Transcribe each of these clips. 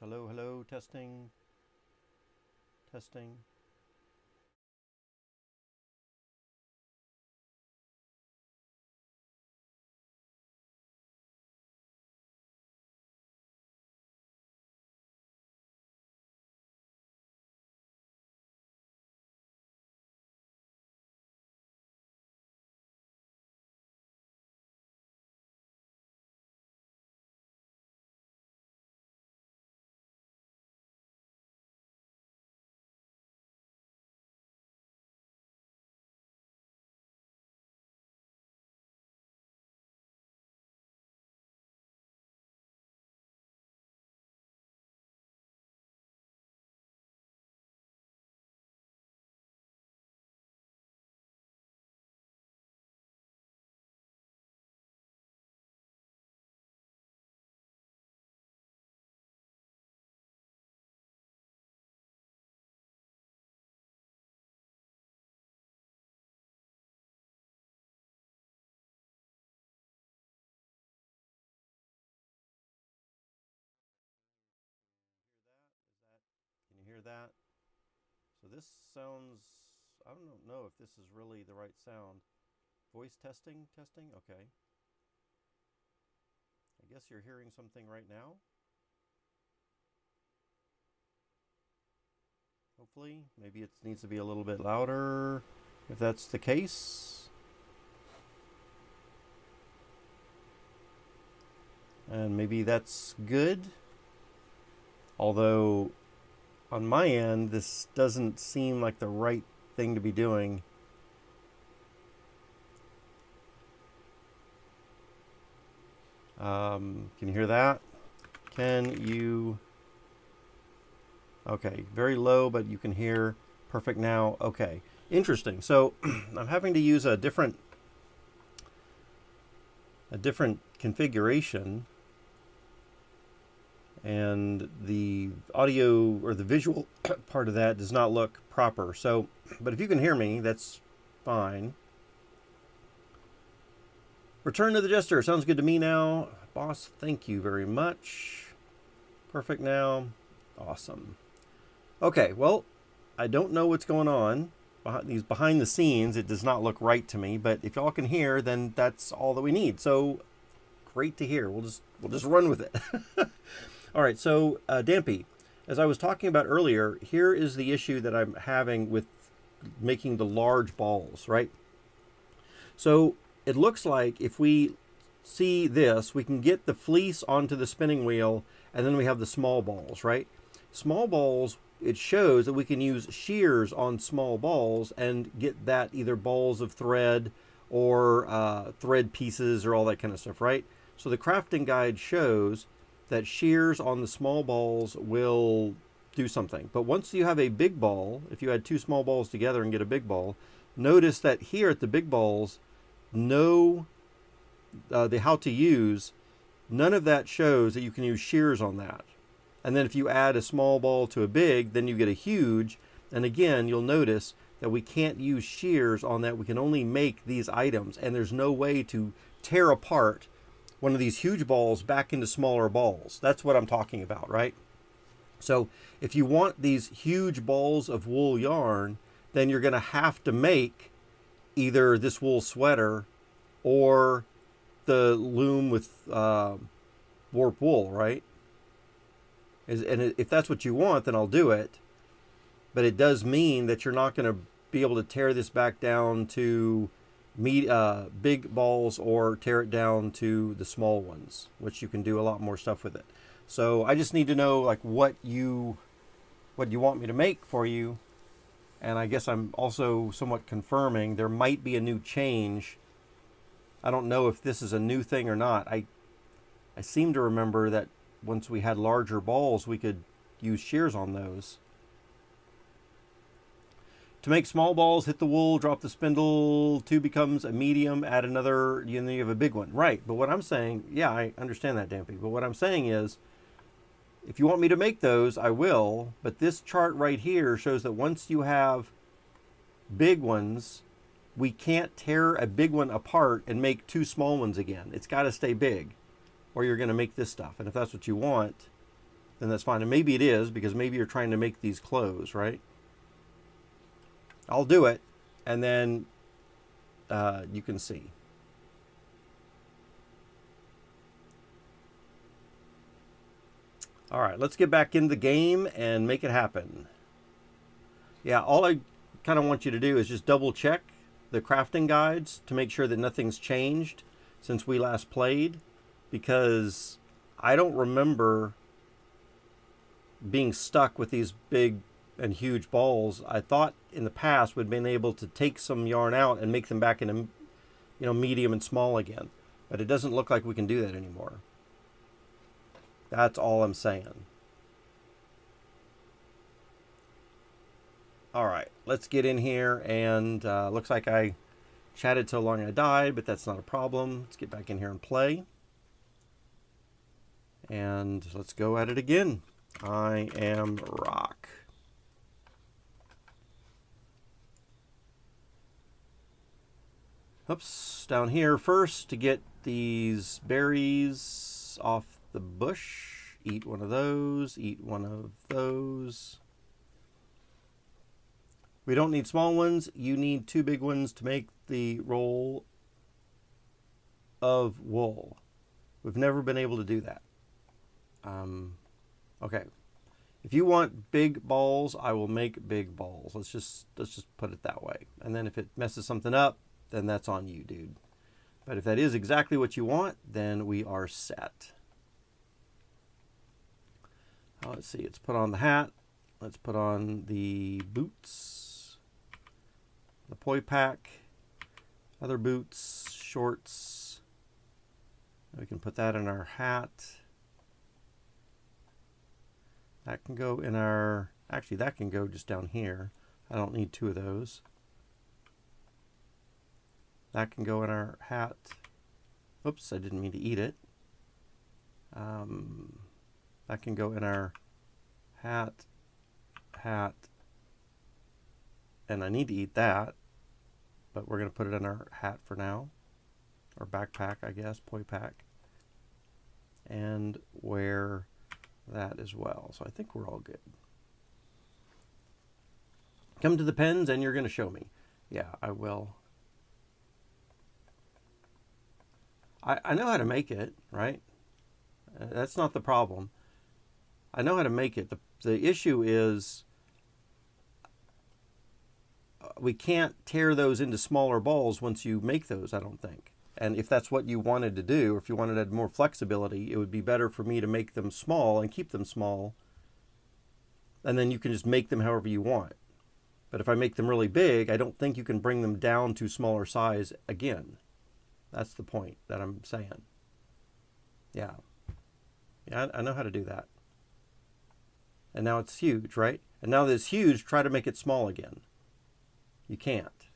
Hello, hello, testing, testing. Can you hear that? So this sounds, I don't know if this is really the right sound. Voice testing, testing, okay. I guess you're hearing something right now. Hopefully, maybe it needs to be a little bit louder if that's the case. And maybe that's good. Although on my end, this doesn't seem like the right thing to be doing. Can you hear that? Can you? Okay, very low, but you can hear perfect now. Okay, interesting. So I'm having to use a different configuration, and the audio or the visual part of that does not look proper. So, but if you can hear me, that's fine. Return to the Jester. Sounds good to me now. Boss, thank you very much. Perfect now. Awesome. Okay, well, I don't know what's going on. Behind the scenes, it does not look right to me, but if y'all can hear, then that's all that we need. So great to hear. We'll just run with it. All right, so Dampy, as I was talking about earlier, here is the issue that I'm having with making the large balls, right? So it looks like if we see this, we can get the fleece onto the spinning wheel, and then we have the small balls, right? Small balls, it shows that we can use shears on small balls and get that either balls of thread or thread pieces or all that kind of stuff, right? So the crafting guide shows that shears on the small balls will do something. But once you have a big ball, if you add two small balls together and get a big ball, notice that here at the big balls, the how to use, none of that shows that you can use shears on that. And then if you add a small ball to a big, then you get a huge. And again, you'll notice that we can't use shears on that. We can only make these items, and there's no way to tear apart one of these huge balls back into smaller balls. That's what I'm talking about, right? So if you want these huge balls of wool yarn, then you're going to have to make either this wool sweater or the loom with warp wool, right? And if that's what you want, then I'll do it. But it does mean that you're not going to be able to tear this back down to big balls or tear it down to the small ones, which you can do a lot more stuff with it. So I just need to know like what you want me to make for you. And I guess I'm also somewhat confirming there might be a new change. I don't know if this is a new thing or not. I seem to remember that once we had larger balls, we could use shears on those. To make small balls, hit the wool, drop the spindle, two becomes a medium, add another, and then you have a big one. Right, but what I'm saying, yeah, I understand that, Dampy, but what I'm saying is, if you want me to make those, I will, but this chart right here shows that once you have big ones, we can't tear a big one apart and make two small ones again. It's got to stay big, or you're going to make this stuff. And if that's what you want, then that's fine. And maybe it is, because maybe you're trying to make these close, right? I'll do it, and then you can see. All right, let's get back in the game and make it happen. Yeah, all I kind of want you to do is just double check the crafting guides to make sure that nothing's changed since we last played, because I don't remember being stuck with these big and huge balls. I thought in the past we'd been able to take some yarn out and make them back into, you know, medium and small again, but it doesn't look like we can do that anymore. That's all I'm saying. All right, let's get in here, and looks like I chatted so long I died, but that's not a problem. Let's get back in here and play. And let's go at it again. I am rock. Oops, down here first to get these berries off the bush. Eat one of those, eat one of those. We don't need small ones. You need 2 big ones to make the roll of wool. We've never been able to do that. Okay. If you want big balls, I will make big balls. Let's just put it that way. And then if it messes something up, then that's on you, dude. But if that is exactly what you want, then we are set. Let's see. Let's put on the hat. Let's put on the boots. The poi pack. Other boots. Shorts. We can put that in our hat. That can go in our... Actually, that can go just down here. I don't need 2 of those. That can go in our hat. Oops, I didn't mean to eat it. That can go in our hat, and I need to eat that, but we're going to put it in our hat for now, or backpack, I guess, poi pack, and wear that as well. So I think we're all good. Come to the pens and you're going to show me. Yeah, I will. I know how to make it, right? That's not the problem. I know how to make it. The issue is we can't tear those into smaller balls once you make those, I don't think. And if that's what you wanted to do, or if you wanted to add more flexibility, it would be better for me to make them small and keep them small. And then you can just make them however you want. But if I make them really big, I don't think you can bring them down to smaller size again. That's the point that I'm saying. Yeah. Yeah, I know how to do that. And now it's huge, right? And now that it's huge, try to make it small again. You can't.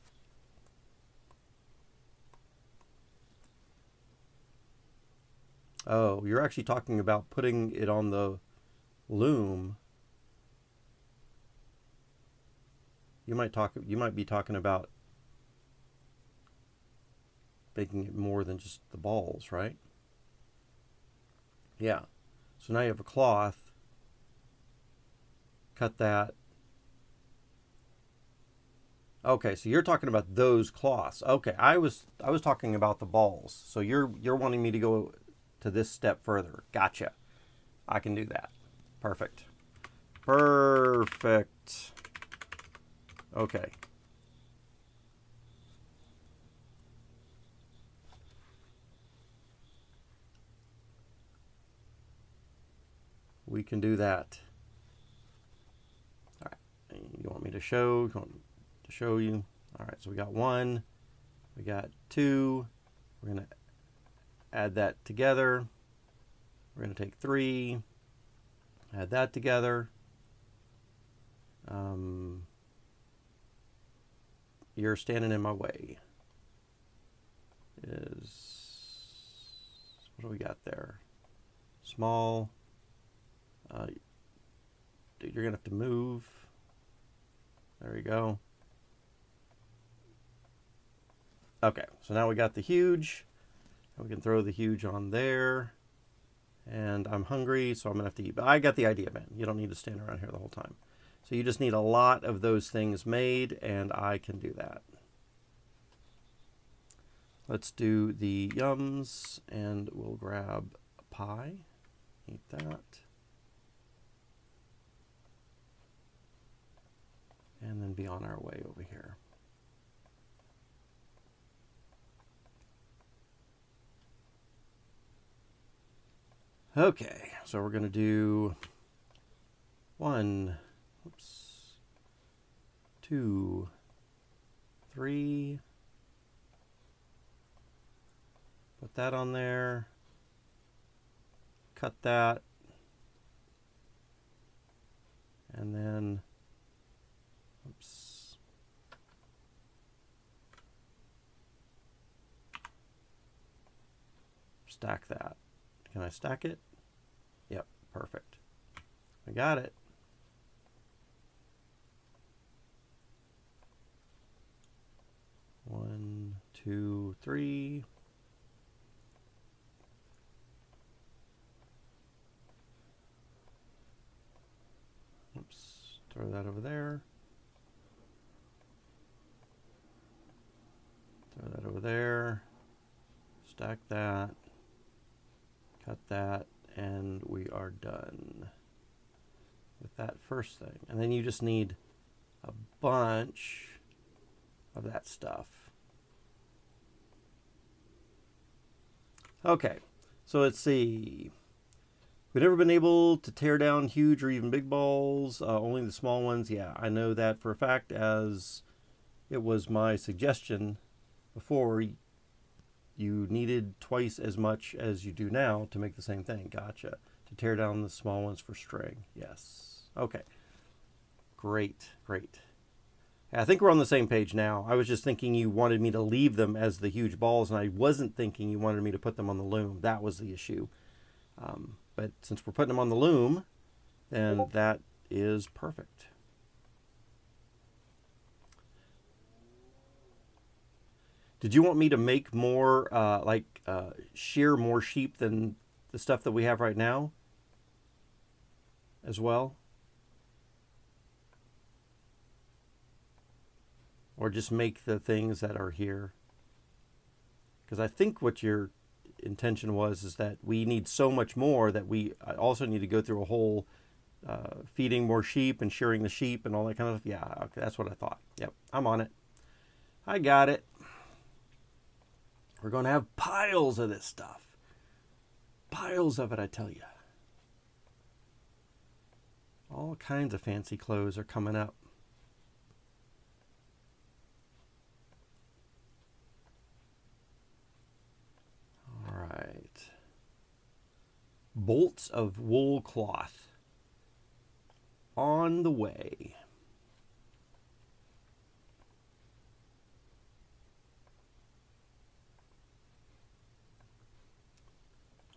Oh, you're actually talking about putting it on the loom. You might be talking about making it more than just the balls, right? Yeah. So now you have a cloth. Cut that. Okay, so you're talking about those cloths. Okay, I was talking about the balls. So you're wanting me to go to this step further. Gotcha. I can do that. Perfect. Perfect. Okay. We can do that. All right. You want me to show? You want to show you? All right. So we got 1. We got 2. We're going to add that together. We're going to take 3. Add that together. You're standing in my way. What do we got there? Small. Dude, you're going to have to move. There we go. Okay, so now we got the huge. And we can throw the huge on there. And I'm hungry, so I'm going to have to eat. But I got the idea, man. You don't need to stand around here the whole time. So you just need a lot of those things made, and I can do that. Let's do the yums, and we'll grab a pie. Eat that. And then be on our way over here. Okay, so we're going to do 1, 2, 3. Put that on there. Cut that. And then, stack that. Can I stack it? Yep, perfect. I got it. One, two, three. Oops, throw that over there. Throw that over there. Stack that. Cut that. And we are done with that first thing. And then you just need a bunch of that stuff. Okay, so let's see. We've never been able to tear down huge or even big balls, only the small ones. Yeah, I know that for a fact, as it was my suggestion before. You needed twice as much as you do now to make the same thing. Gotcha. To tear down the small ones for string. Yes. Okay. Great, great. I think we're on the same page now. I was just thinking you wanted me to leave them as the huge balls, and I wasn't thinking you wanted me to put them on the loom. That was the issue. But since we're putting them on the loom, then that is perfect. Did you want me to make more, shear more sheep than the stuff that we have right now as well? Or just make the things that are here? Because I think what your intention was is that we need so much more that we also need to go through a whole feeding more sheep and shearing the sheep and all that kind of stuff. Yeah, okay, that's what I thought. Yep, I'm on it. I got it. We're going to have piles of this stuff. Piles of it, I tell you. All kinds of fancy clothes are coming up. All right. Bolts of wool cloth on the way.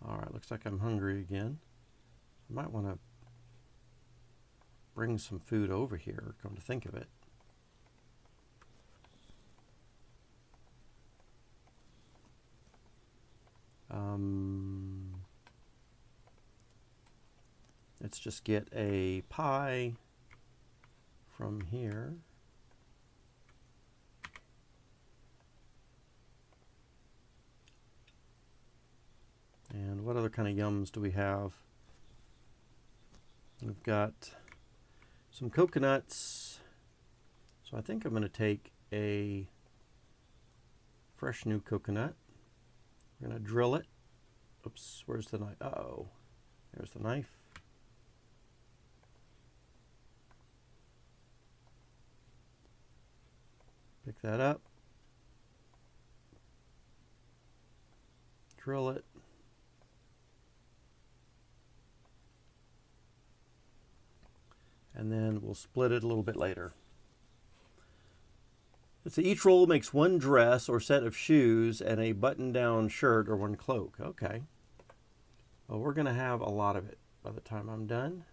All right, looks like I'm hungry again. I might want to bring some food over here, come to think of it. Let's just get a pie from here. And what other kind of yums do we have? We've got some coconuts. So I think I'm going to take a fresh new coconut. We're going to drill it. Oops, where's the knife? Uh-oh, there's the knife. Pick that up. Drill it. And then we'll split it a little bit later. So each roll makes one dress or set of shoes and a button-down shirt or one cloak. Okay. Well, we're going to have a lot of it by the time I'm done.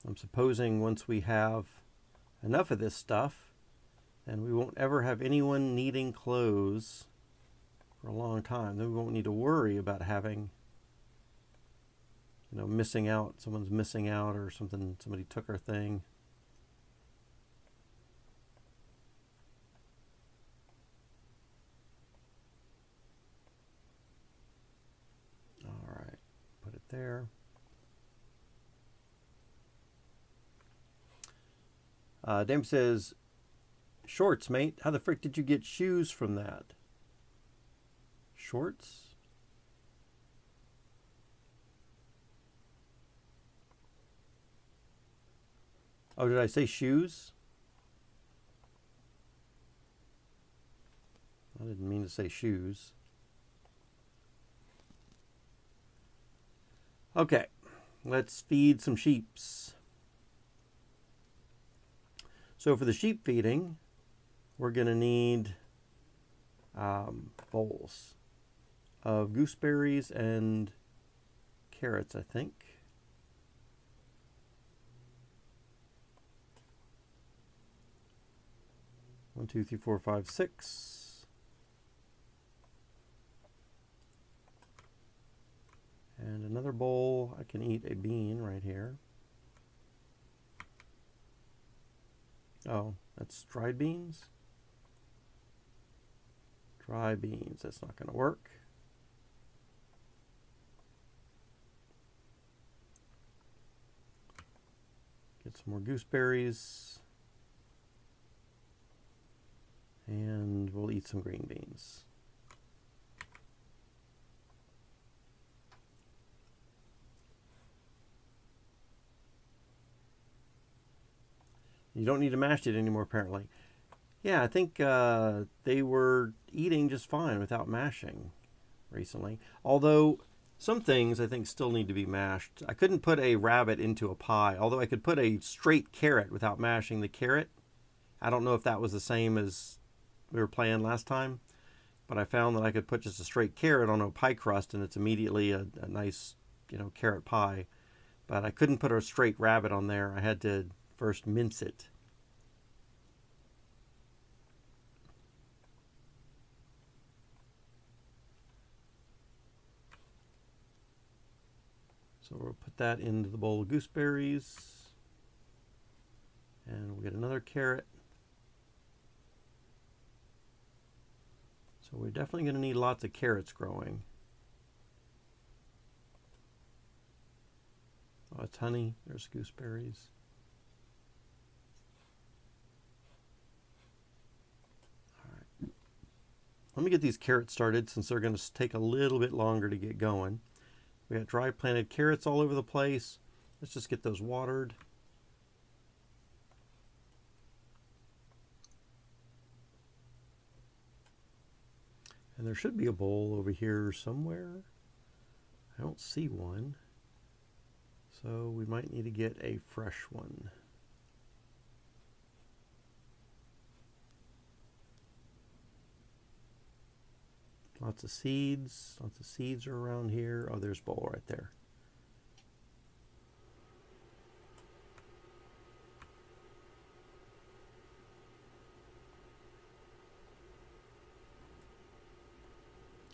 I'm supposing once we have enough of this stuff, then we won't ever have anyone needing clothes for a long time. Then we won't need to worry about having, you know, missing out. Someone's missing out or something. Somebody took our thing. All right, put it there. Dame says, shorts, mate. How the frick did you get shoes from that? Shorts? Oh, did I say shoes? I didn't mean to say shoes. Okay, let's feed some sheeps. So for the sheep feeding, we're going to need bowls of gooseberries and carrots, I think. One, two, three, four, five, six. And another bowl. I can eat a bean right here. Oh, that's dried beans? Dry beans, that's not going to work. Get some more gooseberries. And we'll eat some green beans. You don't need to mash it anymore, apparently. Yeah, I think they were eating just fine without mashing recently. Although some things I think still need to be mashed. I couldn't put a rabbit into a pie, although I could put a straight carrot without mashing the carrot. I don't know if that was the same as we were playing last time, but I found that I could put just a straight carrot on a pie crust and it's immediately a nice, you know, carrot pie. But I couldn't put a straight rabbit on there. I had to first mince it. So we'll put that into the bowl of gooseberries. And we'll get another carrot. So we're definitely going to need lots of carrots growing. Oh, it's honey. There's gooseberries. All right. Let me get these carrots started since they're going to take a little bit longer to get going. We got dry planted carrots all over the place. Let's just get those watered. And there should be a bowl over here somewhere. I don't see one. So we might need to get a fresh one. Lots of seeds. Lots of seeds are around here. Oh, there's a bowl right there.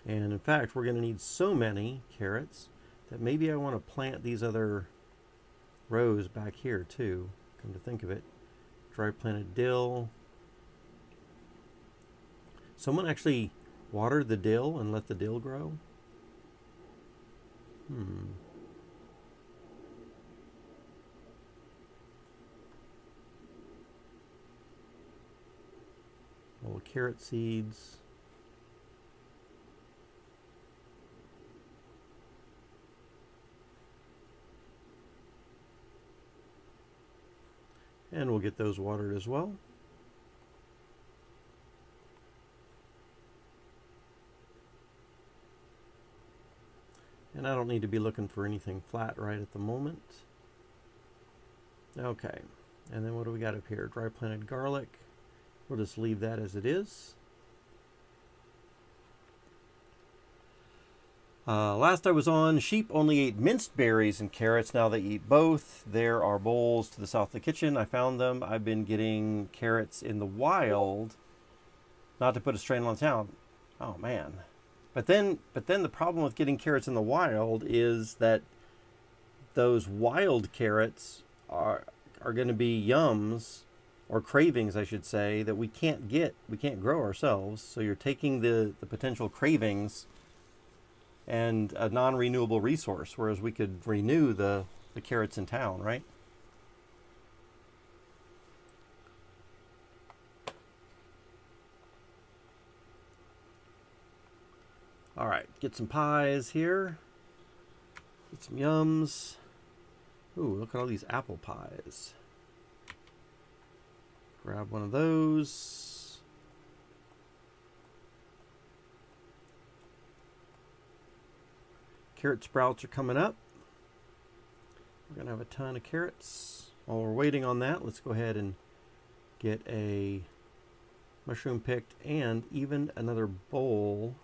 And in fact, we're going to need so many carrots that maybe I want to plant these other rows back here too, come to think of it. Dry planted dill. Someone actually watered the dill and let the dill grow? Little carrot seeds. And we'll get those watered as well. And I don't need to be looking for anything flat right at the moment. Okay, and then what do we got up here? Dry planted garlic. We'll just leave that as it is. Last I was on, sheep only ate minced berries and carrots. Now they eat both. There are bowls to the south of the kitchen. I found them. I've been getting carrots in the wild. Not to put a strain on town. Oh man. But then the problem with getting carrots in the wild is that those wild carrots are going to be yums, or cravings I should say, that we can't grow ourselves. So you're taking the potential cravings and a non-renewable resource, whereas we could renew the carrots in town, right? All right, get some pies here. Get some yums. Ooh, look at all these apple pies. Grab one of those. Carrot sprouts are coming up. We're going to have a ton of carrots. While we're waiting on that, let's go ahead and get a mushroom picked and even another bowl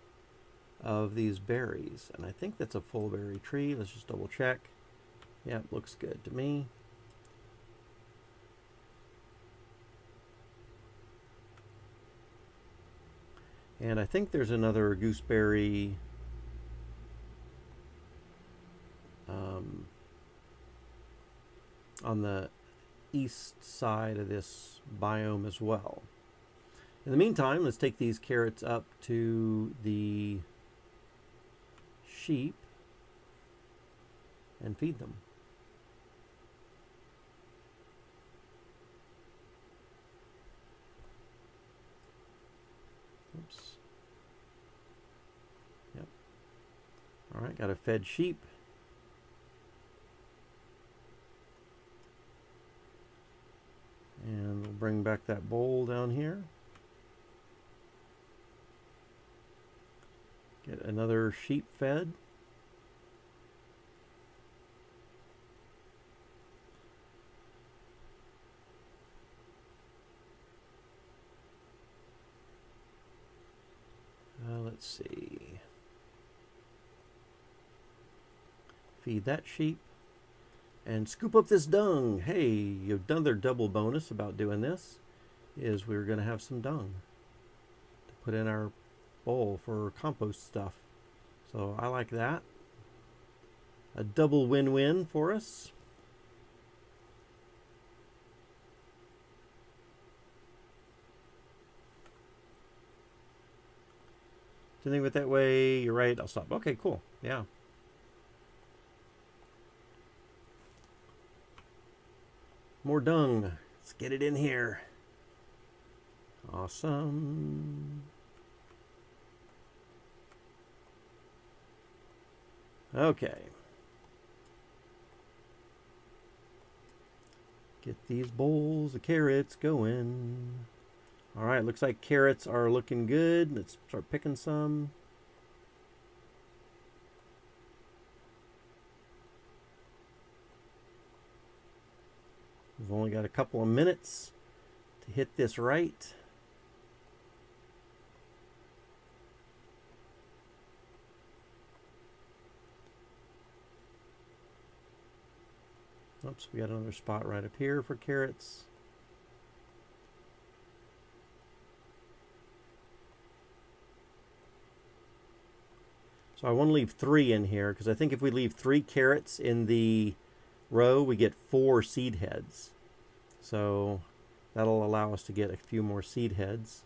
of these berries. And I think that's a full berry tree. Let's just double check. Yep, looks good to me. And I think there's another gooseberry on the east side of this biome as well. In the meantime, let's take these carrots up to the sheep and feed them. Oops. Yep. All right, got a fed sheep. And we'll bring back that bowl down here. Get another sheep fed. Let's see. Feed that sheep. And scoop up this dung. Hey, another double bonus about doing this is we're going to have some dung to put in our bowl for compost stuff. So I like that. A double win-win for us. Do you think of it that way? You're right. I'll stop. Okay, cool. Yeah. More dung. Let's get it in here. Awesome. Okay. Get these bowls of carrots going. All right, looks like carrots are looking good. Let's start picking some. We've only got a couple of minutes to hit this right. Oops, we got another spot right up here for carrots. So I want to leave 3 in here because I think if we leave 3 carrots in the row, we get 4 seed heads. So that'll allow us to get a few more seed heads.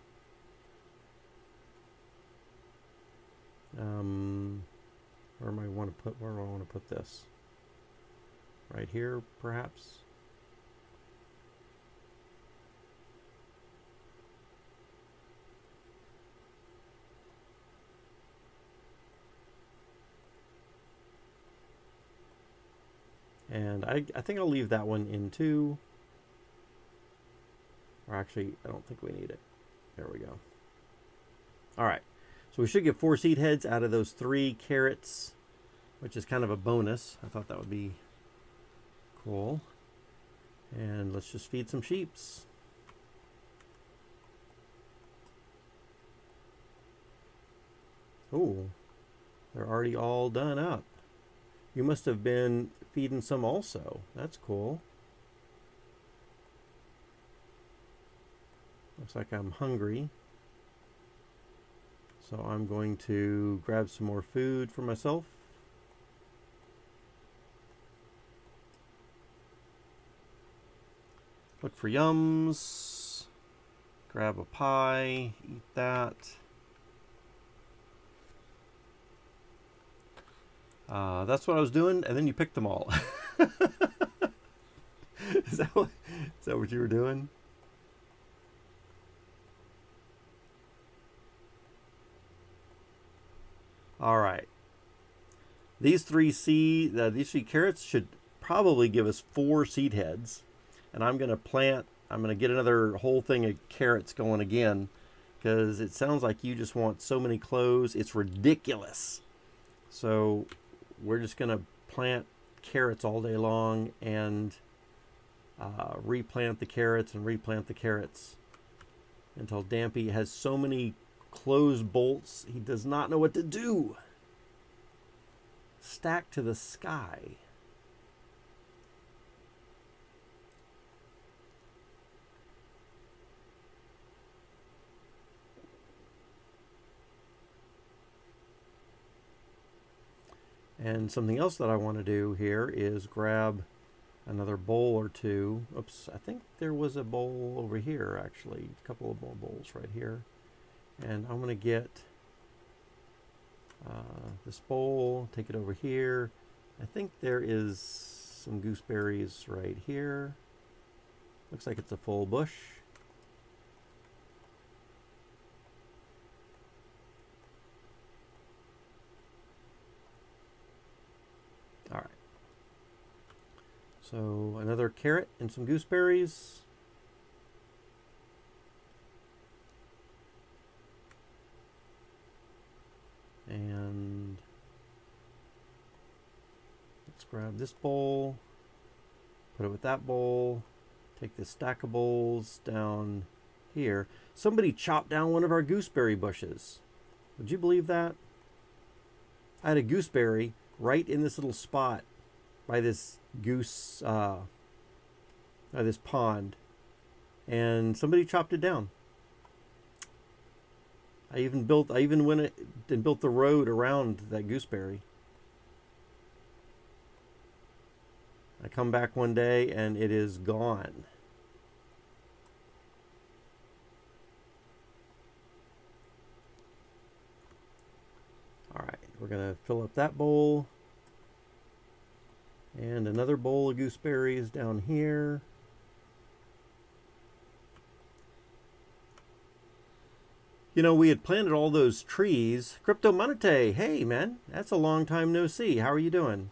Where do I want to put this? Right here, perhaps. And I think I'll leave that one in too. Or actually, I don't think we need it. There we go. All right. So we should get 4 seed heads out of those 3 carrots, which is kind of a bonus. I thought that would be cool. And let's just feed some sheeps. Ooh. They're already all done up. You must have been feeding some also. That's cool. Looks like I'm hungry. So I'm going to grab some more food for myself. Look for yums. Grab a pie, eat that. That's what I was doing, and then you picked them all. Is that what you were doing? All right. These three carrots should probably give us 4 seed heads, and I'm going to get another whole thing of carrots going again, because it sounds like you just want so many cloves. It's ridiculous. So we're just going to plant carrots all day long and replant the carrots and replant the carrots until Dampy has so many closed bolts he does not know what to do. Stacked to the sky. And something else that I want to do here is grab another bowl or two. Oops, I think there was a bowl over here actually. A couple of more bowls right here. And I'm going to get this bowl, take it over here. I think there is some gooseberries right here. Looks like it's a full bush. All right. So another carrot and some gooseberries. And let's grab this bowl, put it with that bowl, take this stack of bowls down here. Somebody chopped down one of our gooseberry bushes. Would you believe that? I had a gooseberry right in this little spot by this by this pond, and somebody chopped it down. I even went and built the road around that gooseberry. I come back one day and it is gone. All right, we're gonna fill up that bowl. And another bowl of gooseberries down here. You know, we had planted all those trees. Crypto Monete, hey man, that's a long time no see. How are you doing?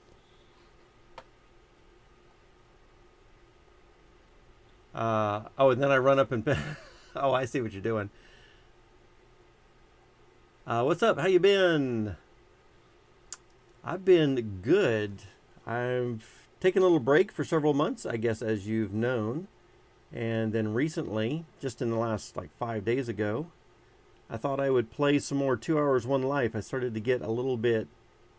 Oh, and then I run up and oh, I see what you're doing. What's up? How you been? I've been good. I've taken a little break for several months, I guess, as you've known. And then recently, just in the last like 5 days ago, I thought I would play some more 2 Hours One Life. I started to get a little bit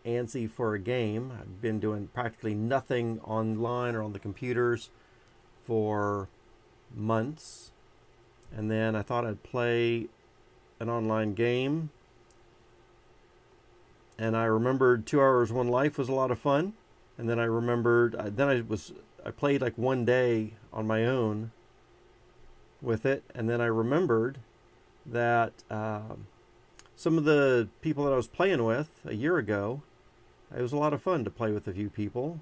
antsy for a game. I've been doing practically nothing online or on the computers for months. And then I thought I'd play an online game. And I remembered 2 Hours One Life was a lot of fun. And then I remembered, I played like one day on my own with it. And then I remembered that some of the people that I was playing with a year ago, it was a lot of fun to play with a few people.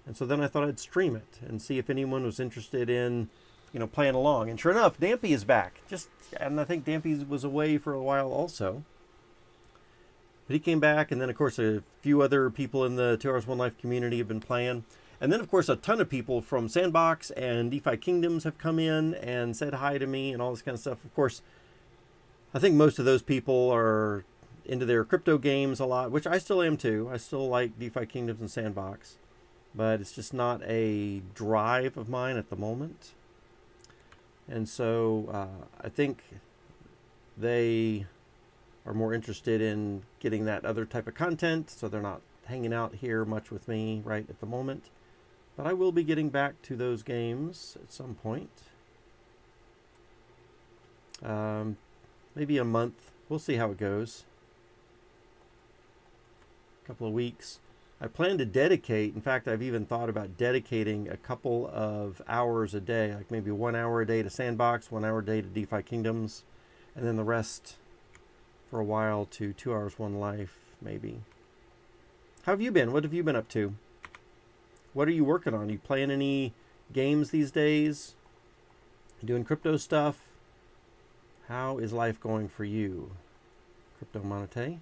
And so then I thought I'd stream it and see if anyone was interested in, you know, playing along. And sure enough, Dampy is back. And I think Dampy was away for a while also. But he came back, and then of course a few other people in the 2 Hours One Life community have been playing. And then of course a ton of people from Sandbox and DeFi Kingdoms have come in and said hi to me and all this kind of stuff. Of course, I think most of those people are into their crypto games a lot, which I still am too. I still like DeFi Kingdoms and Sandbox, but it's just not a drive of mine at the moment. And so I think they are more interested in getting that other type of content, so they're not hanging out here much with me right at the moment. But I will be getting back to those games at some point. Maybe a month. We'll see how it goes. A couple of weeks. I plan to dedicate, in fact, I've even thought about dedicating a couple of hours a day, like maybe 1 hour a day to Sandbox, 1 hour a day to DeFi Kingdoms, and then the rest for a while to 2 Hours One Life, maybe. How have you been? What have you been up to? What are you working on? Are you playing any games these days? Doing crypto stuff? How is life going for you? Crypto Monete.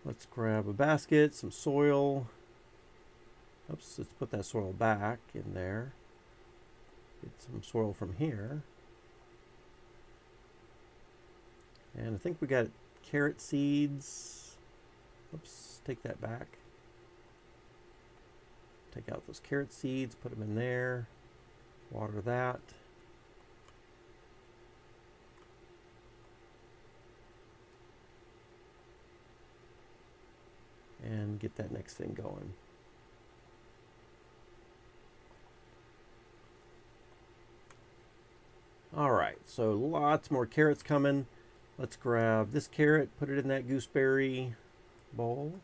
Let's grab a basket, some soil. Oops, let's put that soil back in there. Get some soil from here. And I think we got carrot seeds. Oops, take that back. Take out those carrot seeds, put them in there. Water that. And get that next thing going. All right, so lots more carrots coming. Let's grab this carrot, put it in that gooseberry bowl.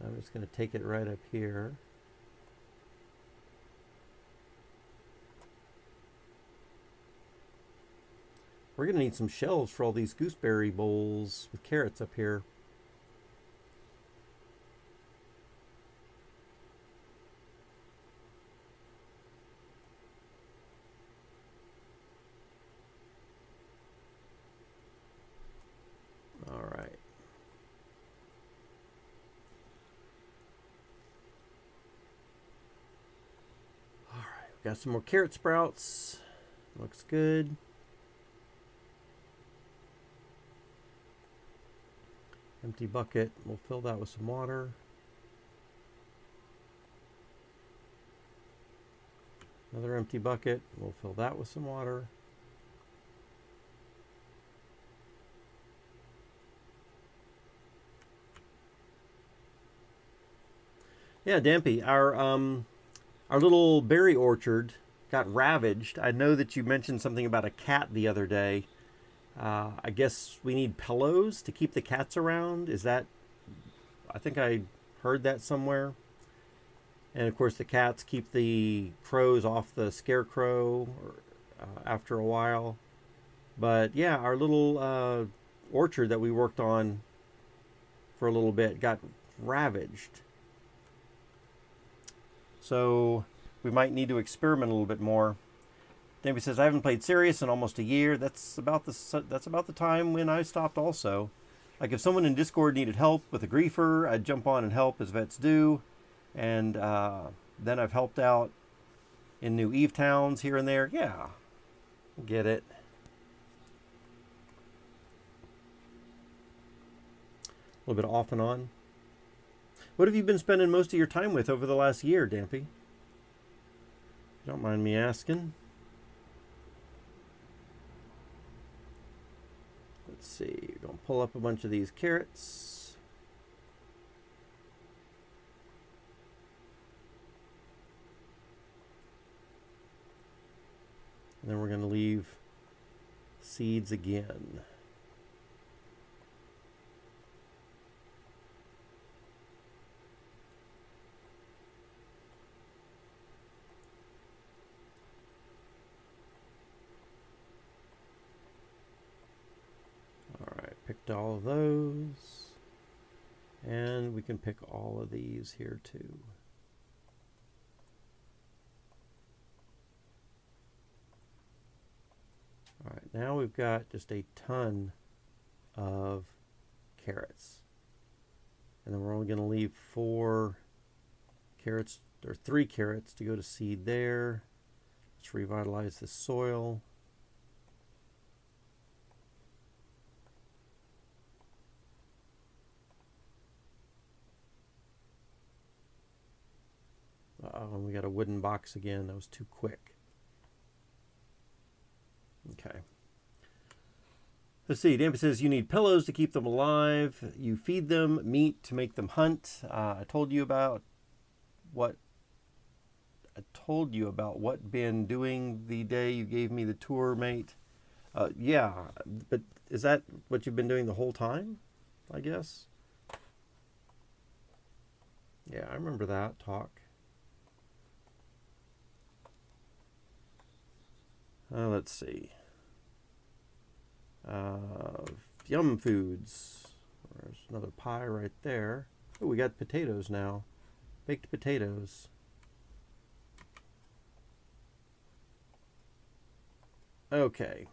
I'm just going to take it right up here. We're going to need some shelves for all these gooseberry bowls with carrots up here. All right. All right, we got some more carrot sprouts. Looks good. Empty bucket. We'll fill that with some water. Another empty bucket. We'll fill that with some water. Yeah, Dampy, our little berry orchard got ravaged. I know that you mentioned something about a cat the other day. I guess we need pillows to keep the cats around. Is that, I think I heard that somewhere. And of course the cats keep the crows off the scarecrow after a while. But yeah, our little orchard that we worked on for a little bit got ravaged. So we might need to experiment a little bit more. David says, I haven't played Serious in almost a year. That's about the time when I stopped also. Like if someone in Discord needed help with a griefer, I'd jump on and help as vets do. And then I've helped out in new Eve towns here and there. Yeah, get it. A little bit off and on. What have you been spending most of your time with over the last year, Dampy? Don't mind me asking. Let's see, we're going to pull up a bunch of these carrots. And then we're going to leave seeds again. Picked all of those, and we can pick all of these here too. All right, now we've got just a ton of carrots, and then we're only going to leave 4 carrots or 3 carrots to go to seed there. Let's revitalize the soil. Oh, and we got a wooden box again. That was too quick. Okay. Let's see. Dampy says you need pillows to keep them alive. You feed them meat to make them hunt. I told you about what been doing the day you gave me the tour, mate. Yeah, but is that what you've been doing the whole time? I guess. Yeah, I remember that talk. Let's see. Yum Foods. There's another pie right there. Oh, we got potatoes now. Baked potatoes. Okay.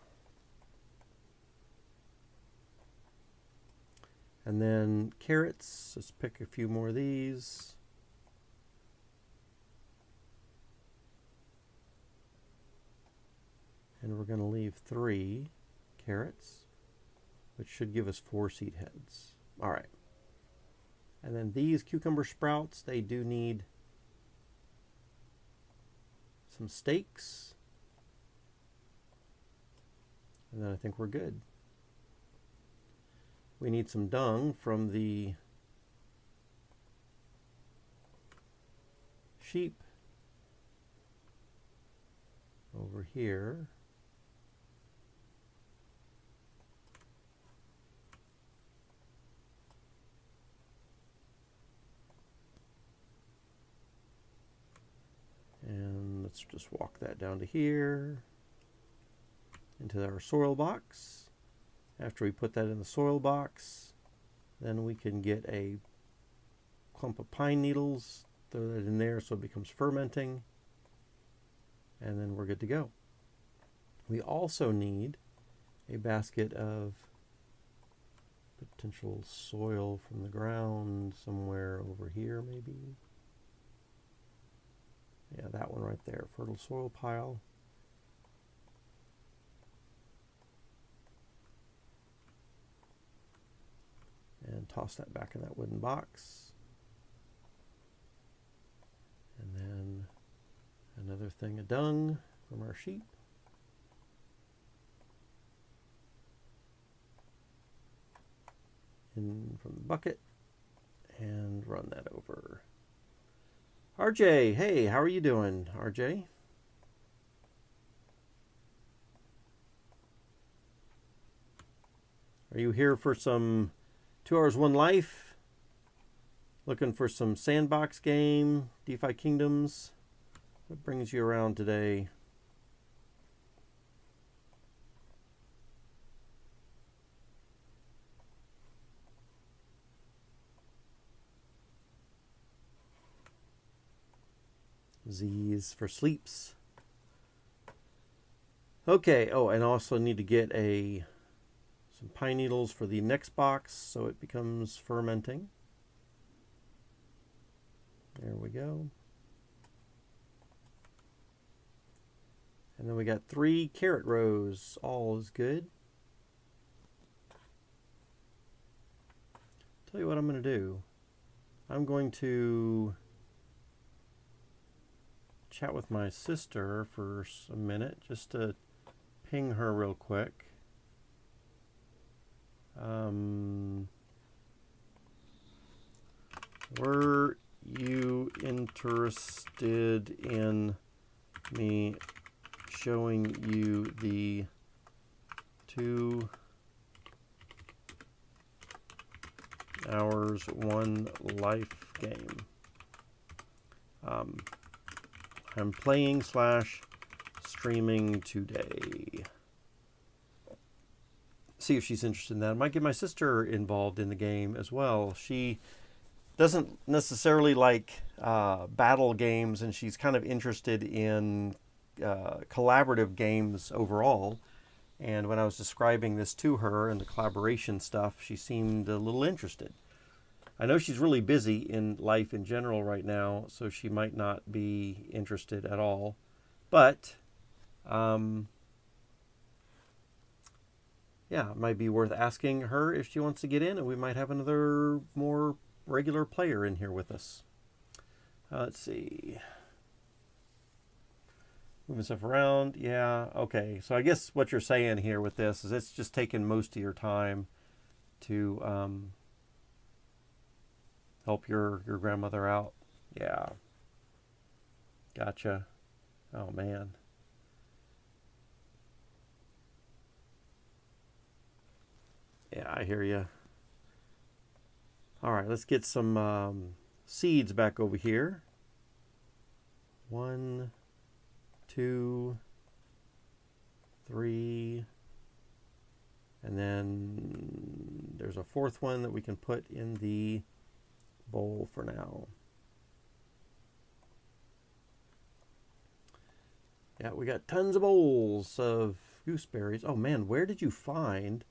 And then carrots. Let's pick a few more of these. And we're going to leave 3 carrots, which should give us 4 seed heads. All right. And then these cucumber sprouts, they do need some steaks. And then I think we're good. We need some dung from the sheep over here. And let's just walk that down to here, into our soil box. After we put that in the soil box, then we can get a clump of pine needles, throw that in there so it becomes fermenting, and then we're good to go. We also need a basket of potential soil from the ground somewhere over here, maybe. Yeah, that one right there, fertile soil pile. And toss that back in that wooden box. And then another thing of dung from our sheep. In from the bucket and run that over. RJ, hey, how are you doing, RJ? Are you here for some 2 Hours 1 Life? Looking for some sandbox game, DeFi Kingdoms? What brings you around today? Z's for sleeps. Okay, oh, and I also need to get some pine needles for the next box so it becomes fermenting. There we go. And then we got 3 carrot rows. All is good. Tell you what I'm going to do. I'm going to chat with my sister for a minute just to ping her real quick. Were you interested in me showing you the 2 Hours 1 Life game? I'm playing / streaming today. See if she's interested in that. I might get my sister involved in the game as well. She doesn't necessarily like battle games, and she's kind of interested in collaborative games overall. And when I was describing this to her and the collaboration stuff, she seemed a little interested. I know she's really busy in life in general right now, so she might not be interested at all. But yeah, it might be worth asking her if she wants to get in, and we might have another more regular player in here with us. Let's see. Moving stuff around. Yeah, okay. So I guess what you're saying here with this is it's just taking most of your time to help your grandmother out. Yeah. Gotcha. Oh, man. Yeah, I hear you. All right, let's get some seeds back over here. 1, 2, 3, and then there's a fourth one that we can put in the bowl for now. Yeah, we got tons of bowls of gooseberries. Oh man, where did you find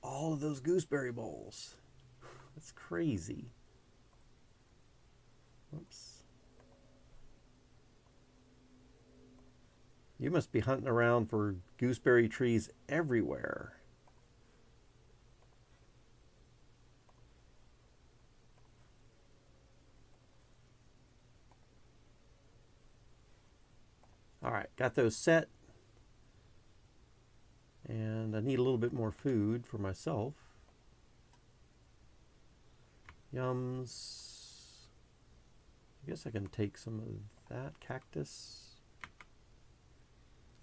all of those gooseberry bowls? That's crazy. Oops. You must be hunting around for gooseberry trees everywhere. All right, got those set. And I need a little bit more food for myself. Yums. I guess I can take some of that cactus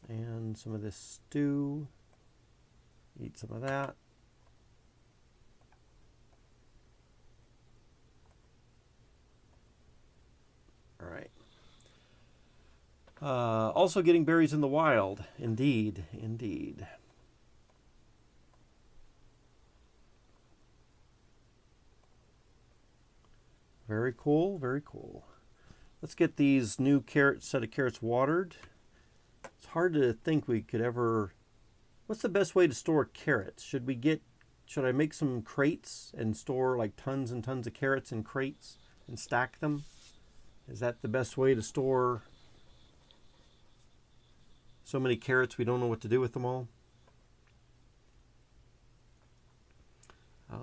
and some of this stew. Eat some of that. All right. Also getting berries in the wild. Indeed, indeed. Very cool, very cool. Let's get these new set of carrots watered. It's hard to think we could ever... What's the best way to store carrots? Should I make some crates and store like tons and tons of carrots in crates and stack them? Is that the best way to store so many carrots we don't know what to do with them all?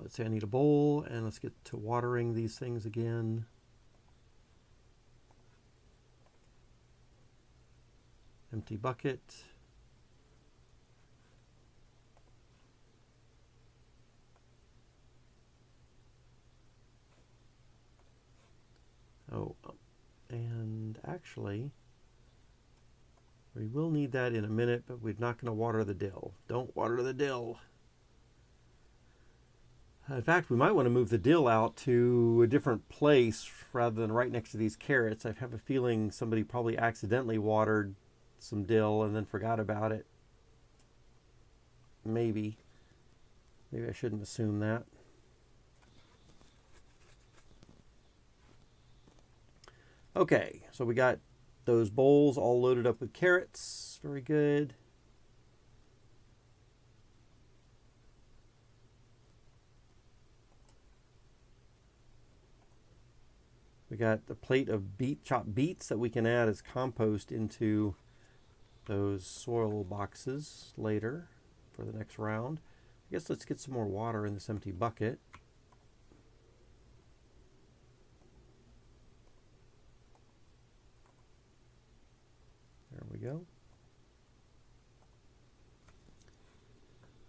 Let's say I need a bowl, and let's get to watering these things again. Empty bucket. Oh, and actually, we will need that in a minute, but we're not going to water the dill. Don't water the dill. In fact, we might want to move the dill out to a different place rather than right next to these carrots. I have a feeling somebody probably accidentally watered some dill and then forgot about it. Maybe. Maybe I shouldn't assume that. Okay, so we got those bowls all loaded up with carrots. Very good. We got the plate of chopped beets that we can add as compost into those soil boxes later for the next round. I guess let's get some more water in this empty bucket. There we go.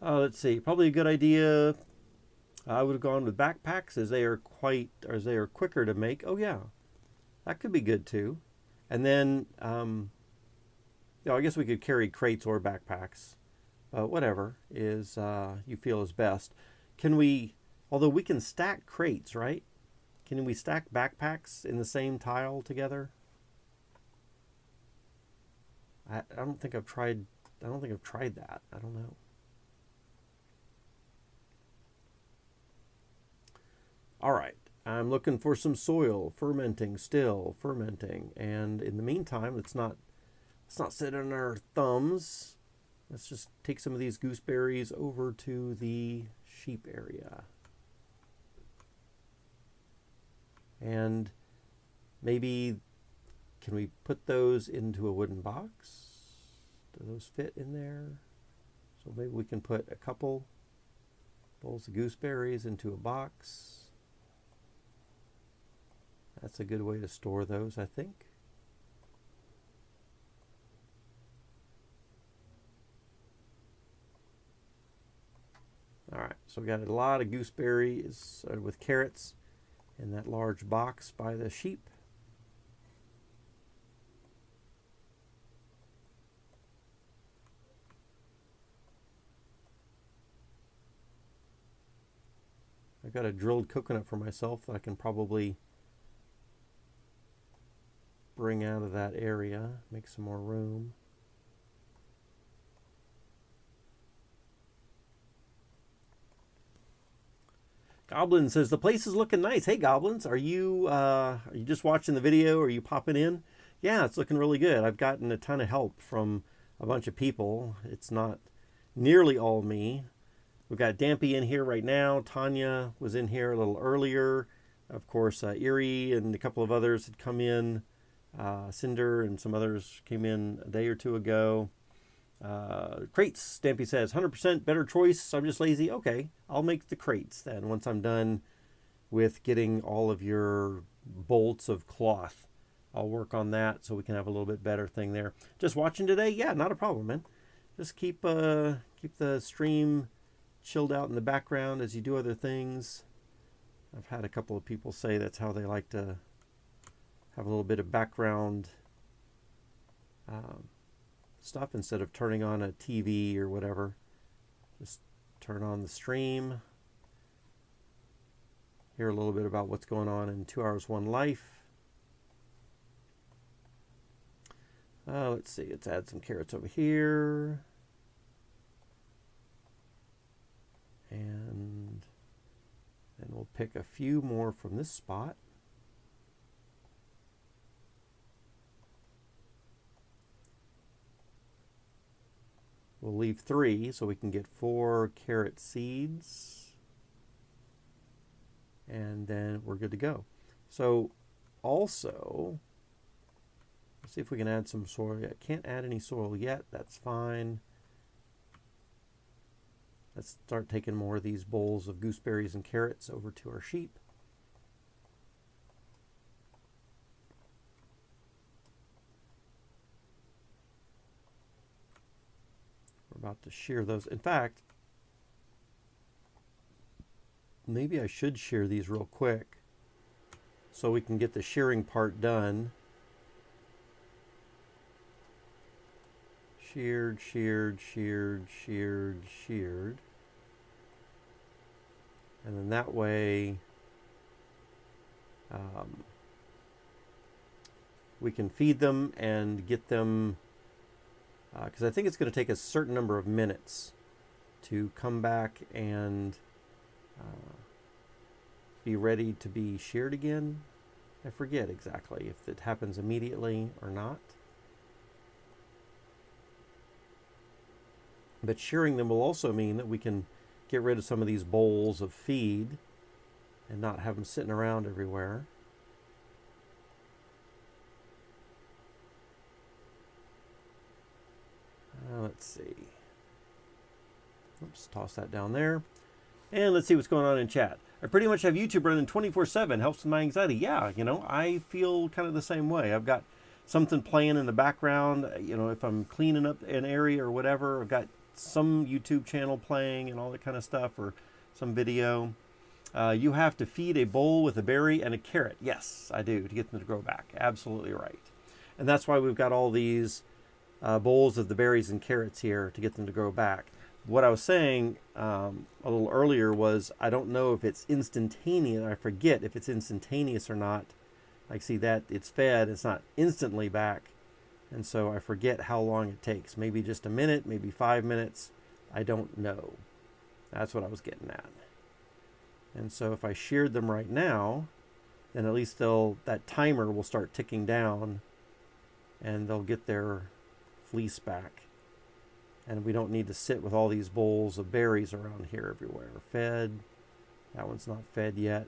Let's see, probably a good idea. I would have gone with backpacks as they are quicker to make. Oh yeah, that could be good too. And then, I guess we could carry crates or backpacks. Whatever is you feel is best. Although we can stack crates, right? Can we stack backpacks in the same tile together? I don't think I've tried that. I don't know. All right, I'm looking for some soil, still fermenting. And in the meantime, let's not sit on our thumbs. Let's just take some of these gooseberries over to the sheep area. And maybe, can we put those into a wooden box? Do those fit in there? So maybe we can put a couple bowls of gooseberries into a box. That's a good way to store those, I think. All right, so we got a lot of gooseberries with carrots in that large box by the sheep. I've got a drilled coconut for myself that I can probably bring out of that area, make some more room. Goblin says the place is looking nice. Hey Goblins, are you just watching the video? Or are you popping in? Yeah, it's looking really good. I've gotten a ton of help from a bunch of people. It's not nearly all me. We've got Dampy in here right now. Tanya was in here a little earlier. Of course, Erie and a couple of others had come in. Cinder and some others came in a day or two ago. Crates, Stampy says, 100% better choice. I'm just lazy. Okay, I'll make the crates then once I'm done with getting all of your bolts of cloth. I'll work on that so we can have a little bit better thing there. Just watching today? Yeah, not a problem, man. Just keep the stream chilled out in the background as you do other things. I've had a couple of people say that's how they like to have a little bit of background stuff instead of turning on a TV or whatever. Just turn on the stream. Hear a little bit about what's going on in 2 Hours One Life. Let's see, let's add some carrots over here. And then we'll pick a few more from this spot. We'll leave 3 so we can get 4 carrot seeds. And then we're good to go. So also, let's see if we can add some soil. I can't add any soil yet. That's fine. Let's start taking more of these bowls of gooseberries and carrots over to our sheep. We're about to shear those. In fact, maybe I should shear these real quick so we can get the shearing part done. Sheared, sheared, sheared, sheared, sheared. And then that way we can feed them and get them, because I think it's going to take a certain number of minutes to come back and be ready to be sheared again. I forget exactly if it happens immediately or not. But shearing them will also mean that we can get rid of some of these bowls of feed and not have them sitting around everywhere. Let's see. Oops, toss that down there. And let's see what's going on in chat. I pretty much have YouTube running 24/7. Helps with my anxiety. Yeah, you know, I feel kind of the same way. I've got something playing in the background. You know, if I'm cleaning up an area or whatever, I've got some YouTube channel playing and all that kind of stuff, or some video. You have to feed a bowl with a berry and a carrot. Yes, I do, to get them to grow back. Absolutely right. And that's why we've got all these bowls of the berries and carrots here to get them to grow back. What I was saying a little earlier was I don't know if it's instantaneous. I forget if it's instantaneous or not. Like, see that it's fed, it's not instantly back. And so I forget how long it takes. Maybe just a minute, maybe 5 minutes. I don't know. That's what I was getting at. And so if I sheared them right now, then at least that timer will start ticking down and they'll get their fleece back. And we don't need to sit with all these bowls of berries around here everywhere. Fed. That one's not fed yet.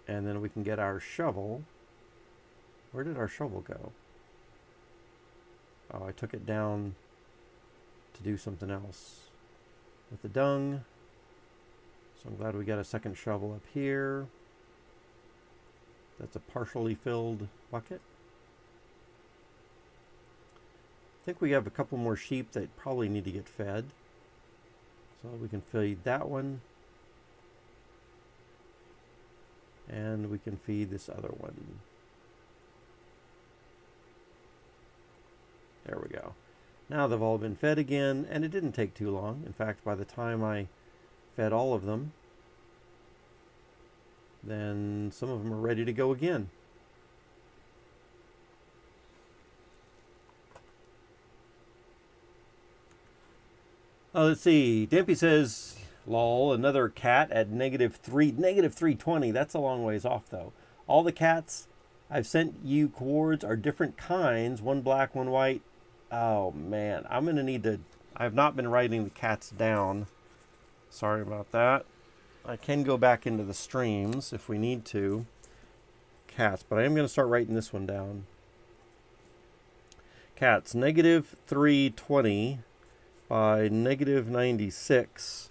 And then we can get our shovel. Where did our shovel go? Oh, I took it down to do something else with the dung. So I'm glad we got a second shovel up here. That's a partially filled bucket. I think we have a couple more sheep that probably need to get fed. So we can feed that one. And we can feed this other one. There we go. Now they've all been fed again, and it didn't take too long. In fact, by the time I fed all of them, then some of them are ready to go again. Let's see. Dimpy says, lol, another cat at negative 320. That's a long ways off, though. All the cats I've sent you coords are different kinds. One black, one white. Oh, man. I'm going to need to... I have not been writing the cats down. Sorry about that. I can go back into the streams if we need to. Cats. But I am going to start writing this one down. Cats. Negative 320 by negative 96.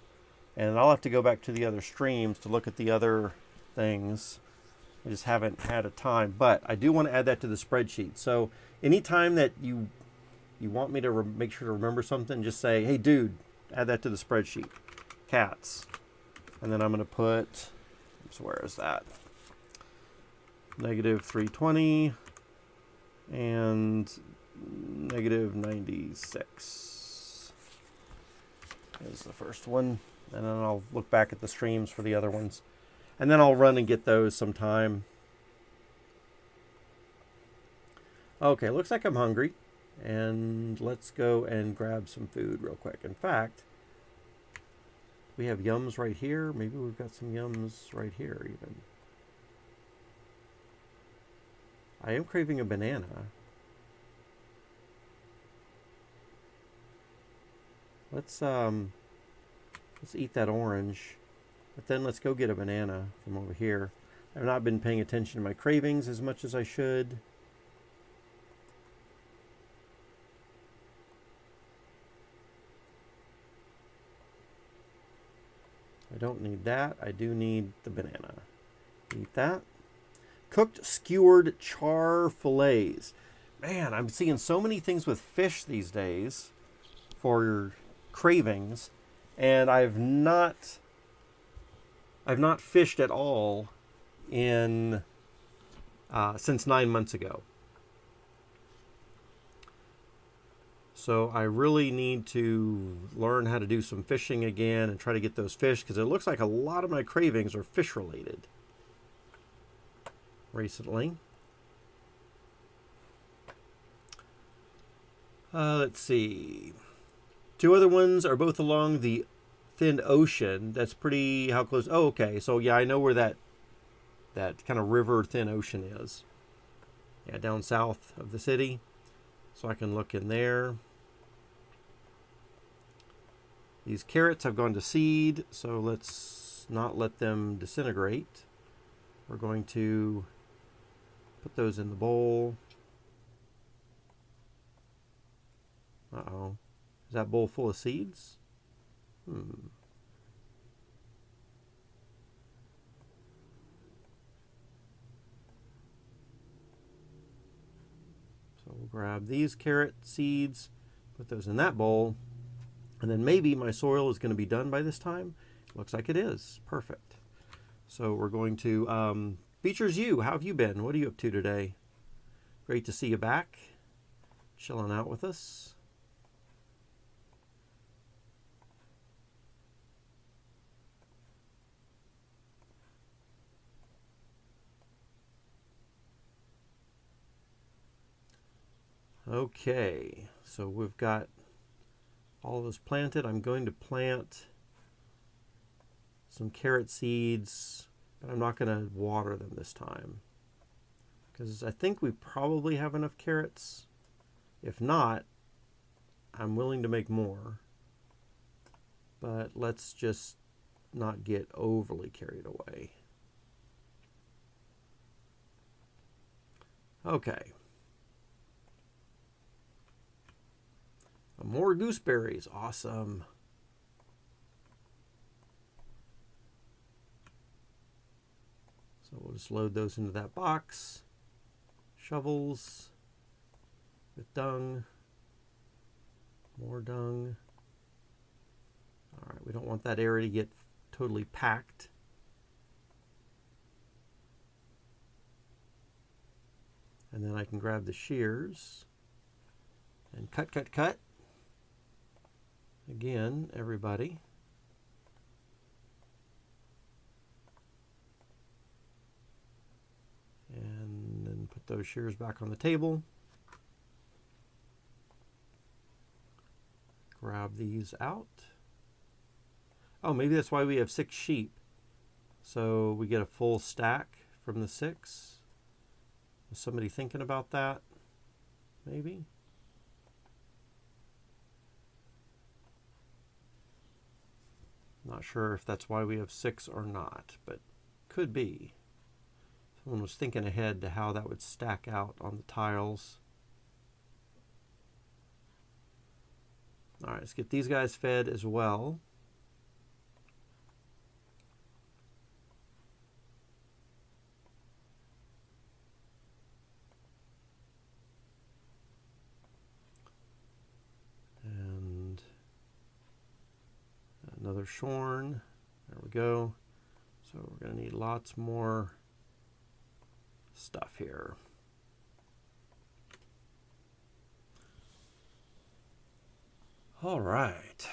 And I'll have to go back to the other streams to look at the other things. I just haven't had a time. But I do want to add that to the spreadsheet. So anytime that you want me to make sure to remember something, just say, hey, dude, add that to the spreadsheet. Cats. And then I'm going to put, so where is that? Negative 320 and negative 96 is the first one. And then I'll look back at the streams for the other ones. And then I'll run and get those sometime. Okay, looks like I'm hungry. And let's go and grab some food real quick. In fact, we have yums right here. Maybe we've got some yums right here even. I am craving a banana. Let's eat that orange. But then let's go get a banana from over here. I've not been paying attention to my cravings as much as I should. I don't need that. I do need the banana. Eat that. Cooked skewered char fillets. Man, I'm seeing so many things with fish these days for your cravings, and I've not fished at all in since 9 months ago. So I really need to learn how to do some fishing again and try to get those fish, because it looks like a lot of my cravings are fish related recently. Let's see. Two other ones are both along the thin ocean. That's pretty, how close? Oh, okay. So yeah, I know where that kind of river thin ocean is. Yeah, down south of the city. So I can look in there. These carrots have gone to seed, so let's not let them disintegrate. We're going to put those in the bowl. Uh-oh. Is that bowl full of seeds? So we'll grab these carrot seeds, put those in that bowl, and then maybe my soil is going to be done by this time. Looks like it is. Perfect. So we're going to, Features you, how have you been? What are you up to today? Great to see you back, chilling out with us. Okay, so we've got all of those planted. I'm going to plant some carrot seeds, but I'm not going to water them this time, because I think we probably have enough carrots. If not, I'm willing to make more, but let's just not get overly carried away. Okay. More gooseberries. Awesome. So we'll just load those into that box. Shovels with dung. More dung. All right, we don't want that area to get totally packed. And then I can grab the shears and cut, cut, cut. Again, everybody. And then put those shears back on the table. Grab these out. Oh, maybe that's why we have 6 sheep. So we get a full stack from the 6. Was somebody thinking about that? Maybe? Not sure if that's why we have 6 or not, but could be. Someone was thinking ahead to how that would stack out on the tiles. All right, let's get these guys fed as well. And another shorn. There we go. So we're going to need lots more stuff here. All right.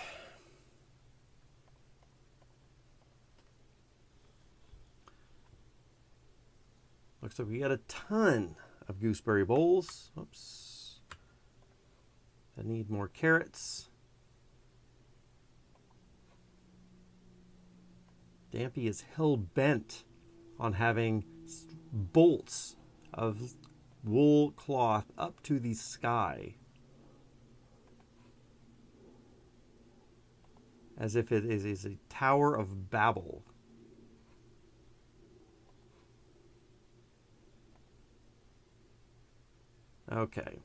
Looks like we got a ton of gooseberry bowls. Oops. I need more carrots. Dampy is hell-bent on having bolts of wool cloth up to the sky, as if it is a Tower of Babel. Okay.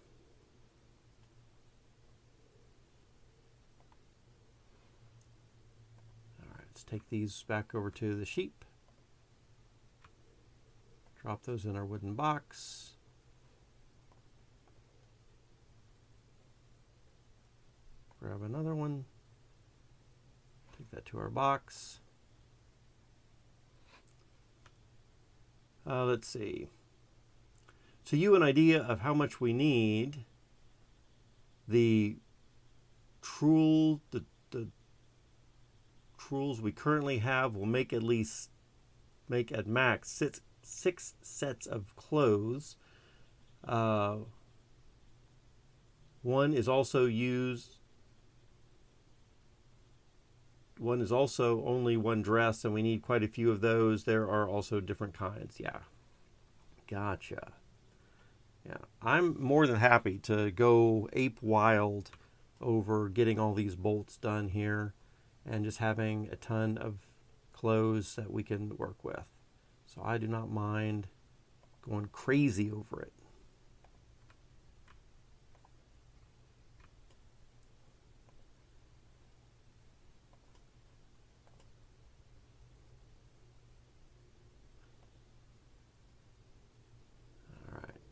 All right, let's take these back over to the sheep. Drop those in our wooden box. Grab another one. Take that to our box. Let's see. So you an idea of how much we need. The truel, the truels we currently have will make at max six sets of clothes. One is also only one dress, and we need quite a few of those. There are also different kinds. Yeah. Gotcha. Yeah. I'm more than happy to go ape wild over getting all these bolts done here and just having a ton of clothes that we can work with. So I do not mind going crazy over it.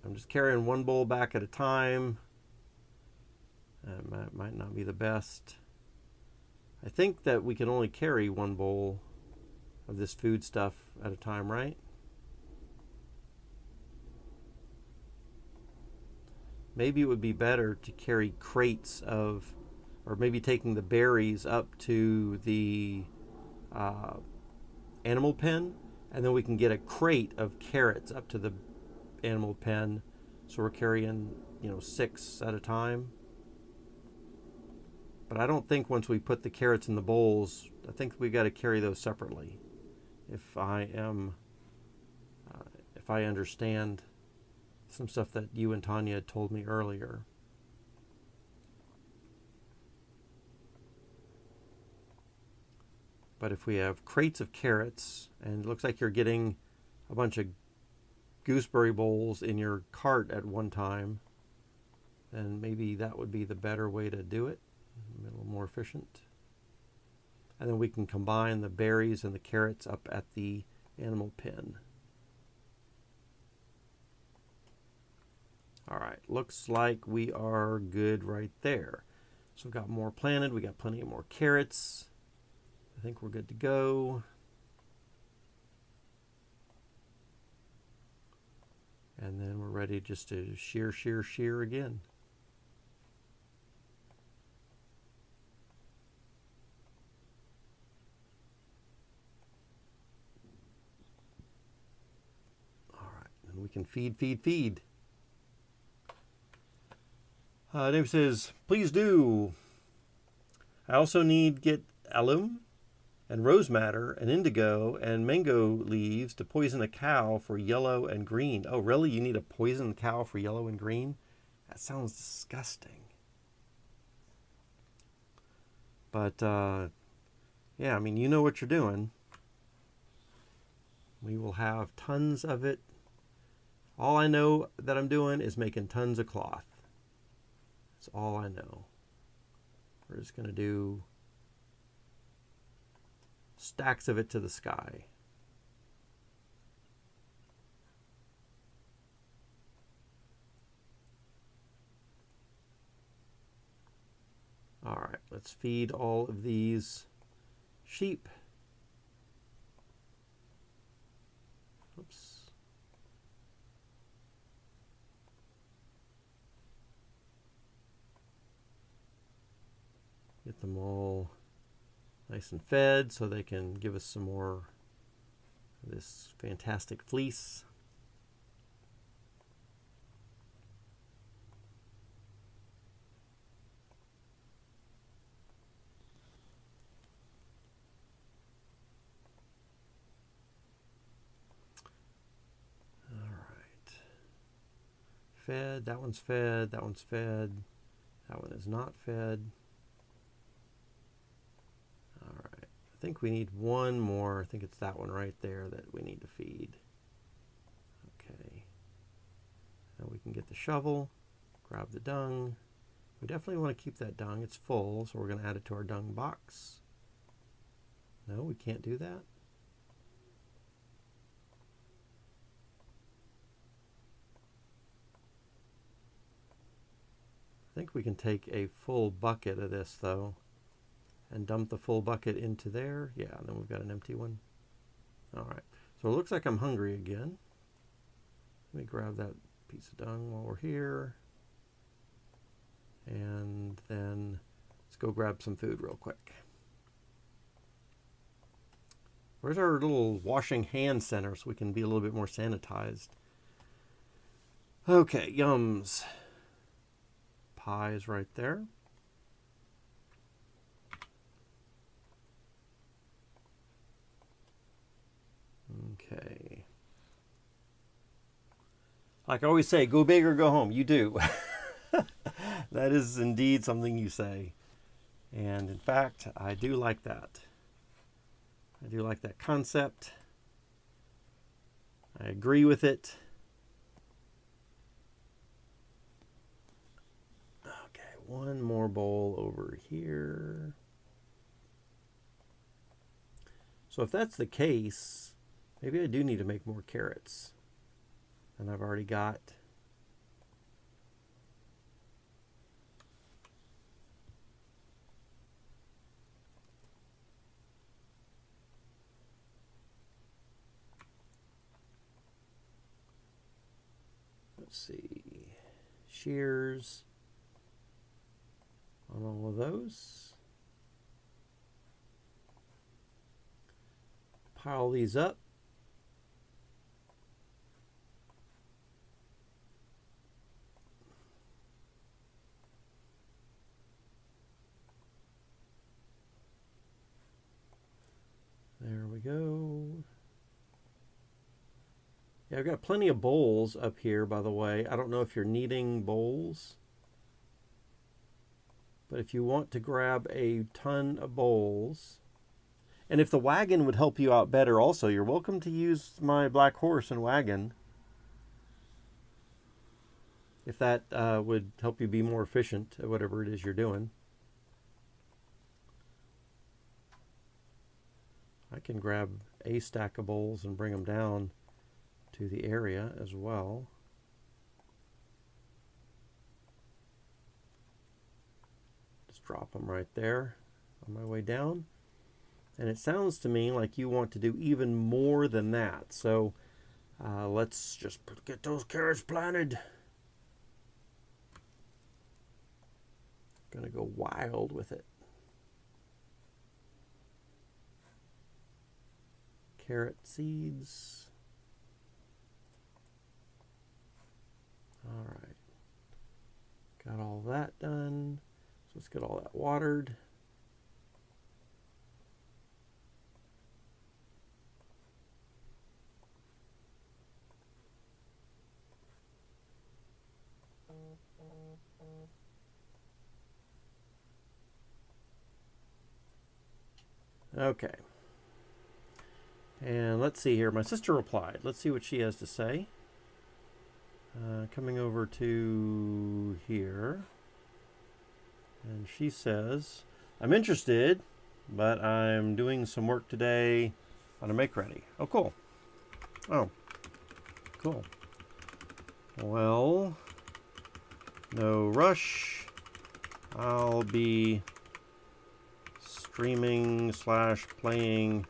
I'm just carrying one bowl back at a time. That might not be the best. I think that we can only carry one bowl of this food stuff at a time, right? Maybe it would be better to carry crates of, or maybe taking the berries up to the animal pen, and then we can get a crate of carrots up to the animal pen, so we're carrying 6 at a time. But I don't think once we put the carrots in the bowls, I think we got to carry those separately, if I understand some stuff that you and Tanya had told me earlier. But if we have crates of carrots, and it looks like you're getting a bunch of gooseberry bowls in your cart at one time, then maybe that would be the better way to do it, a little more efficient. And then we can combine the berries and the carrots up at the animal pen. All right, looks like we are good right there. So we've got more planted. We got plenty of more carrots. I think we're good to go. And then we're ready just to shear, shear, shear again. All right, and we can feed, feed, feed. Dave says, please do. I also need get alum and rose madder and indigo and mango leaves to poison a cow for yellow and green. Oh, really? You need a poison cow for yellow and green? That sounds disgusting. But, yeah, I mean, you know what you're doing. We will have tons of it. All I know that I'm doing is making tons of cloth. That's all I know. We're just going to do stacks of it to the sky. All right, let's feed all of these sheep. Oops. Get them all nice and fed so they can give us some more of this fantastic fleece. All right. Fed, that one's fed, that one's fed, that one is not fed. All right, I think we need one more. I think it's that one right there that we need to feed. Okay. Now we can get the shovel, grab the dung. We definitely want to keep that dung. It's full, so we're going to add it to our dung box. No, we can't do that. I think we can take a full bucket of this, though, and dump the full bucket into there. Yeah, and then we've got an empty one. All right, so it looks like I'm hungry again. Let me grab that piece of dung while we're here. And then let's go grab some food real quick. Where's our little washing hand center so we can be a little bit more sanitized? Okay, yums. Pie is right there. Okay. Like I always say, go big or go home. You do. That is indeed something you say. And in fact, I do like that. I do like that concept. I agree with it. Okay, one more bowl over here. So if that's the case, maybe I do need to make more carrots. And I've already got. Let's see, shears on all of those. Pile these up. There we go. Yeah, I've got plenty of bowls up here, by the way. I don't know if you're needing bowls, but if you want to grab a ton of bowls, and if the wagon would help you out better also, you're welcome to use my black horse and wagon. If that would help you be more efficient at whatever it is you're doing. I can grab a stack of bowls and bring them down to the area as well. drop them right there on my way down. And it sounds to me like you want to do even more than that. So let's just get those carrots planted. Gonna go wild with it. Carrot seeds. All right. Got all that done. So let's get all that watered. Okay. And let's see here. My sister replied. Let's see what she has to say. Coming over to here. And she says, I'm interested, but I'm doing some work today on a make ready. Oh, cool. Oh, cool. Well, no rush. I'll be streaming / playing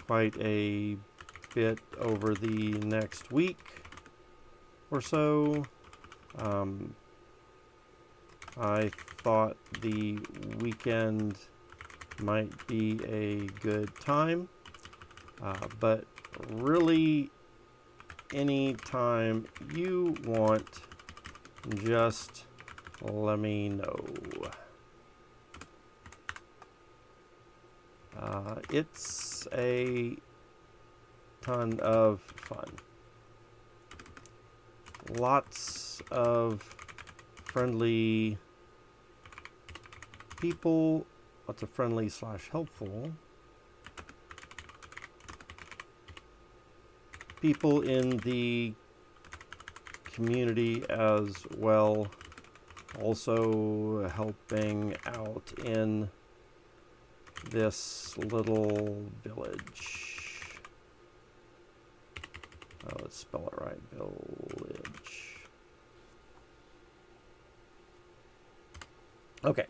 quite a bit over the next week or so. I thought the weekend might be a good time, but really any time you want, just let me know. It's a ton of fun. Lots of friendly people, lots of friendly / helpful people in the community as well, also helping out in this little village. Oh, let's spell it right. Village. Okay.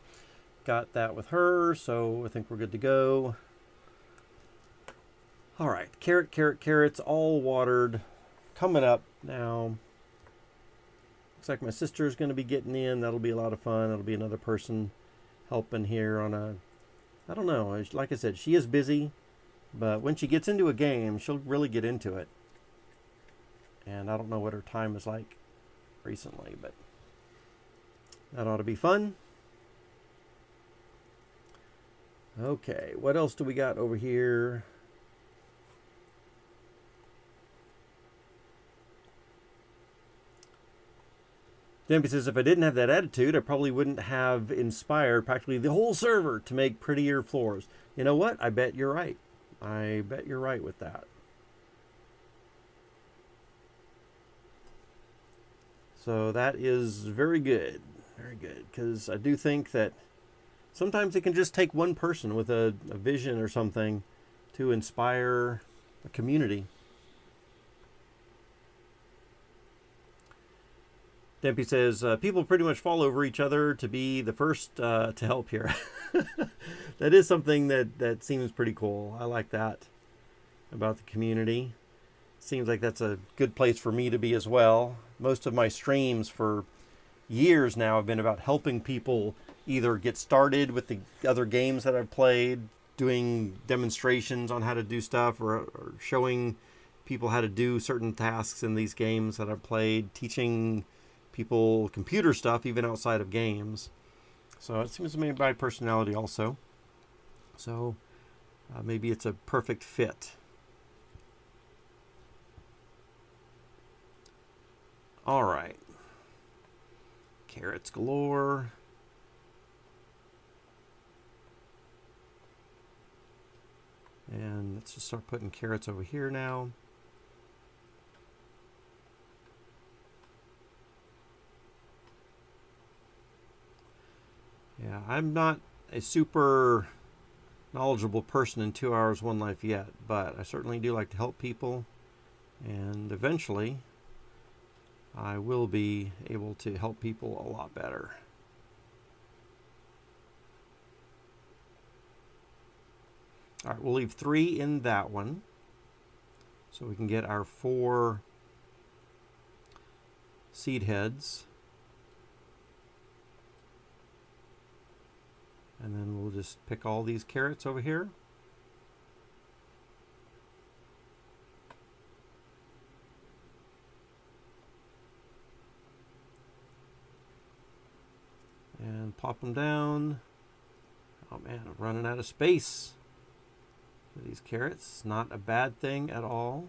Got that with her, so I think we're good to go. All right. Carrots, all watered. Coming up now. Looks like my sister's going to be getting in. That'll be a lot of fun. That'll be another person helping here on a... I don't know. Like I said, she is busy, but when she gets into a game, she'll really get into it. And I don't know what her time is like recently, but that ought to be fun. Okay, what else do we got over here? Dempy says, if I didn't have that attitude, I probably wouldn't have inspired practically the whole server to make prettier floors. You know what? I bet you're right. I bet you're right with that. So that is very good. Very good. Because I do think that sometimes it can just take one person with a vision or something to inspire a community. Dempy says, people pretty much fall over each other to be the first to help here. That is something that seems pretty cool. I like that about the community. Seems like that's a good place for me to be as well. Most of my streams for years now have been about helping people either get started with the other games that I've played, doing demonstrations on how to do stuff, or showing people how to do certain tasks in these games that I've played, teaching people computer stuff even outside of games. So it seems to me my personality also. So maybe it's a perfect fit. All right. Carrots galore. And let's just start putting carrots over here now. Yeah, I'm not a super knowledgeable person in 2 Hours, One Life yet, but I certainly do like to help people, and eventually I will be able to help people a lot better. All right, we'll leave 3 in that one so we can get our 4 seed heads. And then we'll just pick all these carrots over here. And pop them down. Oh man, I'm running out of space for these carrots. Not a bad thing at all.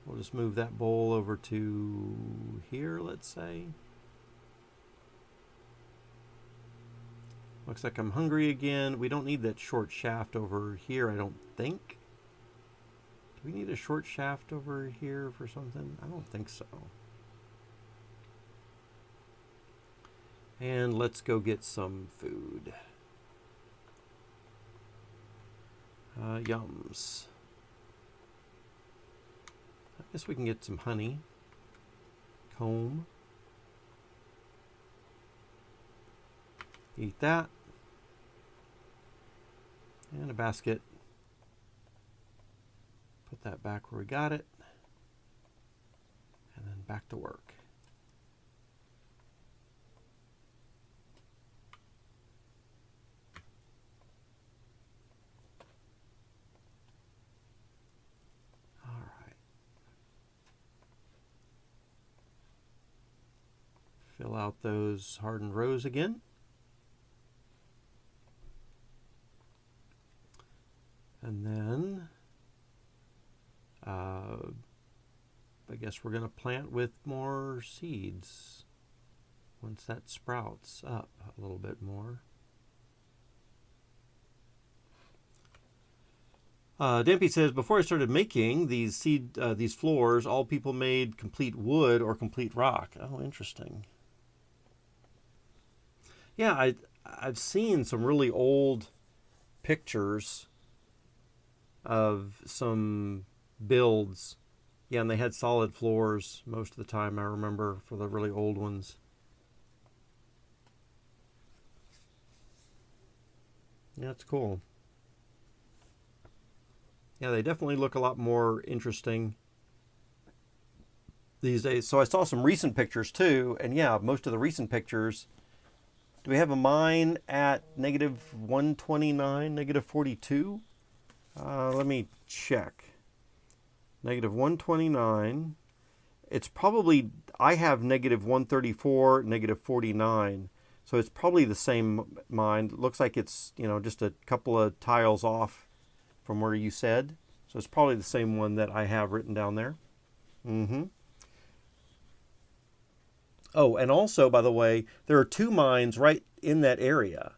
We'll just move that bowl over to here, let's say. Looks like I'm hungry again. We don't need that short shaft over here, I don't think. Do we need a short shaft over here for something? I don't think so. And let's go get some food. Yums. I guess we can get some honey. Comb. Eat that. And a basket. Put that back where we got it. And then back to work. All right. Fill out those hardened rows again. And then I guess we're going to plant with more seeds once that sprouts up a little bit more. Dempy says, before I started making these these floors, all people made complete wood or complete rock. Oh, interesting. Yeah, I've seen some really old pictures of some builds. Yeah, and they had solid floors most of the time, I remember, for the really old ones. Yeah, that's cool. Yeah, they definitely look a lot more interesting these days. So I saw some recent pictures too, and yeah, most of the recent pictures. Do we have a mine at -129, -42? Let me check. -129. It's probably, I have -134, -49. So it's probably the same mine. It looks like it's, you know, just a couple of tiles off from where you said. So it's probably the same one that I have written down there. Mm-hmm. Oh, and also, by the way, there are 2 mines right in that area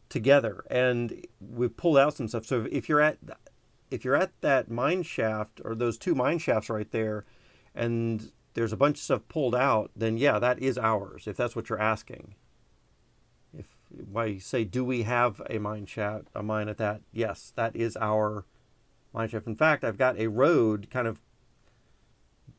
together, and we've pulled out some stuff. So if you're at that mine shaft, or those 2 mine shafts right there, and there's a bunch of stuff pulled out, then yeah, that is ours, if that's what you're asking. If why you say, do we have a mine shaft, a mine at that? Yes, that is our mine shaft. In fact, I've got a road kind of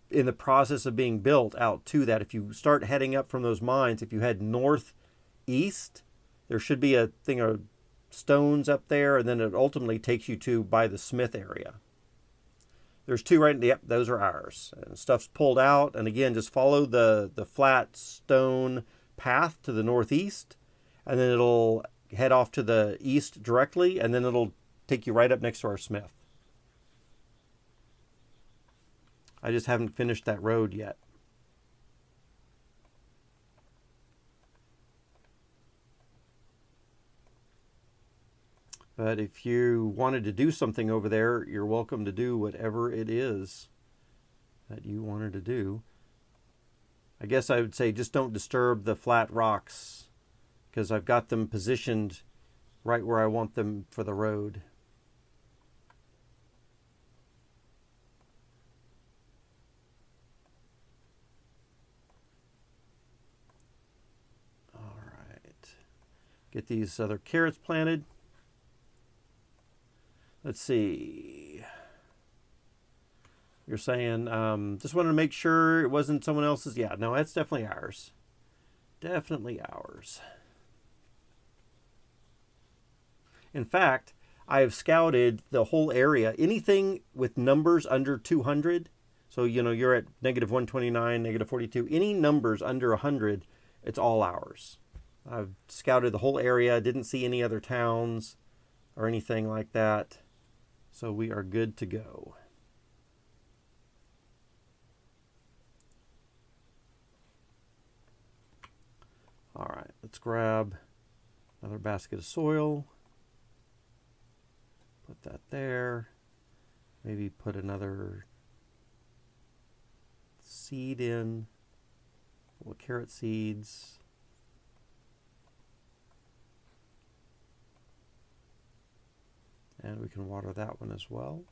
in the process of being built out to that. If you start heading up from those mines, if you head northeast, there should be a thing of stones up there, and then it ultimately takes you to by the Smith area. There's 2 right, yep, those are ours. And stuff's pulled out, and again, just follow the flat stone path to the northeast, and then it'll head off to the east directly, and then it'll take you right up next to our Smith. I just haven't finished that road yet. But if you wanted to do something over there, you're welcome to do whatever it is that you wanted to do. I guess I would say just don't disturb the flat rocks, because I've got them positioned right where I want them for the road. All right. Get these other carrots planted. Let's see. You're saying, just wanted to make sure it wasn't someone else's. Yeah, no, that's definitely ours. Definitely ours. In fact, I have scouted the whole area. Anything with numbers under 200, so you're at negative 129, negative 42, any numbers under 100, it's all ours. I've scouted the whole area, didn't see any other towns or anything like that. So we are good to go. All right, let's grab another basket of soil. Put that there. Maybe put another seed in. Little carrot seeds. And we can water that one as well.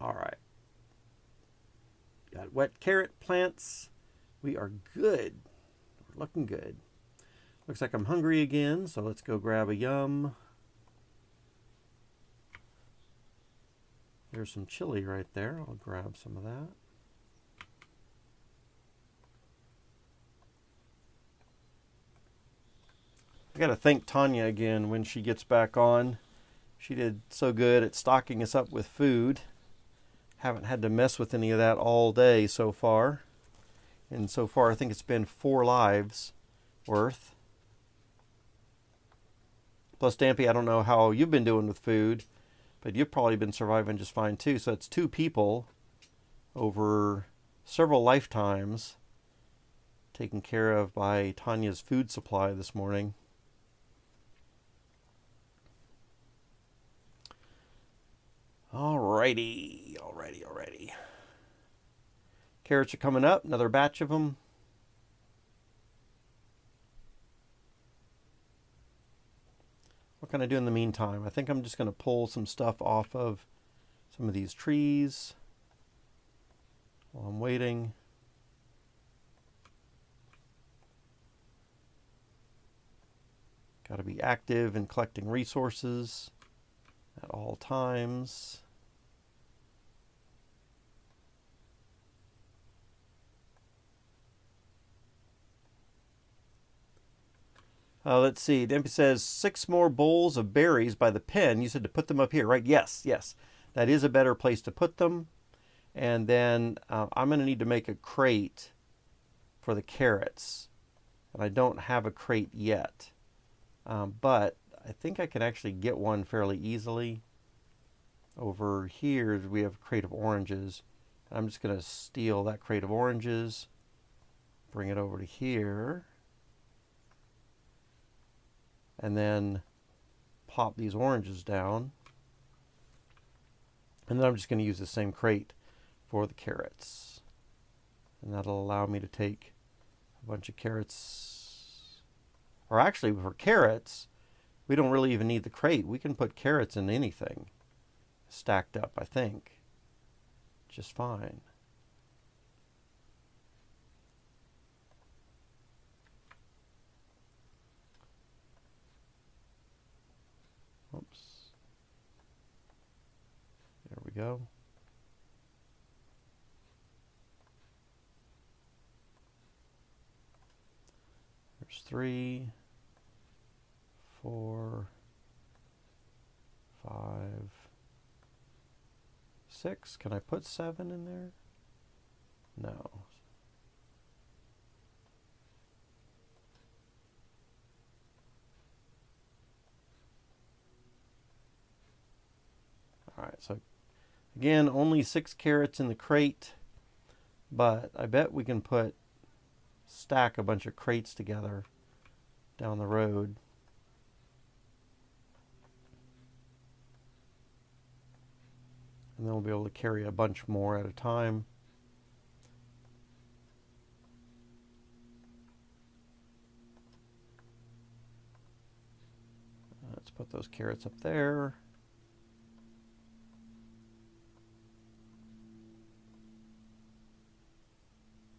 All right. Got wet carrot plants. We are good. We're looking good. Looks like I'm hungry again, so let's go grab a yum. There's some chili right there. I'll grab some of that. I gotta thank Tanya again when she gets back on. She did so good at stocking us up with food. Haven't had to mess with any of that all day so far. And so far I think it's been 4 lives worth. Plus, Dampy, I don't know how you've been doing with food, but you've probably been surviving just fine too. So it's 2 people over several lifetimes taken care of by Tanya's food supply this morning. Alrighty. Carrots are coming up, another batch of them. What can I do in the meantime? I think I'm just going to pull some stuff off of some of these trees while I'm waiting. Got to be active in collecting resources at all times. Let's see. Dempy says 6 more bowls of berries by the pen. You said to put them up here, right? Yes. That is a better place to put them. And then I'm going to need to make a crate for the carrots. And I don't have a crate yet. But I think I can actually get one fairly easily. Over here we have a crate of oranges. I'm just going to steal that crate of oranges, bring it over to here, and then plop these oranges down. And then I'm just going to use the same crate for the carrots. And that'll allow me to take a bunch of carrots. Or actually, for carrots, we don't really even need the crate. We can put carrots in anything stacked up, I think, just fine. Oops. There we go. There's 3, 4, 5, 6. Can I put 7 in there? No. Alright, so again, only 6 carrots in the crate, but I bet we can stack a bunch of crates together down the road. And then we'll be able to carry a bunch more at a time. Let's put those carrots up there.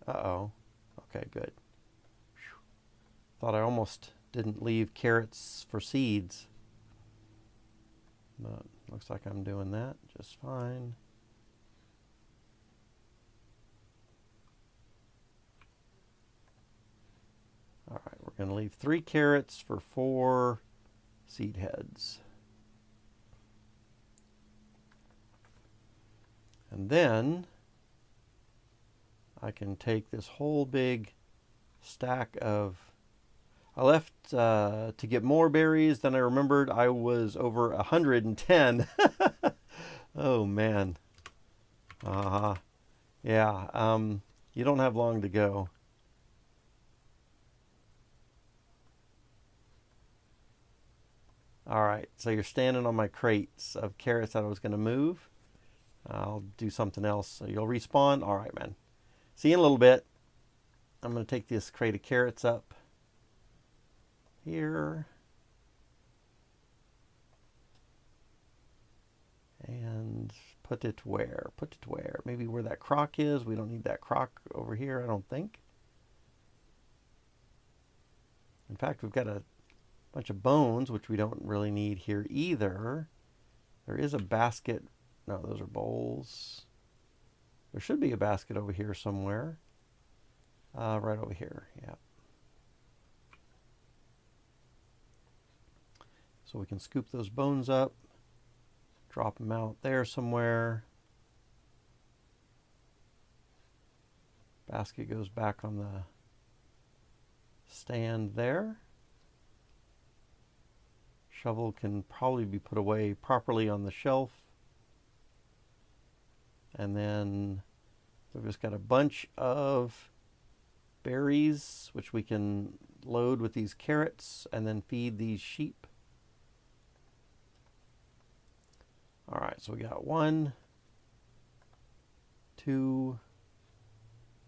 Uh-oh. Okay, good. Whew. Thought I almost didn't leave carrots for seeds. But looks like I'm doing that just fine. All right, we're going to leave 3 carrots for 4 seed heads. And then I can take this whole big stack of... I left to get more berries. Then I remembered I was over 110. Oh, man. Yeah, you don't have long to go. All right, so you're standing on my crates of carrots that I was going to move. I'll do something else. So you'll respawn. All right, man. See you in a little bit. I'm going to take this crate of carrots up here. And put it where? Put it where? Maybe where that crock is. We don't need that crock over here, I don't think. In fact, we've got a bunch of bones, which we don't really need here either. There is a basket. No, those are bowls. There should be a basket over here somewhere. Right over here, yeah. So we can scoop those bones up, drop them out there somewhere. Basket goes back on the stand there. Shovel can probably be put away properly on the shelf. And then we've just got a bunch of berries, which we can load with these carrots and then feed these sheep. All right, so we got 1, 2,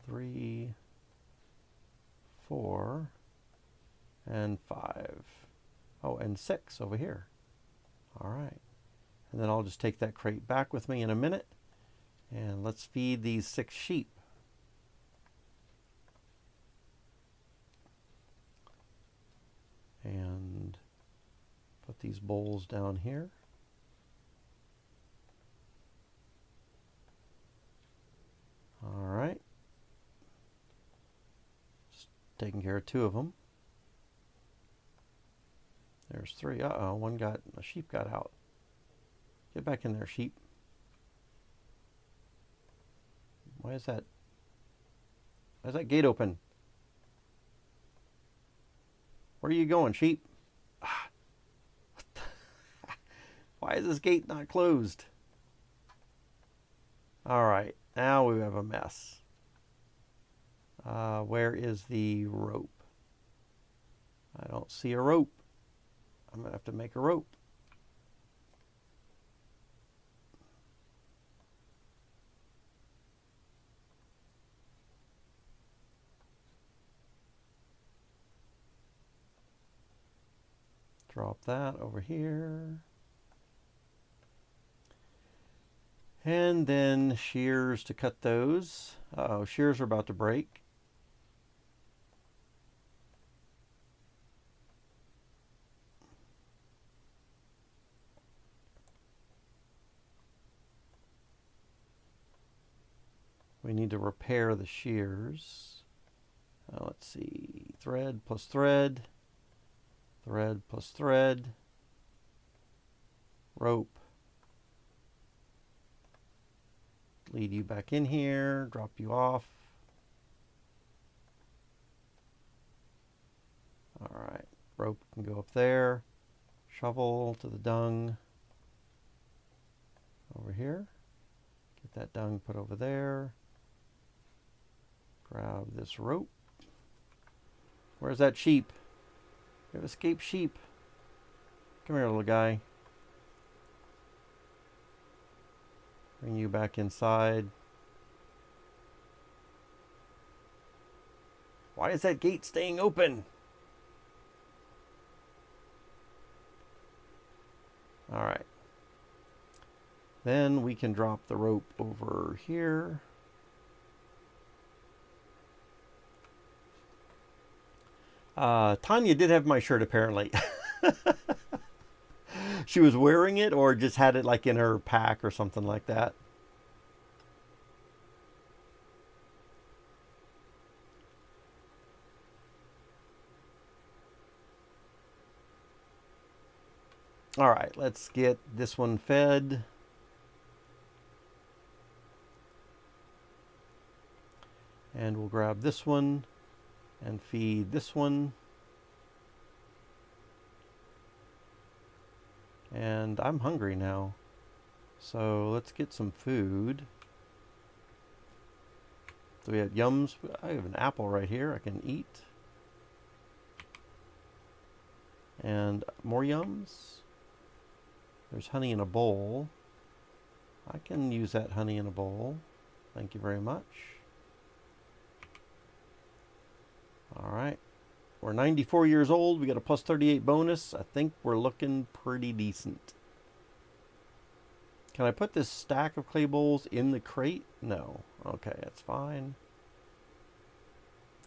3, 4, and 5. Oh, and 6 over here. All right. And then I'll just take that crate back with me in a minute. And let's feed these 6 sheep. And put these bowls down here. All right. Just taking care of 2 of them. There's 3. Uh-oh, a sheep got out. Get back in there, sheep. Why is that gate open? Where are you going, sheep? Why is this gate not closed? All right, now we have a mess. Where is the rope? I don't see a rope. I'm going to have to make a rope. Drop that over here. And then shears to cut those. Uh-oh, shears are about to break. We need to repair the shears. Let's see, thread plus thread, thread plus thread, rope. Lead you back in here, drop you off. All right, rope can go up there. Shovel to the dung over here. Get that dung put over there. Grab this rope. Where's that sheep? We have escaped sheep. Come here, little guy. Bring you back inside. Why is that gate staying open? All right. Then we can drop the rope over here. Tanya did have my shirt apparently. She was wearing it or just had it like in her pack or something like that. All right, let's get this one fed. And we'll grab this one and feed this one. And I'm hungry now. So let's get some food. So we have yums. I have an apple right here I can eat. And more yums. There's honey in a bowl. I can use that honey in a bowl. Thank you very much. All right. We're 94 years old. We got a plus 38 bonus. I think we're looking pretty decent. Can I put this stack of clay bowls in the crate? No. Okay, that's fine.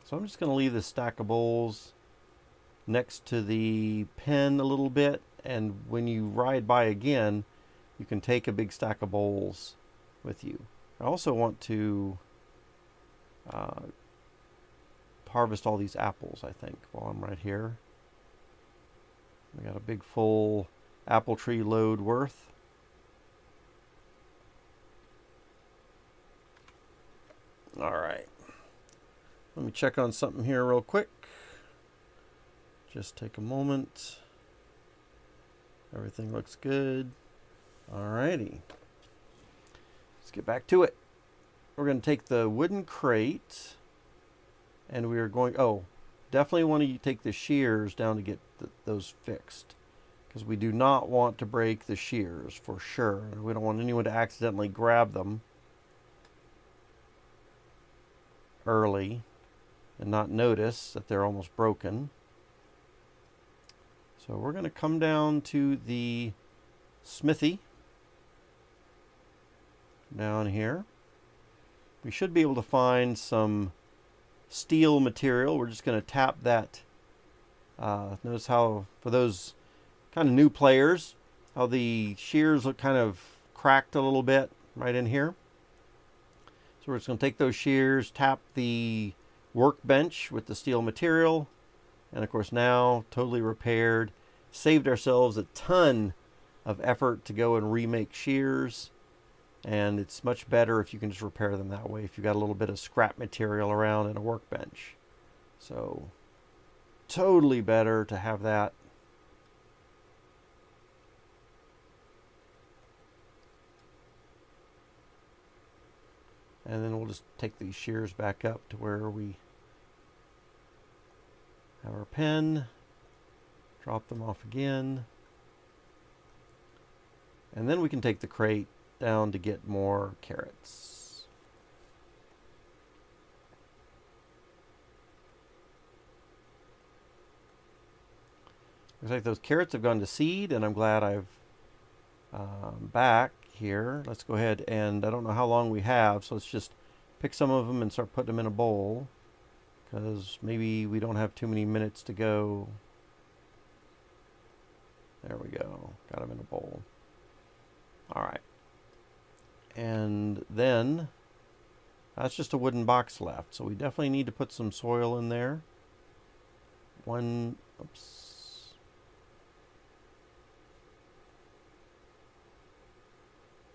So I'm just going to leave this stack of bowls next to the pen a little bit. And when you ride by again, you can take a big stack of bowls with you. I also want to harvest all these apples, I think, while I'm right here. We got a big full apple tree load worth. All right. Let me check on something here real quick. Just take a moment. Everything looks good. All righty. Let's get back to it. We're going to take the wooden crate and we are going, definitely want to take the shears down to get those fixed, because we do not want to break the shears for sure. We don't want anyone to accidentally grab them early and not notice that they're almost broken. So we're going to come down to the smithy down here. We should be able to find some steel material. We're just going to tap that. Notice how, for those kind of new players, how the shears look kind of cracked a little bit right in here. So we're just going to take those shears, tap the workbench with the steel material, and of course now totally repaired. Saved ourselves a ton of effort to go and remake shears, and it's much better if you can just repair them that way if you've got a little bit of scrap material around in a workbench. So totally better to have that. And then we'll just take these shears back up to where we have our pen. Drop them off again. And then we can take the crate down to get more carrots. Looks like those carrots have gone to seed, and I'm glad I've back here. Let's go ahead, and I don't know how long we have, so let's just pick some of them and start putting them in a bowl, because maybe we don't have too many minutes to go. There we go. Got them in a bowl. All right. And then that's just a wooden box left. So we definitely need to put some soil in there. Oops.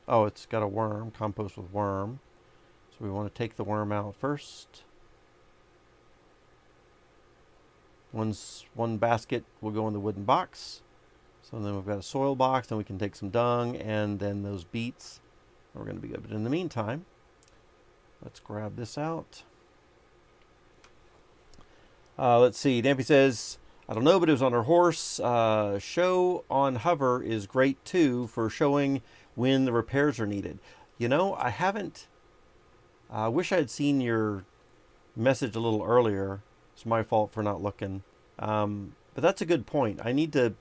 Oh, it's got a worm, compost with worm. So we want to take the worm out first. One basket will go in the wooden box. So then we've got a soil box, then we can take some dung and then those beets. We're going to be good. But in the meantime, let's grab this out. Let's see. Dampy says, I don't know, but it was on her horse. Show on hover is great too for showing when the repairs are needed. You know, I haven't. I wish I had seen your message a little earlier. It's my fault for not looking. But that's a good point. I need to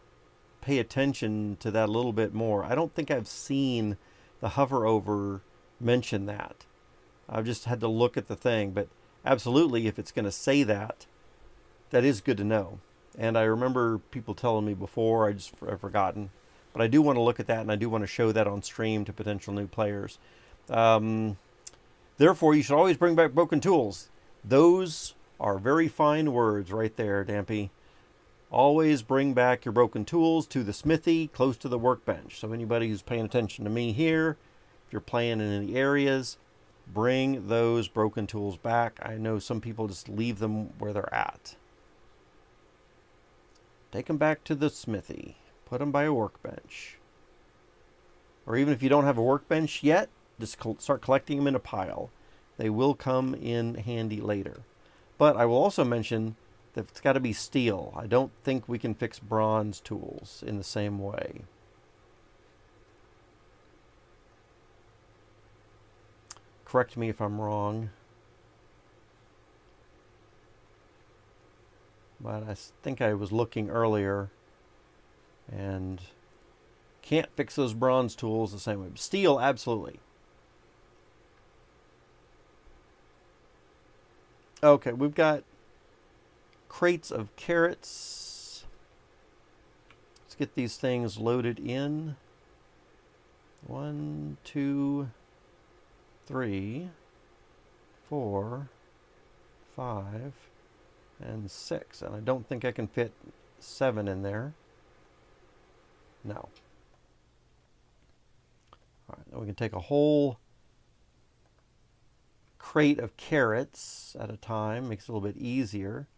pay attention to that a little bit more. I don't think I've seen the hover over mention that. I've just had to look at the thing, but absolutely, if it's going to say that, that is good to know. And I remember people telling me before, I've forgotten, but I do want to look at that, and I do want to show that on stream to potential new players. Therefore, you should always bring back broken tools. Those are very fine words right there, Dampy. Always bring back your broken tools to the smithy close to the workbench. So anybody who's paying attention to me here, if you're playing in any areas, bring those broken tools back. I know some people just leave them where they're at. Take them back to the smithy. Put them by a workbench. Or even if you don't have a workbench yet, just start collecting them in a pile. They will come in handy later. But I will also mention that it's got to be steel. I don't think we can fix bronze tools in the same way. Correct me if I'm wrong. But I think I was looking earlier and can't fix those bronze tools the same way. Steel, absolutely. Okay, we've got crates of carrots. Let's get these things loaded in. 1, 2, 3, 4, 5, and 6. And I don't think I can fit 7 in there. No. All right, then we can take a whole crate of carrots at a time. Makes it a little bit easier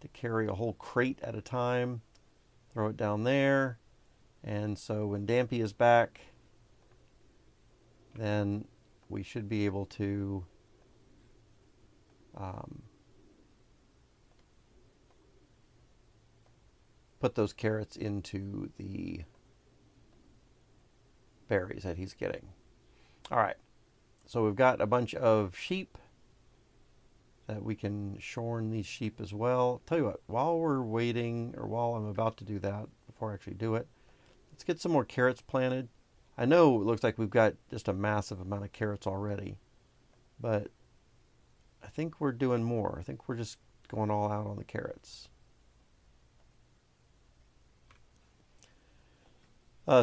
to carry a whole crate at a time. Throw it down there. And so when Dampy is back, then we should be able to put those carrots into the berries that he's getting. All right, so we've got a bunch of sheep that we can shorn these sheep as well. Tell you what, while we're waiting, or while I'm about to do that, before I actually do it, let's get some more carrots planted. I know it looks like we've got just a massive amount of carrots already, but I think we're doing more. I think we're just going all out on the carrots.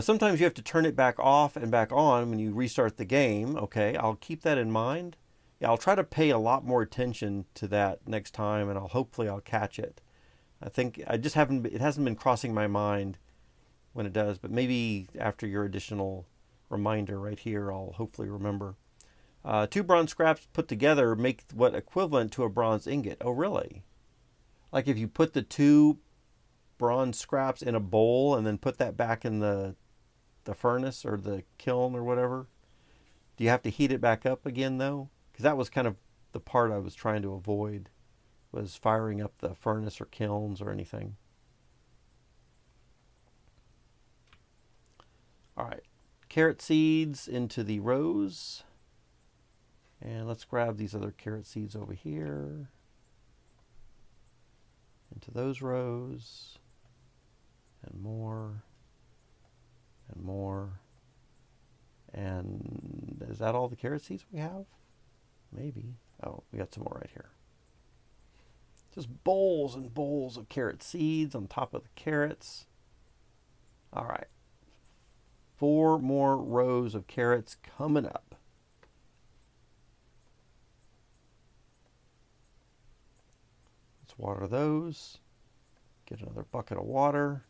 Sometimes you have to turn it back off and back on when you restart the game. Okay, I'll keep that in mind. Yeah, I'll try to pay a lot more attention to that next time, and hopefully I'll catch it. I think it hasn't been crossing my mind when it does, but maybe after your additional reminder right here, I'll hopefully remember. 2 bronze scraps put together make what equivalent to a bronze ingot. Oh, really? Like if you put the 2 bronze scraps in a bowl and then put that back in the furnace or the kiln or whatever, do you have to heat it back up again though? Because that was kind of the part I was trying to avoid, was firing up the furnace or kilns or anything. All right, carrot seeds into the rows. And let's grab these other carrot seeds over here. Into those rows. And more. And more. And is that all the carrot seeds we have? Maybe. Oh, we got some more right here. Just bowls and bowls of carrot seeds on top of the carrots. All right. 4 more rows of carrots coming up. Let's water those. Get another bucket of water.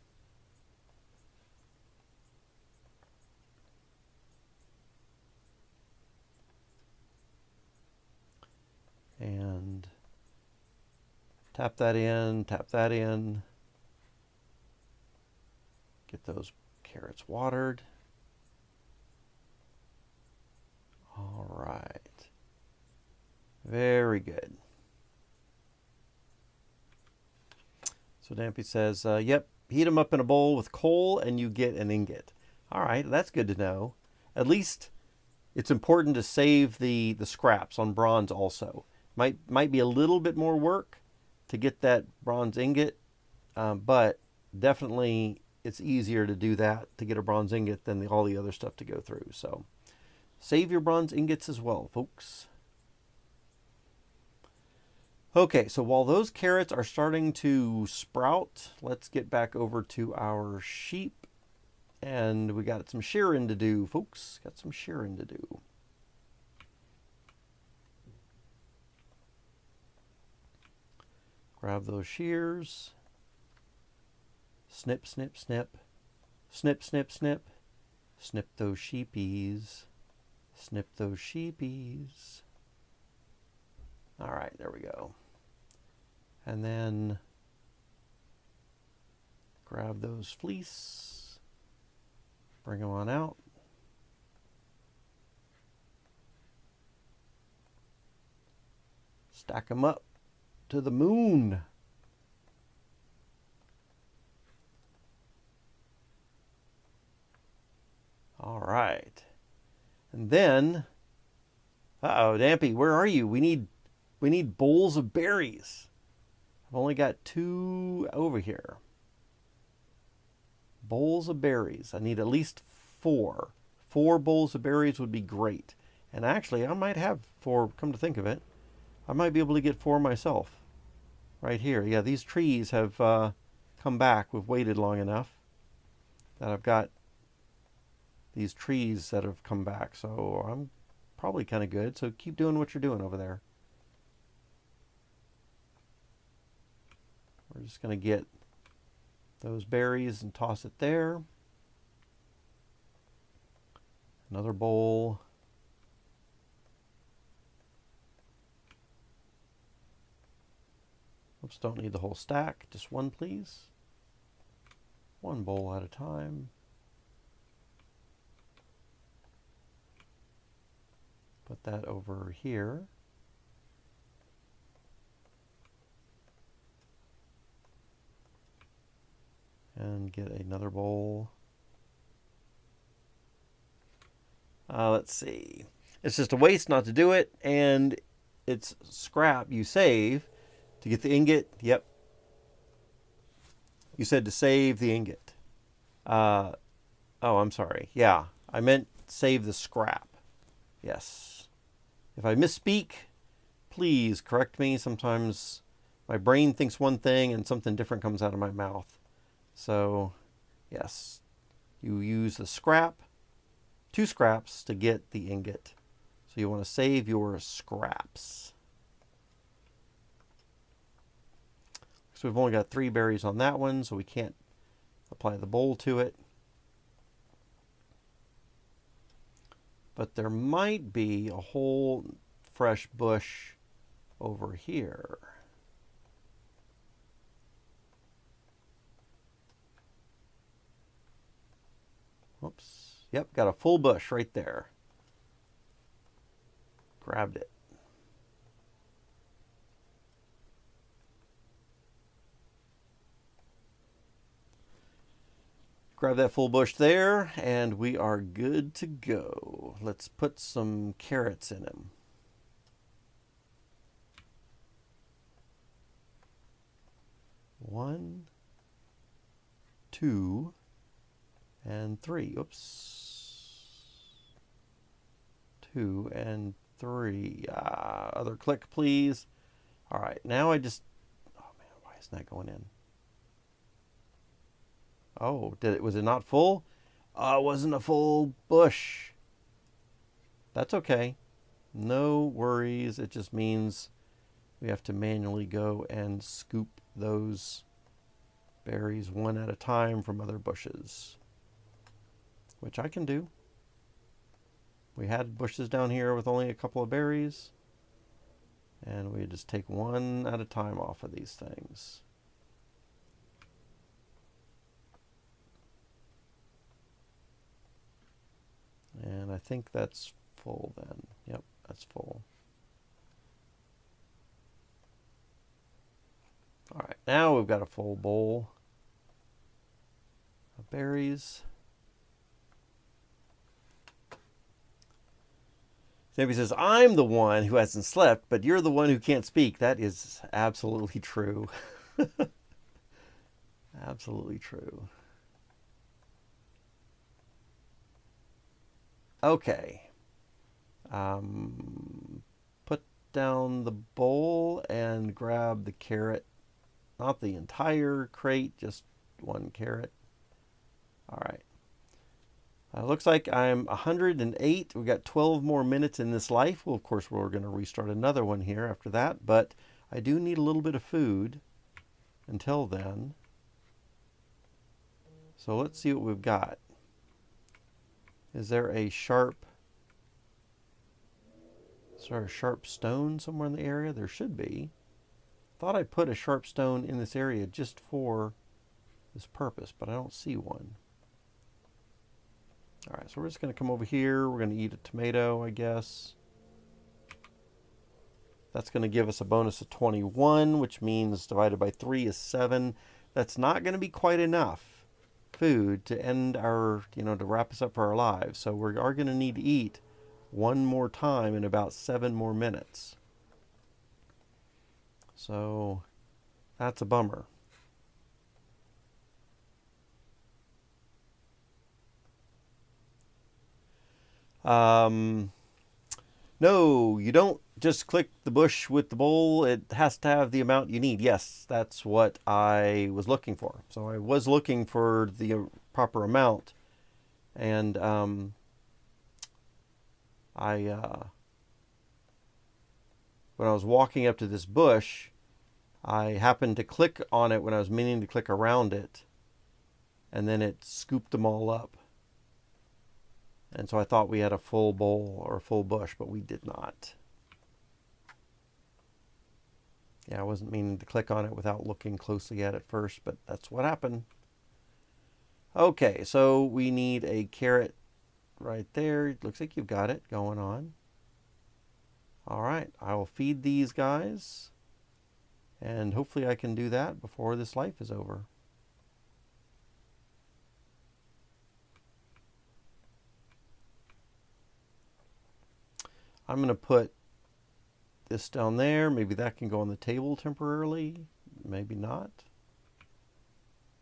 And tap that in, tap that in. Get those carrots watered. All right. Very good. So Dampy says, yep, heat them up in a bowl with coal and you get an ingot. All right, that's good to know. At least it's important to save the scraps on bronze also. Might be a little bit more work to get that bronze ingot, but definitely it's easier to do that, to get a bronze ingot, than all the other stuff to go through. So save your bronze ingots as well, folks. Okay, so while those carrots are starting to sprout, let's get back over to our sheep. And we got some shearing to do, folks. Got some shearing to do. Grab those shears. Snip, snip, snip. Snip, snip, snip. Snip those sheepies. Snip those sheepies. All right, there we go. And then grab those fleece. Bring them on out. Stack them up to the moon. All right. And then, uh-oh, Dampy, where are you? We need bowls of berries. I've only got 2 over here. Bowls of berries. I need at least 4. 4 bowls of berries would be great. And actually, I might have 4, come to think of it. I might be able to get 4 myself. Right here. Yeah, these trees have come back. We've waited long enough that I've got these trees that have come back. So I'm probably kind of good. So keep doing what you're doing over there. We're just going to get those berries and toss it there. Another bowl. Oops, don't need the whole stack. Just 1, please. 1 bowl at a time. Put that over here. And get another bowl. Let's see. It's just a waste not to do it, and it's scrap you save to get the ingot. Yep. You said to save the ingot. Oh, I'm sorry. Yeah, I meant save the scrap. Yes. If I misspeak, please correct me. Sometimes my brain thinks one thing and something different comes out of my mouth. So, yes, you use the scrap, 2 scraps to get the ingot. So you want to save your scraps. So we've only got 3 berries on that one, so we can't apply the bowl to it. But there might be a whole fresh bush over here. Whoops. Yep, got a full bush right there. Grabbed it. Grab that full bush there, and we are good to go. Let's put some carrots in them. 1, 2, and 3. Oops. 2 and 3. Other click, please. All right, now I just... Oh, man, why isn't that going in? Oh, was it not full? It wasn't a full bush. That's okay. No worries. It just means we have to manually go and scoop those berries one at a time from other bushes, which I can do. We had bushes down here with only a couple of berries, and we just take one at a time off of these things. And I think that's full then. Yep, that's full. All right, now we've got a full bowl of berries. Maybe says, I'm the one who hasn't slept, but you're the one who can't speak. That is absolutely true. Absolutely true. Okay. Put down the bowl and grab the carrot. Not the entire crate, just 1 carrot. All right. Looks like I'm 108. We've got 12 more minutes in this life. Well, of course, we're going to restart another one here after that, but I do need a little bit of food until then. So let's see what we've got. Is there a sharp stone somewhere in the area? There should be. Thought I put a sharp stone in this area just for this purpose, but I don't see one. All right, so we're just going to come over here. We're going to eat a tomato, I guess. That's going to give us a bonus of 21, which means divided by 3 is 7. That's not going to be quite enough food to end our, to wrap us up for our lives. So we are going to need to eat one more time in about 7 more minutes. So that's a bummer. No, you don't just click the bush with the bowl. It has to have the amount you need. Yes, that's what I was looking for. So I was looking for the proper amount. And when I was walking up to this bush, I happened to click on it when I was meaning to click around it. And then it scooped them all up. And so I thought we had a full bowl or a full bush, but we did not. Yeah, I wasn't meaning to click on it without looking closely at it first, but that's what happened. Okay, so we need a carrot right there. It looks like you've got it going on. All right, I will feed these guys, and hopefully I can do that before this life is over. I'm going to put this down there. Maybe that can go on the table temporarily. Maybe not.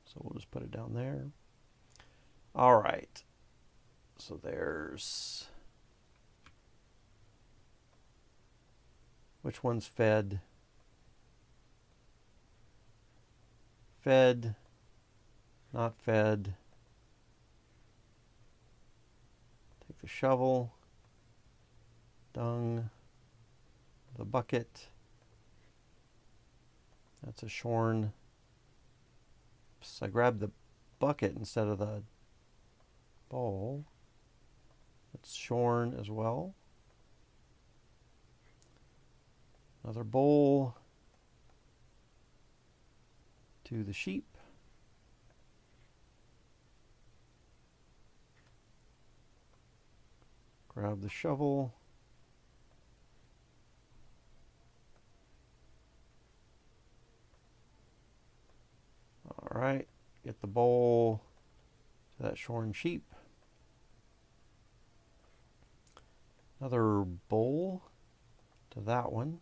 So we'll just put it down there. All right. So there's... Which one's fed? Fed. Not fed. Take the shovel. Dung, the bucket. That's a shorn. Oops, I grabbed the bucket instead of the bowl. It's shorn as well. Another bowl to the sheep. Grab the shovel. All right, get the bowl to that shorn sheep. Another bowl to that one.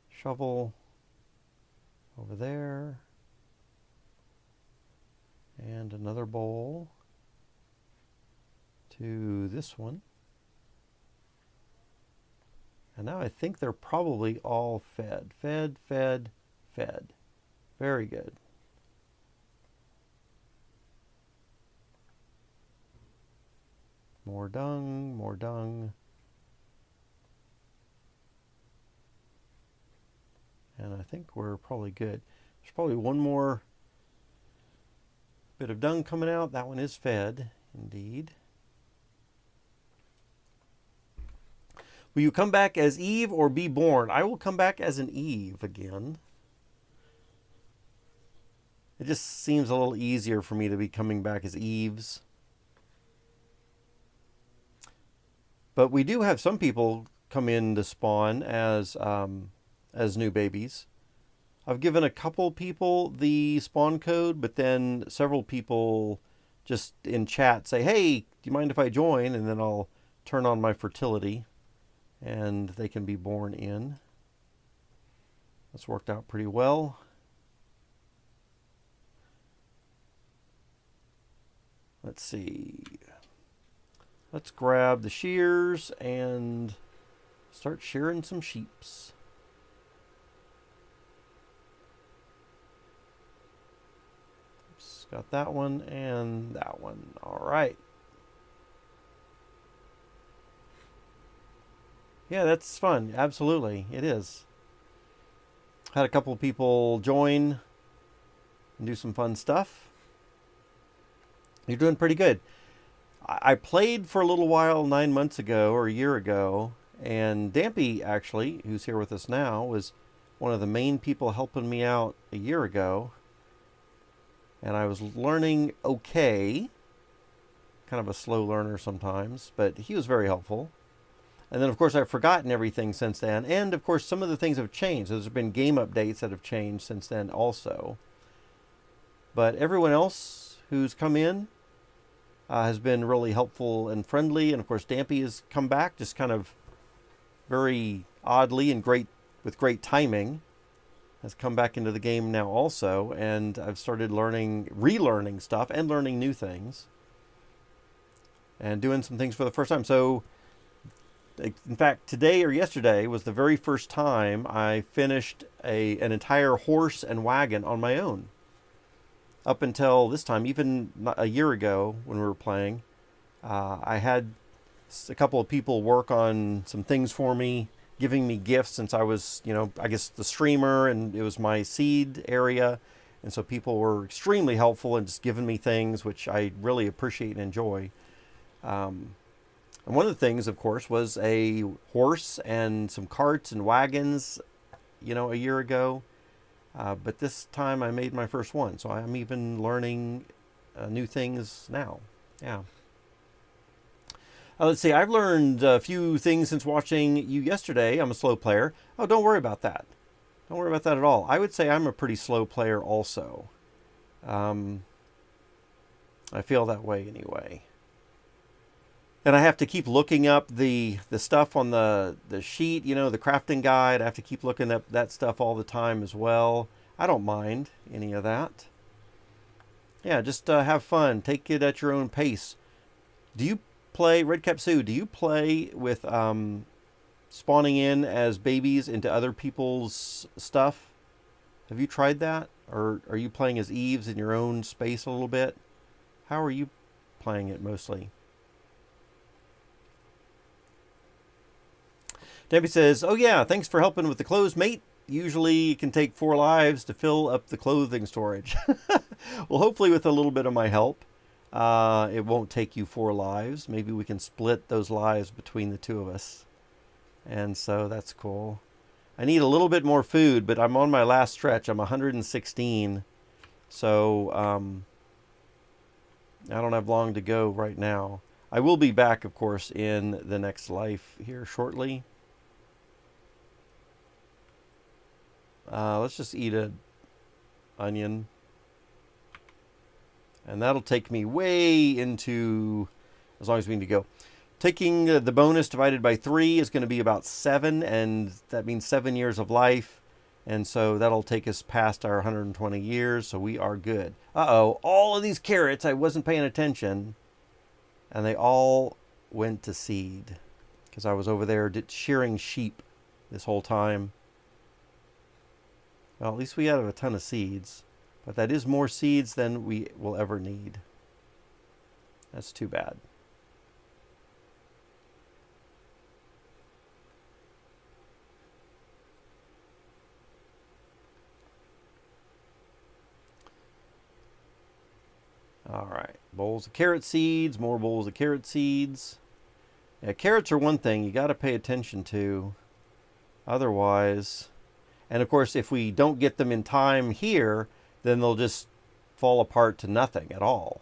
Shovel over there. And another bowl to this one. And now I think they're probably all fed. Fed, fed, fed. Very good. More dung, more dung. And I think we're probably good. There's probably one more bit of dung coming out. That one is fed, indeed. Will you come back as Eve or be born? I will come back as an Eve again. It just seems a little easier for me to be coming back as Eves. But we do have some people come in to spawn as new babies. I've given a couple people the spawn code, but then several people just in chat say, hey, do you mind if I join? And then I'll turn on my fertility and they can be born in. That's worked out pretty well. Let's see. Let's grab the shears and start shearing some sheeps. Oops, got that one and that one. All right. Yeah, that's fun. Absolutely, it is. Had a couple of people join and do some fun stuff. You're doing pretty good. I played for a little while 9 months ago or a year ago, and Dampy, actually, who's here with us now, was one of the main people helping me out a year ago. And I was learning okay. Kind of a slow learner sometimes, but he was very helpful. And then, of course, I've forgotten everything since then. And, of course, some of the things have changed. There's been game updates that have changed since then also. But everyone else who's come in has been really helpful and friendly. And, of course, Dampy has come back just kind of very oddly and with great timing. Has come back into the game now also. And I've started relearning stuff and learning new things. And doing some things for the first time. So, in fact, today or yesterday was the very first time I finished an entire horse and wagon on my own. Up until this time, even a year ago when we were playing, I had a couple of people work on some things for me, giving me gifts since I was, I guess the streamer, and it was my seed area. And so people were extremely helpful and just giving me things, which I really appreciate and enjoy. And one of the things, of course, was a horse and some carts and wagons, a year ago. But this time I made my first one, so I'm even learning new things now. Yeah. Let's see, I've learned a few things since watching you yesterday. I'm a slow player. Oh, don't worry about that. Don't worry about that at all. I would say I'm a pretty slow player also. I feel that way anyway. And I have to keep looking up the stuff on the sheet, the crafting guide. I have to keep looking up that stuff all the time as well. I don't mind any of that. Yeah, just have fun. Take it at your own pace. Do you play, Redcap Sue, do you play with spawning in as babies into other people's stuff? Have you tried that? Or are you playing as Eves in your own space a little bit? How are you playing it mostly? Debbie says, oh yeah, thanks for helping with the clothes, mate. Usually it can take 4 lives to fill up the clothing storage. Well, hopefully with a little bit of my help, it won't take you 4 lives. Maybe we can split those lives between the two of us. And so that's cool. I need a little bit more food, but I'm on my last stretch. I'm 116. So I don't have long to go right now. I will be back, of course, in the next life here shortly. Let's just eat an onion. And that'll take me way into, as long as we need to go. Taking the bonus divided by 3 is going to be about 7, and that means 7 years of life. And so that'll take us past our 120 years, so we are good. Uh-oh, all of these carrots, I wasn't paying attention, and they all went to seed. Because I was over there shearing sheep this whole time. Well, at least we have a ton of seeds. But that is more seeds than we will ever need. That's too bad. All right, bowls of carrot seeds, more bowls of carrot seeds. Yeah, carrots are one thing you got to pay attention to. Otherwise, and of course, if we don't get them in time here, then they'll just fall apart to nothing at all.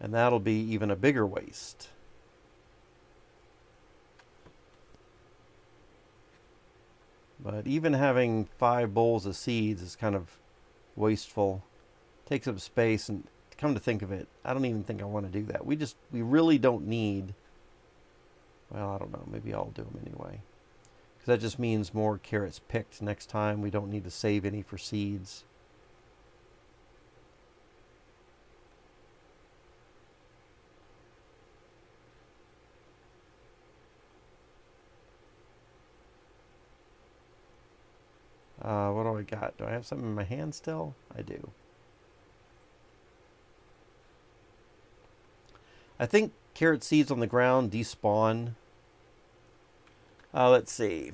And that'll be even a bigger waste. But even having 5 bowls of seeds is kind of wasteful. Takes up space, and come to think of it, I don't even think I want to do that. We really don't need, well, I don't know, maybe I'll do them anyway. Because that just means more carrots picked next time. We don't need to save any for seeds. What do I got? Do I have something in my hand still? I do. I think carrot seeds on the ground despawn. Let's see.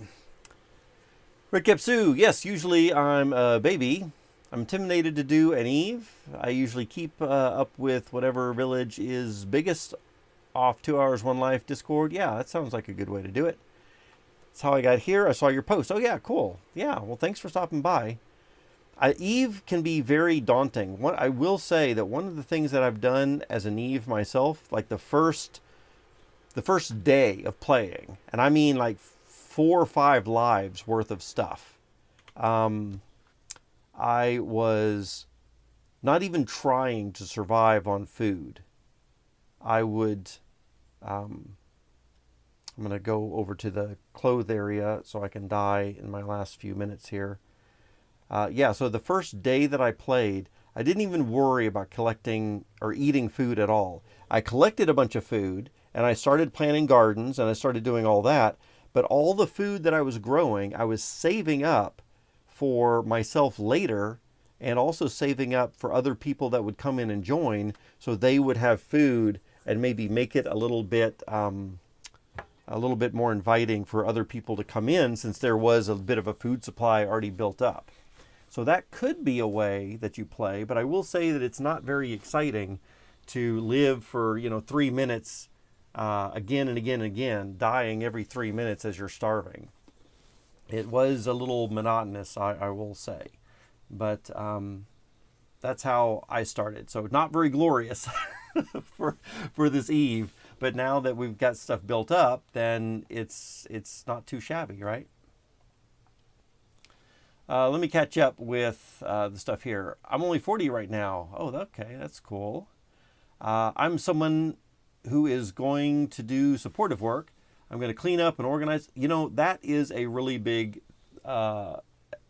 Rick Kepsu, yes, usually I'm a baby. I'm intimidated to do an Eve. I usually keep up with whatever village is biggest off 2 Hours, One Life Discord. Yeah, that sounds like a good way to do it. That's how I got here. I saw your post. Oh, yeah, cool. Yeah, well, thanks for stopping by. Eve can be very daunting. What I will say that one of the things that I've done as an Eve myself, like the first day of playing, and I mean like 4 or 5 lives worth of stuff. I was not even trying to survive on food. I would, I'm going to go over to the clothes area so I can die in my last few minutes here. Yeah, so the first day that I played, I didn't even worry about collecting or eating food at all. I collected a bunch of food and I started planting gardens and I started doing all that. But all the food that I was growing, I was saving up for myself later and also saving up for other people that would come in and join so they would have food and maybe make it a little bit more inviting for other people to come in since there was a bit of a food supply already built up. So that could be a way that you play, but I will say that it's not very exciting to live for 3 minutes again and again and again, dying every 3 minutes as you're starving. It was a little monotonous, I will say, but that's how I started. So not very glorious for this Eve, but now that we've got stuff built up, then it's not too shabby, right? Let me catch up with the stuff here. I'm only 40 right now. Oh, okay, that's cool. I'm someone who is going to do supportive work. I'm going to clean up and organize. That is a really big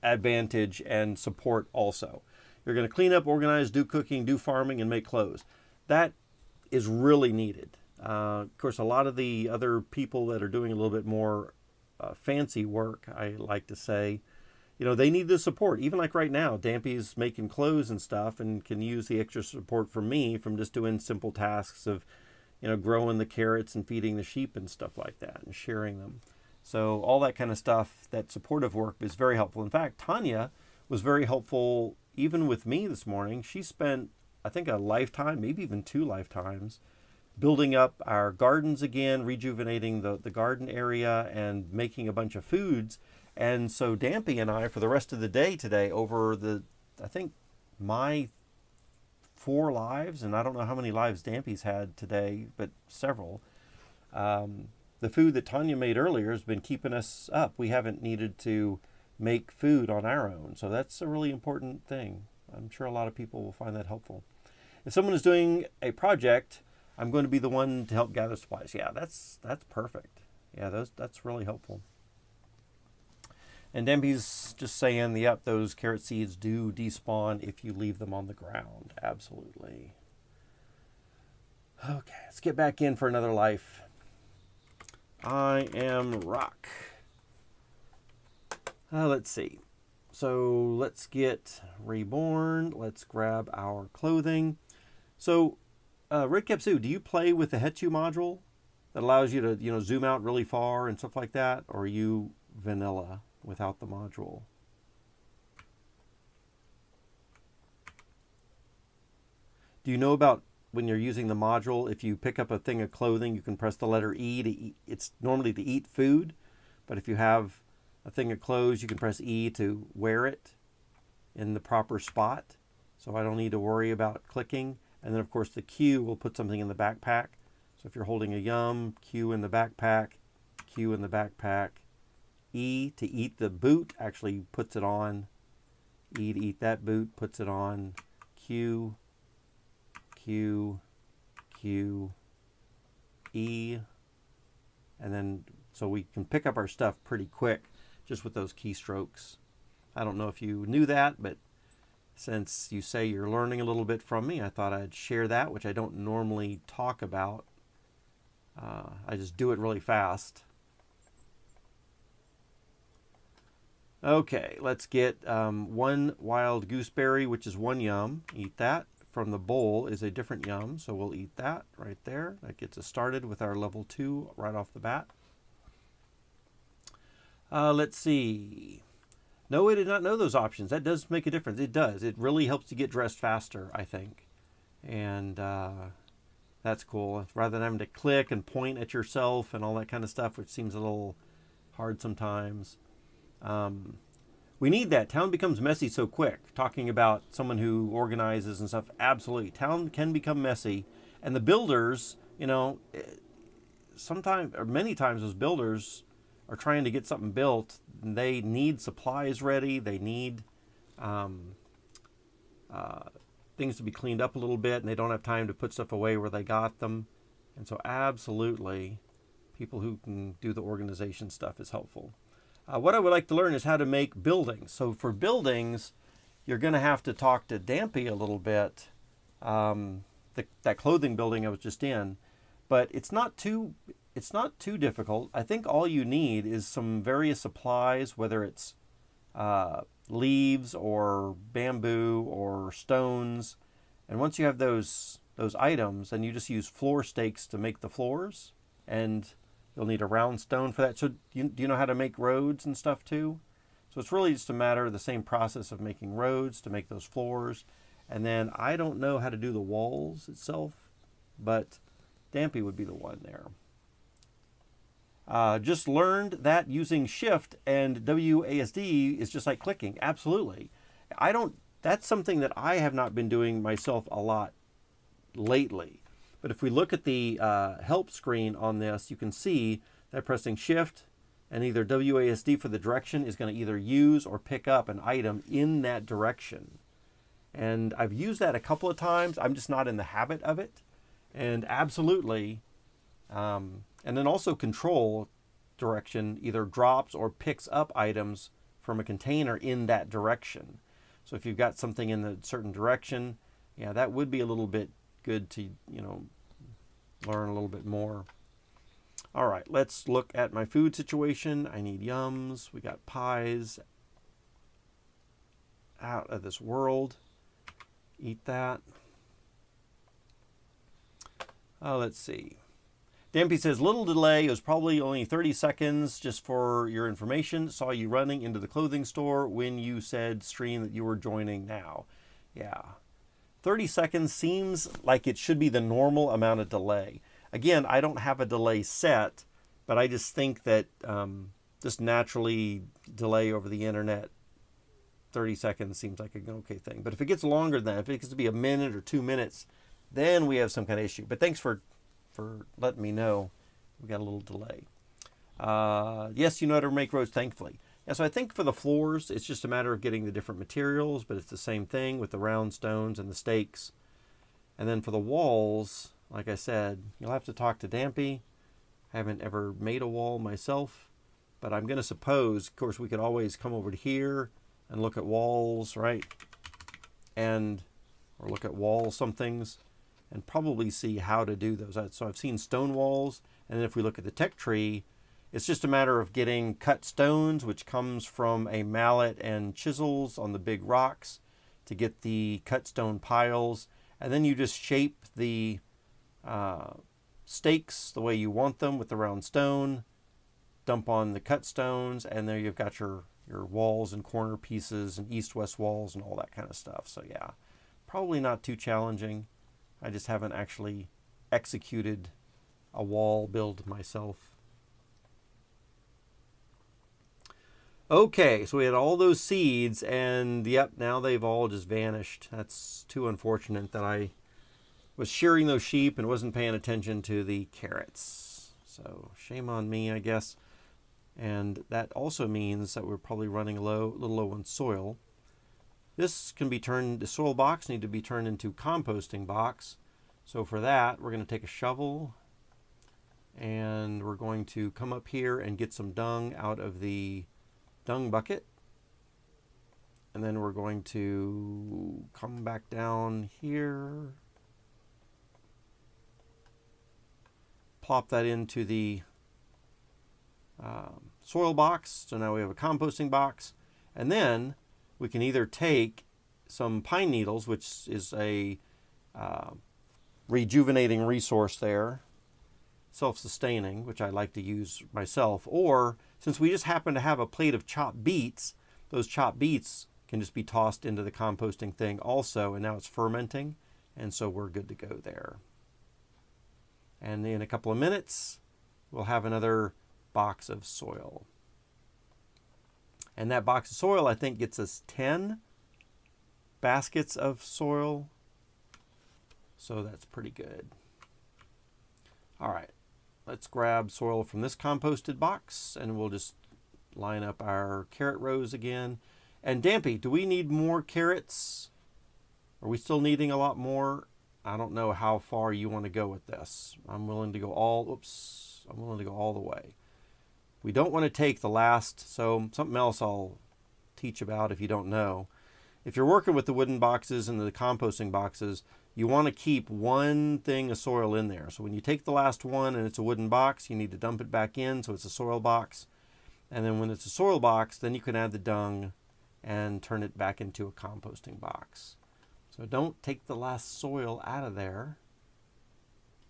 advantage and support also. You're going to clean up, organize, do cooking, do farming, and make clothes. That is really needed. Of course, a lot of the other people that are doing a little bit more fancy work, I like to say, they need the support. Even like right now, Dampy's making clothes and stuff and can use the extra support from me from just doing simple tasks of, growing the carrots and feeding the sheep and stuff like that and shearing them. So all that kind of stuff, that supportive work is very helpful. In fact, Tanya was very helpful even with me this morning. She spent, I think, a lifetime, maybe even 2 lifetimes, building up our gardens again, rejuvenating the garden area and making a bunch of foods. And so Dampy and I, for the rest of the day today, over I think my 4 lives, and I don't know how many lives Dampy's had today, but several. The food that Tanya made earlier has been keeping us up. We haven't needed to make food on our own. So that's a really important thing. I'm sure a lot of people will find that helpful. If someone is doing a project, I'm going to be the one to help gather supplies. Yeah, that's perfect. Yeah, that's really helpful. And Dempy's just saying, yep, those carrot seeds do despawn if you leave them on the ground. Absolutely. Okay, let's get back in for another life. I am Rock. Let's see. So let's get reborn. Let's grab our clothing. So, Red Kepsu, do you play with the Hetsu module that allows you to, zoom out really far and stuff like that? Or are you vanilla without the module? Do you know about when you're using the module, if you pick up a thing of clothing, you can press the letter E to eat. It's normally to eat food, but if you have a thing of clothes, you can press E to wear it in the proper spot. So I don't need to worry about clicking. And then of course the Q will put something in the backpack. So if you're holding a yum, Q in the backpack, Q in the backpack. E to eat the boot actually puts it on. E to eat that boot puts it on. Q, Q, Q, E. And then so we can pick up our stuff pretty quick just with those keystrokes. I don't know if you knew that, but since you say you're learning a little bit from me, I thought I'd share that, which I don't normally talk about. I just do it really fast. Okay, let's get 1 wild gooseberry, which is 1 yum. Eat that. From the bowl is a different yum, so we'll eat that right there. That gets us started with our level 2 right off the bat. Let's see. No, I did not know those options. That does make a difference. It does. It really helps you get dressed faster, I think. And that's cool. Rather than having to click and point at yourself and all that kind of stuff, which seems a little hard sometimes. We need that. Town becomes messy so quick. Talking about someone who organizes and stuff, absolutely. Town can become messy. And the builders, you know, sometimes or many times those builders are trying to get something built. And they need supplies ready. They need things to be cleaned up a little bit, and they don't have time to put stuff away where they got them. And so absolutely, people who can do the organization stuff is helpful. What I would like to learn is how to make buildings. So for buildings, you're going to have to talk to Dampy a little bit. That clothing building I was just in, but it's not too difficult. I think all you need is some various supplies, whether it's leaves or bamboo or stones. And once you have those items, then you just use floor stakes to make the floors, and you'll need a round stone for that. So do you know how to make roads and stuff too? So it's really just a matter of the same process of making roads to make those floors. And then I don't know how to do the walls itself, but Dampy would be the one there. Just learned that using Shift and WASD is just like clicking. Absolutely. That's something that I have not been doing myself a lot lately. But if we look at the help screen on this, you can see that pressing Shift and either WASD for the direction is going to either use or pick up an item in that direction. And I've used that a couple of times. I'm just not in the habit of it. And absolutely, and then also Control direction either drops or picks up items from a container in that direction. So if you've got something in a certain direction, yeah, that would be a little bit good to, learn a little bit more. All right, let's look at my food situation. I need yums. We got pies out of this world. Eat that. Let's see. Dampy says, little delay. It was probably only 30 seconds, just for your information. Saw you running into the clothing store when you said stream that you were joining now. Yeah. 30 seconds seems like it should be the normal amount of delay. Again, I don't have a delay set, but I just think that just naturally delay over the internet, 30 seconds seems like an okay thing. But if it gets longer than that, if it gets to be a minute or 2 minutes, then we have some kind of issue. But thanks for letting me know we got a little delay. Yes, you know how to make roads, thankfully. Yeah, so I think for the floors, it's just a matter of getting the different materials, but it's the same thing with the round stones and the stakes. And then for the walls, like I said, you'll have to talk to Dampy. I haven't ever made a wall myself, but I'm going to suppose, of course, we could always come over to here and look at walls, right? Or look at walls, some things, and probably see how to do those. So I've seen stone walls, and then if we look at the tech tree, it's just a matter of getting cut stones, which comes from a mallet and chisels on the big rocks to get the cut stone piles. And then you just shape the stakes the way you want them with the round stone, dump on the cut stones, and there you've got your walls and corner pieces and east-west walls and all that kind of stuff. So yeah, probably not too challenging. I just haven't actually executed a wall build myself. Okay, so we had all those seeds, and yep, now they've all just vanished. That's too unfortunate that I was shearing those sheep and wasn't paying attention to the carrots. So shame on me, I guess. And that also means that we're probably running a little low on soil. This can be turned, the soil box need to be turned into composting box. So for that, we're going to take a shovel, and we're going to come up here and get some dung out of the dung bucket. And then we're going to come back down here, plop that into the soil box. So now we have a composting box. And then we can either take some pine needles, which is a rejuvenating resource there, self-sustaining, which I like to use myself, or since we just happen to have a plate of chopped beets, those chopped beets can just be tossed into the composting thing also, and now it's fermenting, and so we're good to go there. And in a couple of minutes, we'll have another box of soil. And that box of soil, I think, gets us 10 baskets of soil. So that's pretty good. All right, let's grab soil from this composted box, and we'll just line up our carrot rows again. And Dampy, do we need more carrots? Are we still needing a lot more? I don't know how far you want to go with this. I'm willing to go all the way. We don't want to take the last, so something else I'll teach about if you don't know. If you're working with the wooden boxes and the composting boxes, you want to keep one thing of soil in there. So when you take the last one and it's a wooden box, you need to dump it back in so it's a soil box. And then when it's a soil box, then you can add the dung and turn it back into a composting box. So don't take the last soil out of there.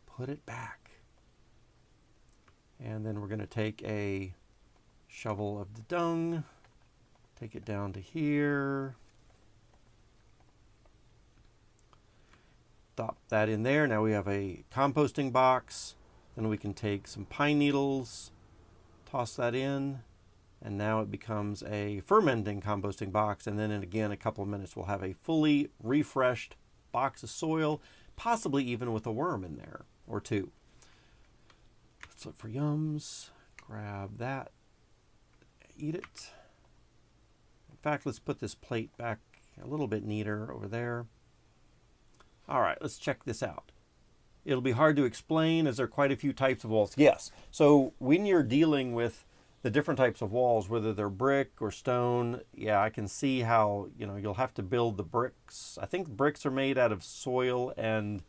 Put it back. And then we're going to take a shovel of the dung, take it down to here. Drop that in there. Now we have a composting box. Then we can take some pine needles, toss that in, and now it becomes a fermenting composting box. And then in again a couple of minutes we'll have a fully refreshed box of soil, possibly even with a worm in there or two. Let's look for yums. Grab that. Eat it. In fact, let's put this plate back a little bit neater over there. All right, let's check this out. It'll be hard to explain as there are quite a few types of walls. Yes, so when you're dealing with the different types of walls, whether they're brick or stone, yeah, I can see how, you'll have to build the bricks. I think bricks are made out of soil and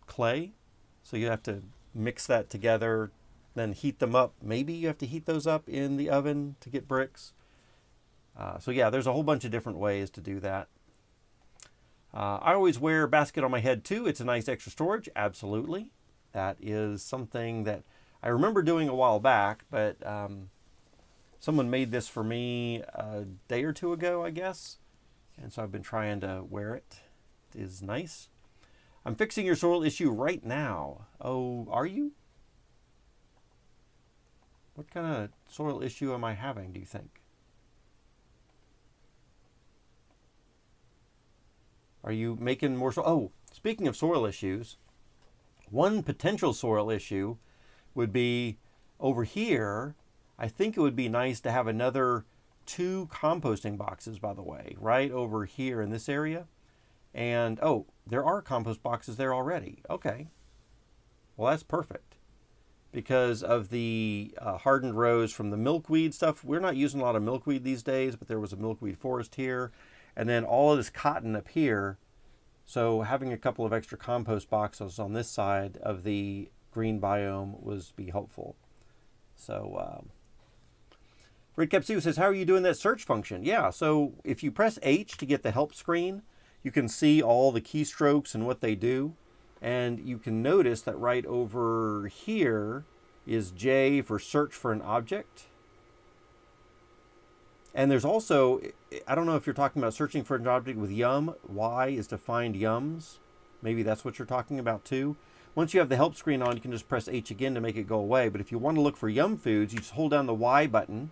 clay, so you have to mix that together, then heat them up. Maybe you have to heat those up in the oven to get bricks. So yeah, there's a whole bunch of different ways to do that. I always wear a basket on my head too. It's a nice extra storage. Absolutely. That is something that I remember doing a while back, but someone made this for me a day or two ago, I guess. And so I've been trying to wear it. It is nice. I'm fixing your soil issue right now. Oh, are you? What kind of soil issue am I having, do you think? Are you making more soil? Oh, speaking of soil issues, one potential soil issue would be over here. I think it would be nice to have another 2 composting boxes, by the way, right over here in this area. And, oh, there are compost boxes there already. Okay. Well, that's perfect. Because of the hardened rows from the milkweed stuff. We're not using a lot of milkweed these days, but there was a milkweed forest here. And then all of this cotton up here. So having a couple of extra compost boxes on this side of the green biome would be helpful. So, Red Capsu says, how are you doing that search function? Yeah, so if you press H to get the help screen, you can see all the keystrokes and what they do. And you can notice that right over here is J for search for an object. And there's also, I don't know if you're talking about searching for an object with yum. Y is to find yums. Maybe that's what you're talking about too. Once you have the help screen on, you can just press H again to make it go away. But if you want to look for yum foods, you just hold down the Y button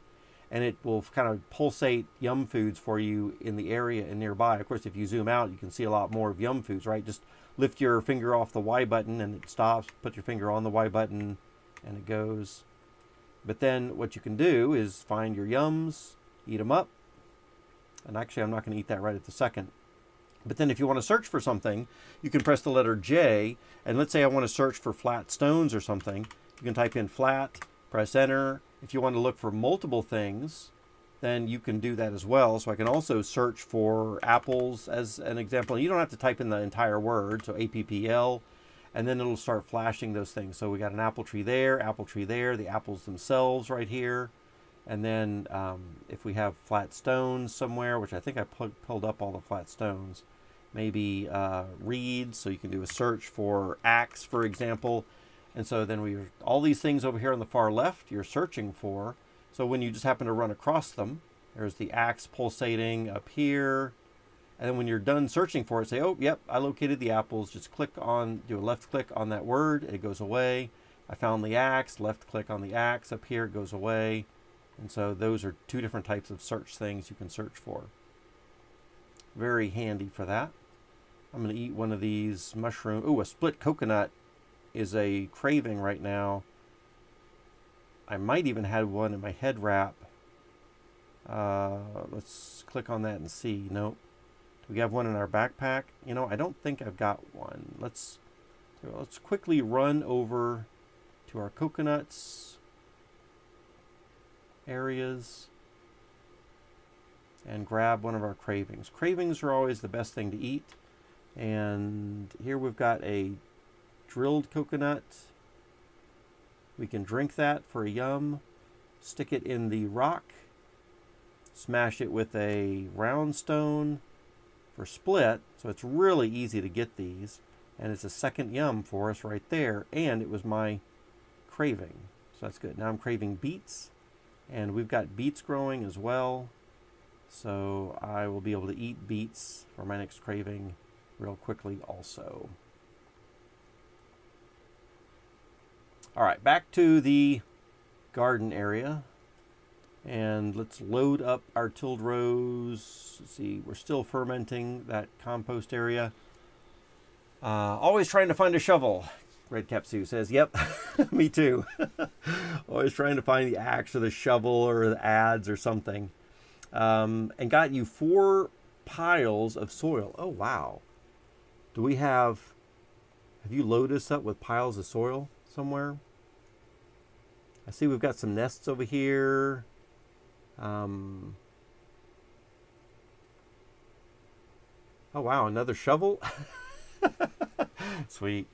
and it will kind of pulsate yum foods for you in the area and nearby. Of course, if you zoom out, you can see a lot more of yum foods, right? Just lift your finger off the Y button and it stops. Put your finger on the Y button and it goes. But then what you can do is find your yums, eat them up. And actually, I'm not going to eat that right at the second. But then if you want to search for something, you can press the letter J. And let's say I want to search for flat stones or something. You can type in flat, press enter. If you want to look for multiple things, then you can do that as well. So I can also search for apples as an example. You don't have to type in the entire word, so APPL, and then it'll start flashing those things. So we got an apple tree there, the apples themselves right here. And then if we have flat stones somewhere, which I think I pulled up all the flat stones, maybe reeds, so you can do a search for axe, for example. And so then all these things over here on the far left, you're searching for. So when you just happen to run across them, There's the axe pulsating up here. And then when you're done searching for it, say, oh, yep, I located the apples. Just click on, do a left click on that word. It goes away. I found the axe. Left click on the axe up here. It goes away. And so those are two different types of search things you can search for. Very handy for that. I'm going to eat one of these mushrooms. Ooh, a split coconut is a craving right now. I might even have one in my head wrap. Let's click on that and see. Nope. Do we have one in our backpack? You know, I don't think I've got one. Let's quickly run over to our coconuts areas and grab one of our cravings. Cravings are always the best thing to eat. And here we've got a drilled coconut. We can drink that for a yum. Stick it in the rock. Smash it with a round stone for split. So it's really easy to get these. And it's a second yum for us right there. And it was my craving. So that's good. Now I'm craving beets. And we've got beets growing as well. So I will be able to eat beets for my next craving real quickly also. All right, back to the garden area. And let's load up our tilled rows. Let's see, we're still fermenting that compost area. Always trying to find a shovel. Red Capsu says, yep, me too. Always trying to find the axe or the shovel or the adze or something. And got you 4 piles of soil. Oh, wow. Do we have you loaded us up with piles of soil somewhere? I see we've got some nests over here. Oh, wow, another shovel? Sweet.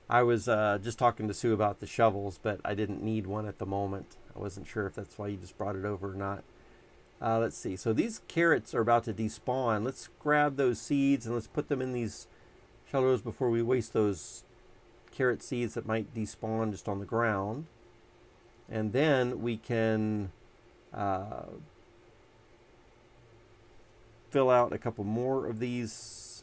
I was just talking to Sue about the shovels, but I didn't need one at the moment. I wasn't sure if that's why you just brought it over or not. Let's see. So these carrots are about to despawn. Let's grab those seeds and let's put them in these shallows before we waste those carrot seeds that might despawn just on the ground. And then we can fill out a couple more of these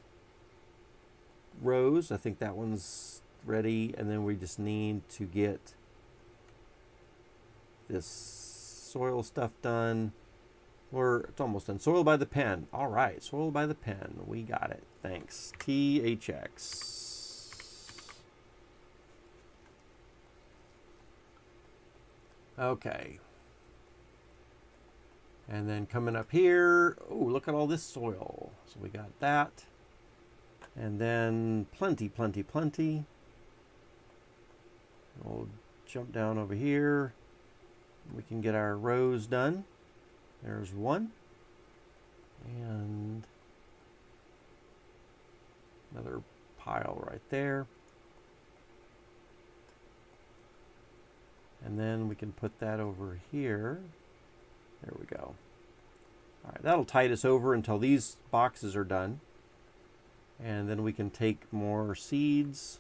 rows. I think that one's ready. And then we just need to get this soil stuff done. It's almost done. Soil by the pen. All right, soil by the pen. We got it. Thanks. THX. Okay. And then coming up here, oh, look at all this soil. So we got that. And then plenty, plenty, plenty. We'll jump down over here. We can get our rows done. There's one. And another pile right there. And then we can put that over here. There we go. All right, that'll tide us over until these boxes are done. And then we can take more seeds.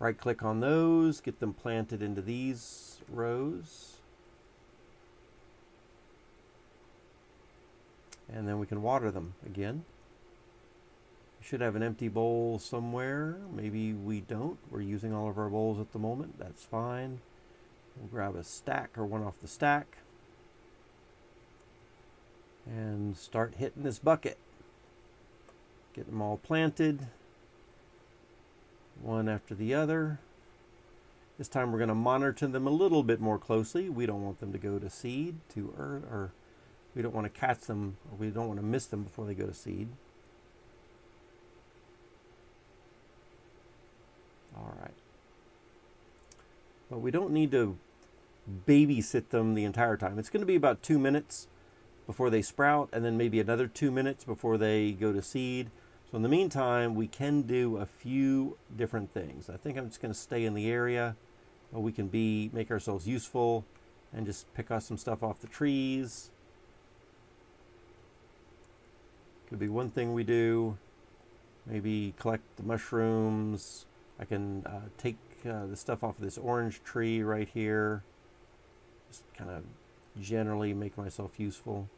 Right click on those, get them planted into these rows. And then we can water them again. We should have an empty bowl somewhere. Maybe we don't. We're using all of our bowls at the moment. That's fine. We'll grab a stack or one off the stack. And start hitting this bucket. Get them all planted. One after the other. This time we're going to monitor them a little bit more closely. We don't want them to go to seed, to earth, or we don't want to catch them, or we don't want to miss them before they go to seed. All right. But we don't need to babysit them the entire time. It's going to be about 2 minutes before they sprout, and then maybe another 2 minutes before they go to seed. So in the meantime, we can do a few different things. I think I'm just going to stay in the area. We can make ourselves useful and just pick up some stuff off the trees. Could be one thing we do. Maybe collect the mushrooms. I can take the stuff off of this orange tree right here. Just kind of generally make myself useful.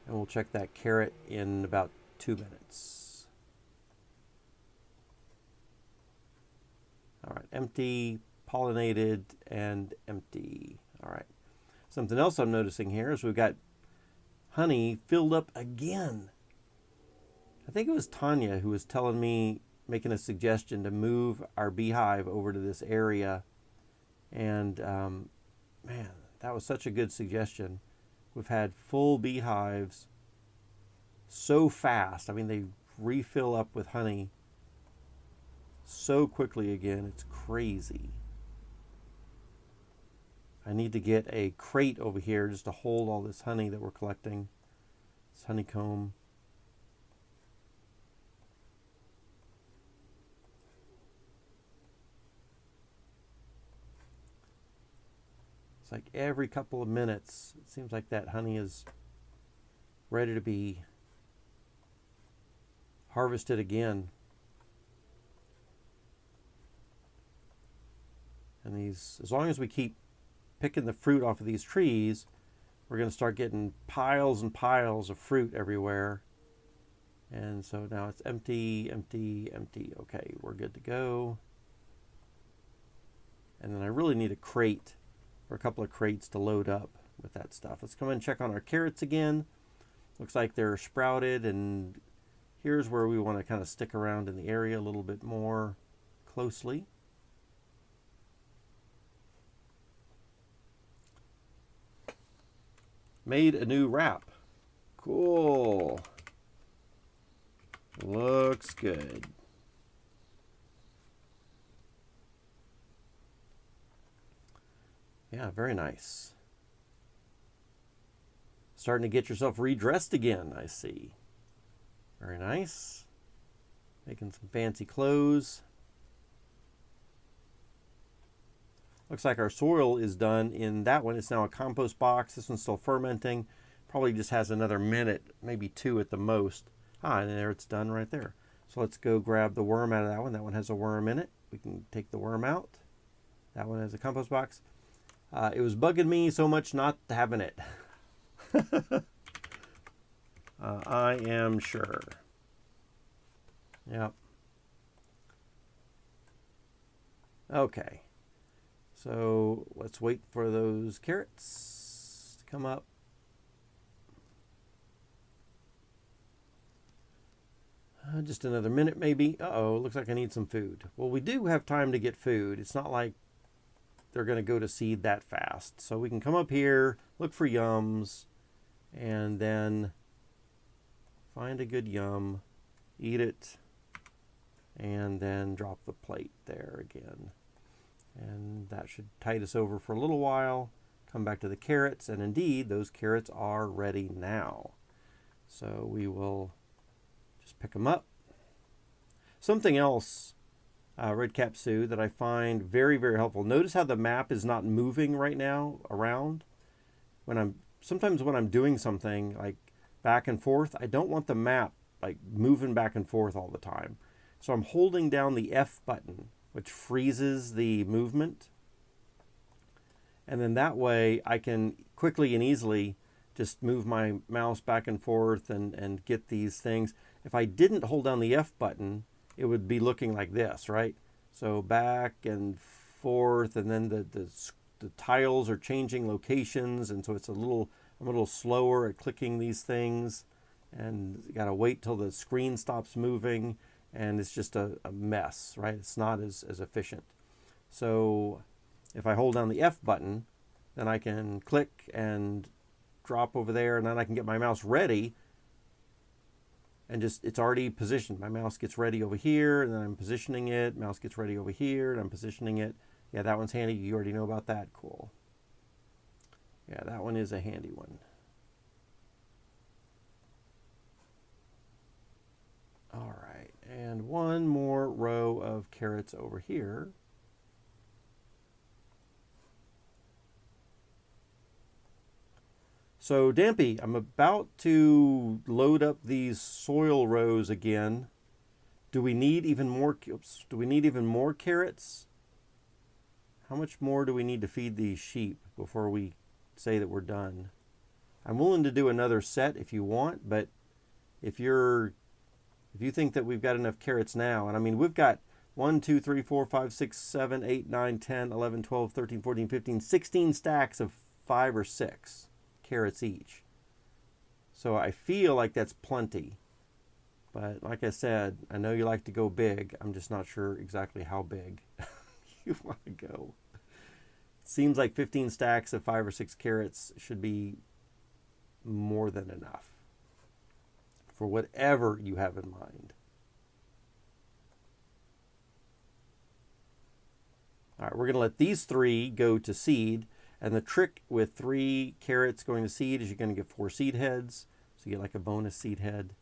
And we'll check that carrot in about 2 minutes. All right, empty, pollinated, and empty. All right. Something else I'm noticing here is we've got honey filled up again. I think it was Tanya who was telling me, making a suggestion to move our beehive over to this area. And man, that was such a good suggestion. We've had full beehives so fast. I mean, they refill up with honey so quickly again. It's crazy. I need to get a crate over here just to hold all this honey that we're collecting. This honeycomb. It's like every couple of minutes, it seems like that honey is ready to be harvested again. And these, as long as we keep picking the fruit off of these trees, we're going to start getting piles and piles of fruit everywhere. And so now it's empty, empty, empty. Okay, we're good to go. And then I really need a crate, or a couple of crates to load up with that stuff. Let's come and check on our carrots again. Looks like they're sprouted, and here's where we want to kind of stick around in the area a little bit more closely. Made a new wrap. Cool. Looks good. Yeah, very nice. Starting to get yourself redressed again, I see. Very nice. Making some fancy clothes. Looks like our soil is done in that one. It's now a compost box. This one's still fermenting. Probably just has another minute, maybe 2 at the most. Ah, and there it's done right there. So let's go grab the worm out of that one. That one has a worm in it. We can take the worm out. That one has a compost box. It was bugging me so much not having it. I am sure. Yep. Okay. So let's wait for those carrots to come up. Just another minute maybe. Uh-oh, looks like I need some food. Well, we do have time to get food. It's not like they're going to go to seed that fast. So we can come up here, look for yums, and then find a good yum, eat it, and then drop the plate there again. And that should tide us over for a little while. Come back to the carrots, and indeed, those carrots are ready now. So we will just pick them up. Something else, Red Cap Sue, that I find very, very helpful. Notice how the map is not moving right now around. Sometimes when I'm doing something like back and forth, I don't want the map like moving back and forth all the time. So I'm holding down the F button, which freezes the movement. And then that way I can quickly and easily just move my mouse back and forth and get these things. If I didn't hold down the F button, it would be looking like this, right? So back and forth, and then the tiles are changing locations, and so I'm a little slower at clicking these things, and you gotta wait till the screen stops moving, and it's just a mess, right? It's not as efficient. So if I hold down the F button, then I can click and drop over there, and then I can get my mouse ready, and it's already positioned. My mouse gets ready over here, and then I'm positioning it. Mouse gets ready over here, and I'm positioning it. Yeah, that one's handy. You already know about that. Cool. Yeah, that one is a handy one. All right, and one more row of carrots over here. So Dampy, I'm about to load up these soil rows again. Do we need even more? Oops, do we need even more carrots? How much more do we need to feed these sheep before we say that we're done? I'm willing to do another set if you want, but if you think that we've got enough carrots now, and I mean we've got 1, 2, 3, 4, 5, 6, 7, 8, 9, 10, 11, 12, 13, 14, 15, 16 stacks of 5 or 6 carrots each. So I feel like that's plenty. But like I said, I know you like to go big. I'm just not sure exactly how big you want to go. It seems like 15 stacks of 5 or 6 carrots should be more than enough for whatever you have in mind. All right, we're going to let these 3 go to seed. And the trick with 3 carrots going to seed is you're going to get 4 seed heads. So you get like a bonus seed head.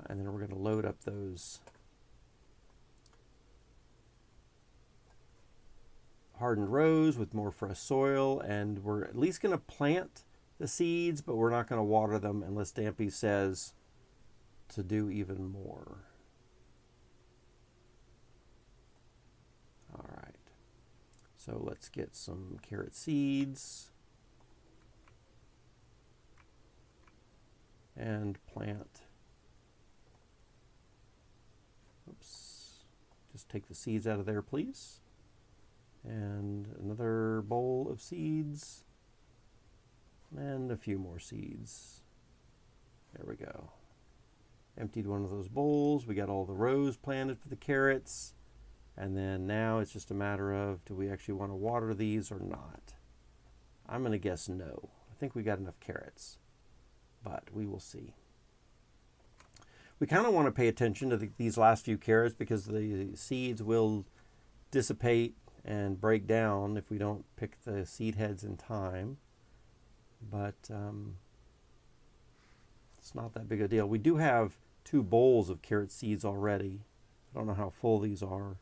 And then we're going to load up those hardened rows with more fresh soil. And we're at least going to plant the seeds, but we're not going to water them unless Dampy says to do even more. All right. So let's get some carrot seeds and plant. Oops. Just take the seeds out of there, please. And another bowl of seeds. And a few more seeds. There we go. Emptied one of those bowls. We got all the rows planted for the carrots. And then now it's just a matter of, do we actually want to water these or not? I'm going to guess no. I think we got enough carrots, but we will see. We kind of want to pay attention to these last few carrots because the seeds will dissipate and break down if we don't pick the seed heads in time. But it's not that big a deal. We do have 2 bowls of carrot seeds already. I don't know how full these are.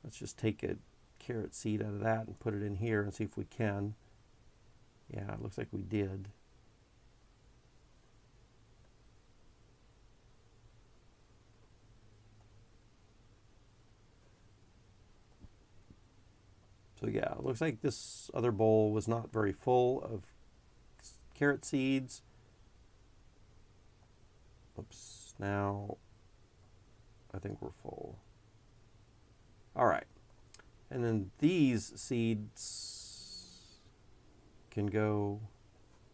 Let's just take a carrot seed out of that and put it in here and see if we can. Yeah, it looks like we did. So yeah, it looks like this other bowl was not very full of carrot seeds. Oops, now I think we're full. All right, and then these seeds can go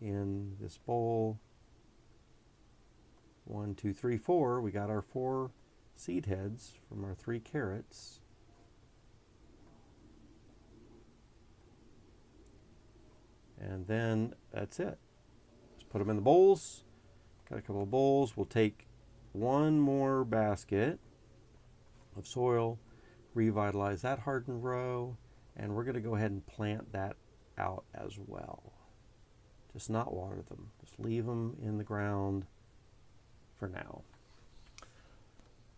in this bowl. 1, 2, 3, 4. We got our 4 seed heads from our 3 carrots. And then that's it. Just put them in the bowls. Got a couple of bowls. We'll take 1 more basket of soil, revitalize that hardened row, and we're going to go ahead and plant that out as well. Just not water them. Just leave them in the ground for now.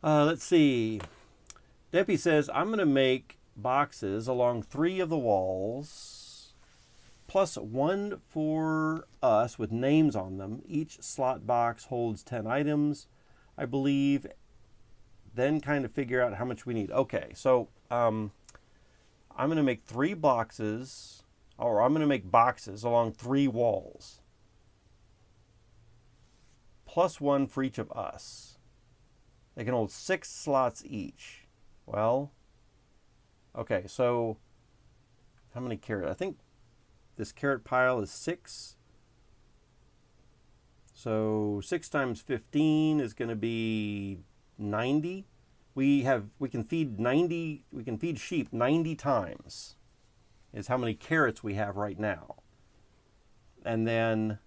Let's see. Deppy says, I'm going to make boxes along 3 of the walls, plus 1 for us with names on them. Each slot box holds 10 items, I believe. Then kind of figure out how much we need. Okay, so I'm going to make 3 boxes, or I'm going to make boxes along 3 walls, plus 1 for each of us. They can hold 6 slots each. Well, okay, so how many carrots? I think this carrot pile is 6. So 6 times 15 is going to be 90. We can feed 90. We can feed sheep 90 times. Is how many carrots we have right now. And then,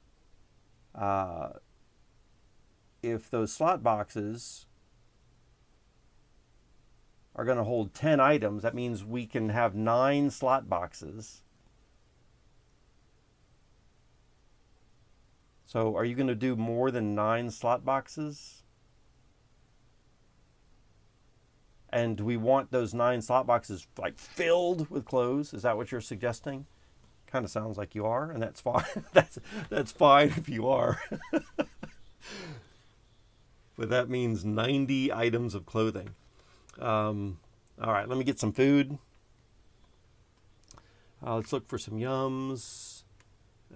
if those slot boxes are going to hold 10 items, that means we can have 9 slot boxes. So are you going to do more than 9 slot boxes? And do we want those 9 slot boxes like filled with clothes? Is that what you're suggesting? Kind of sounds like you are, and that's fine. That's fine if you are. But that means 90 items of clothing. All right, let me get some food. Let's look for some yums.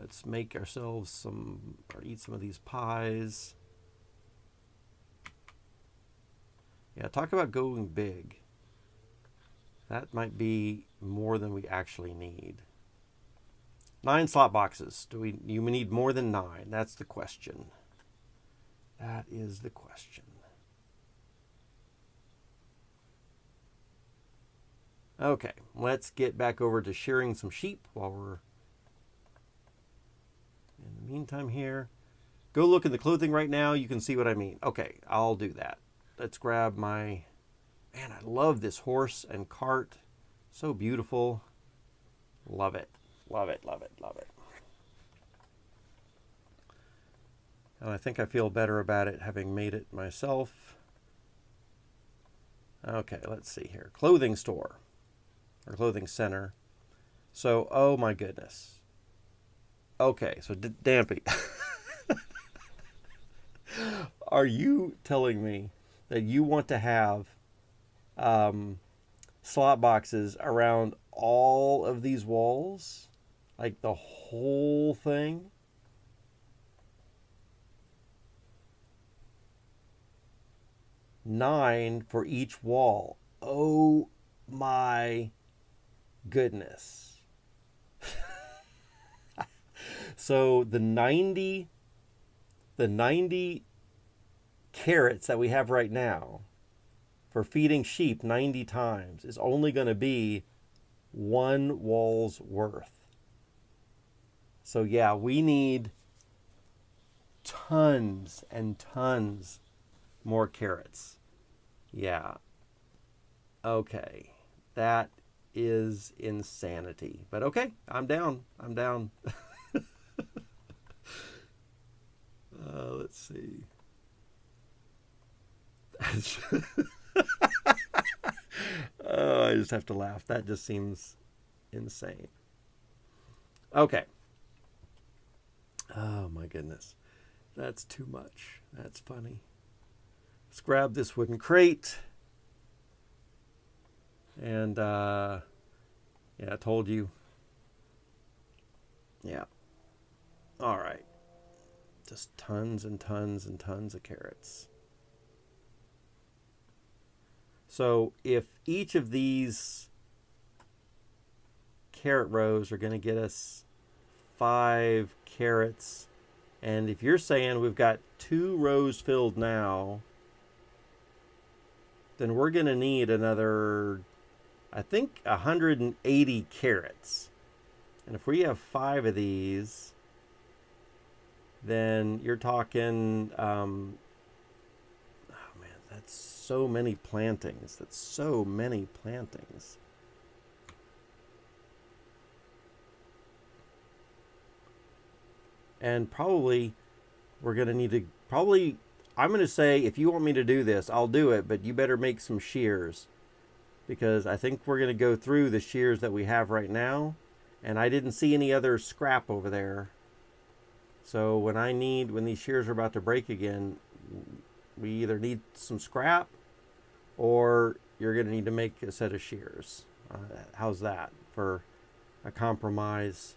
Let's make ourselves some, or eat some of these pies. Yeah, talk about going big. That might be more than we actually need. 9 slot boxes. You need more than 9? That's the question. That is the question. Okay, let's get back over to shearing some sheep while we're in the meantime here. Go look in the clothing right now. You can see what I mean. Okay, I'll do that. Let's grab my... Man, I love this horse and cart. So beautiful. Love it. Love it, love it, love it. And I think I feel better about it having made it myself. Okay, let's see here. Clothing store. Or clothing center. So, oh my goodness. Okay, so Dampy. Are you telling me that you want to have slot boxes around all of these walls? Like the whole thing? Nine for each wall. Oh my goodness. So the 90 carrots that we have right now for feeding sheep 90 times is only going to be 1 wall's worth. So yeah, we need tons and tons more carrots. Yeah. Okay. That is insanity. But okay, I'm down. I'm down. Let's see. Oh, I just have to laugh. That just seems insane. Okay. Oh my goodness. That's too much. That's funny. Let's grab this wooden crate. And yeah, I told you. Yeah. All right. Just tons and tons and tons of carrots. So if each of these carrot rows are going to get us 5 carrots, and if you're saying we've got 2 rows filled now, then we're going to need another, I think, 180 carrots. And if we have 5 of these, then you're talking, oh man, that's so many plantings. That's so many plantings. And probably we're going to need to, I'm going to say, if you want me to do this, I'll do it, but you better make some shears. Because I think we're going to go through the shears that we have right now. And I didn't see any other scrap over there. So when these shears are about to break again, we either need some scrap or you're going to need to make a set of shears. How's that for a compromise?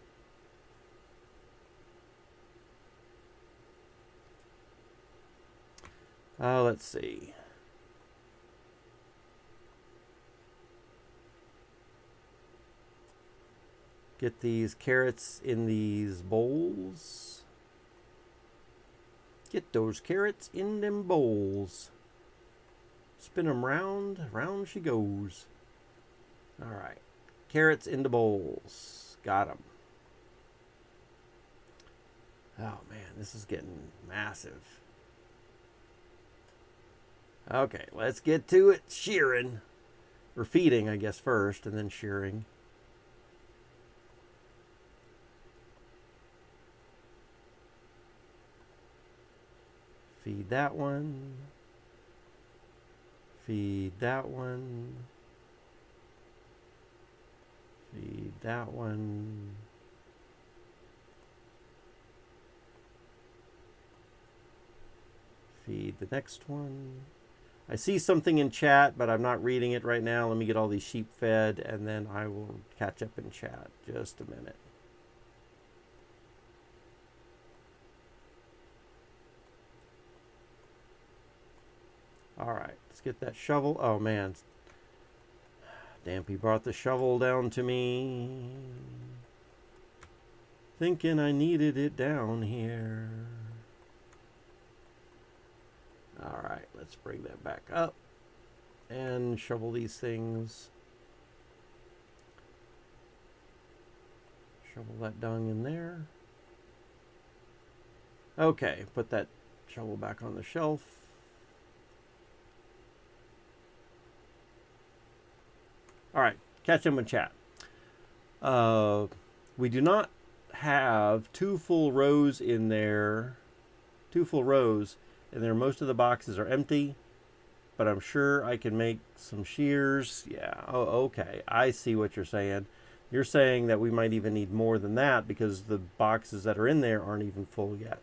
Let's see. Get these carrots in these bowls. Get those carrots in them bowls. Spin them round, round she goes. All right. Carrots in the bowls. Got them. Oh man, this is getting massive. Okay, let's get to it. Shearing. Or feeding, I guess, first, and then shearing. Feed that one. Feed that one. Feed that one. feed the next one. I see something in chat, but I'm not reading it right now. Let me get all these sheep fed, and then I will catch up in chat. Just a minute. All right, let's get that shovel. Oh, man. Dampy brought the shovel down to me. Thinking I needed it down here. All right, let's bring that back up and shovel these things. Shovel that dung in there. Okay, put that shovel back on the shelf. All right, catch him in chat. We do not have 2 full rows in there. 2 full rows. And there, most of the boxes are empty, but I'm sure I can make some shears. Yeah, oh, okay. I see what you're saying. You're saying that we might even need more than that because the boxes that are in there aren't even full yet.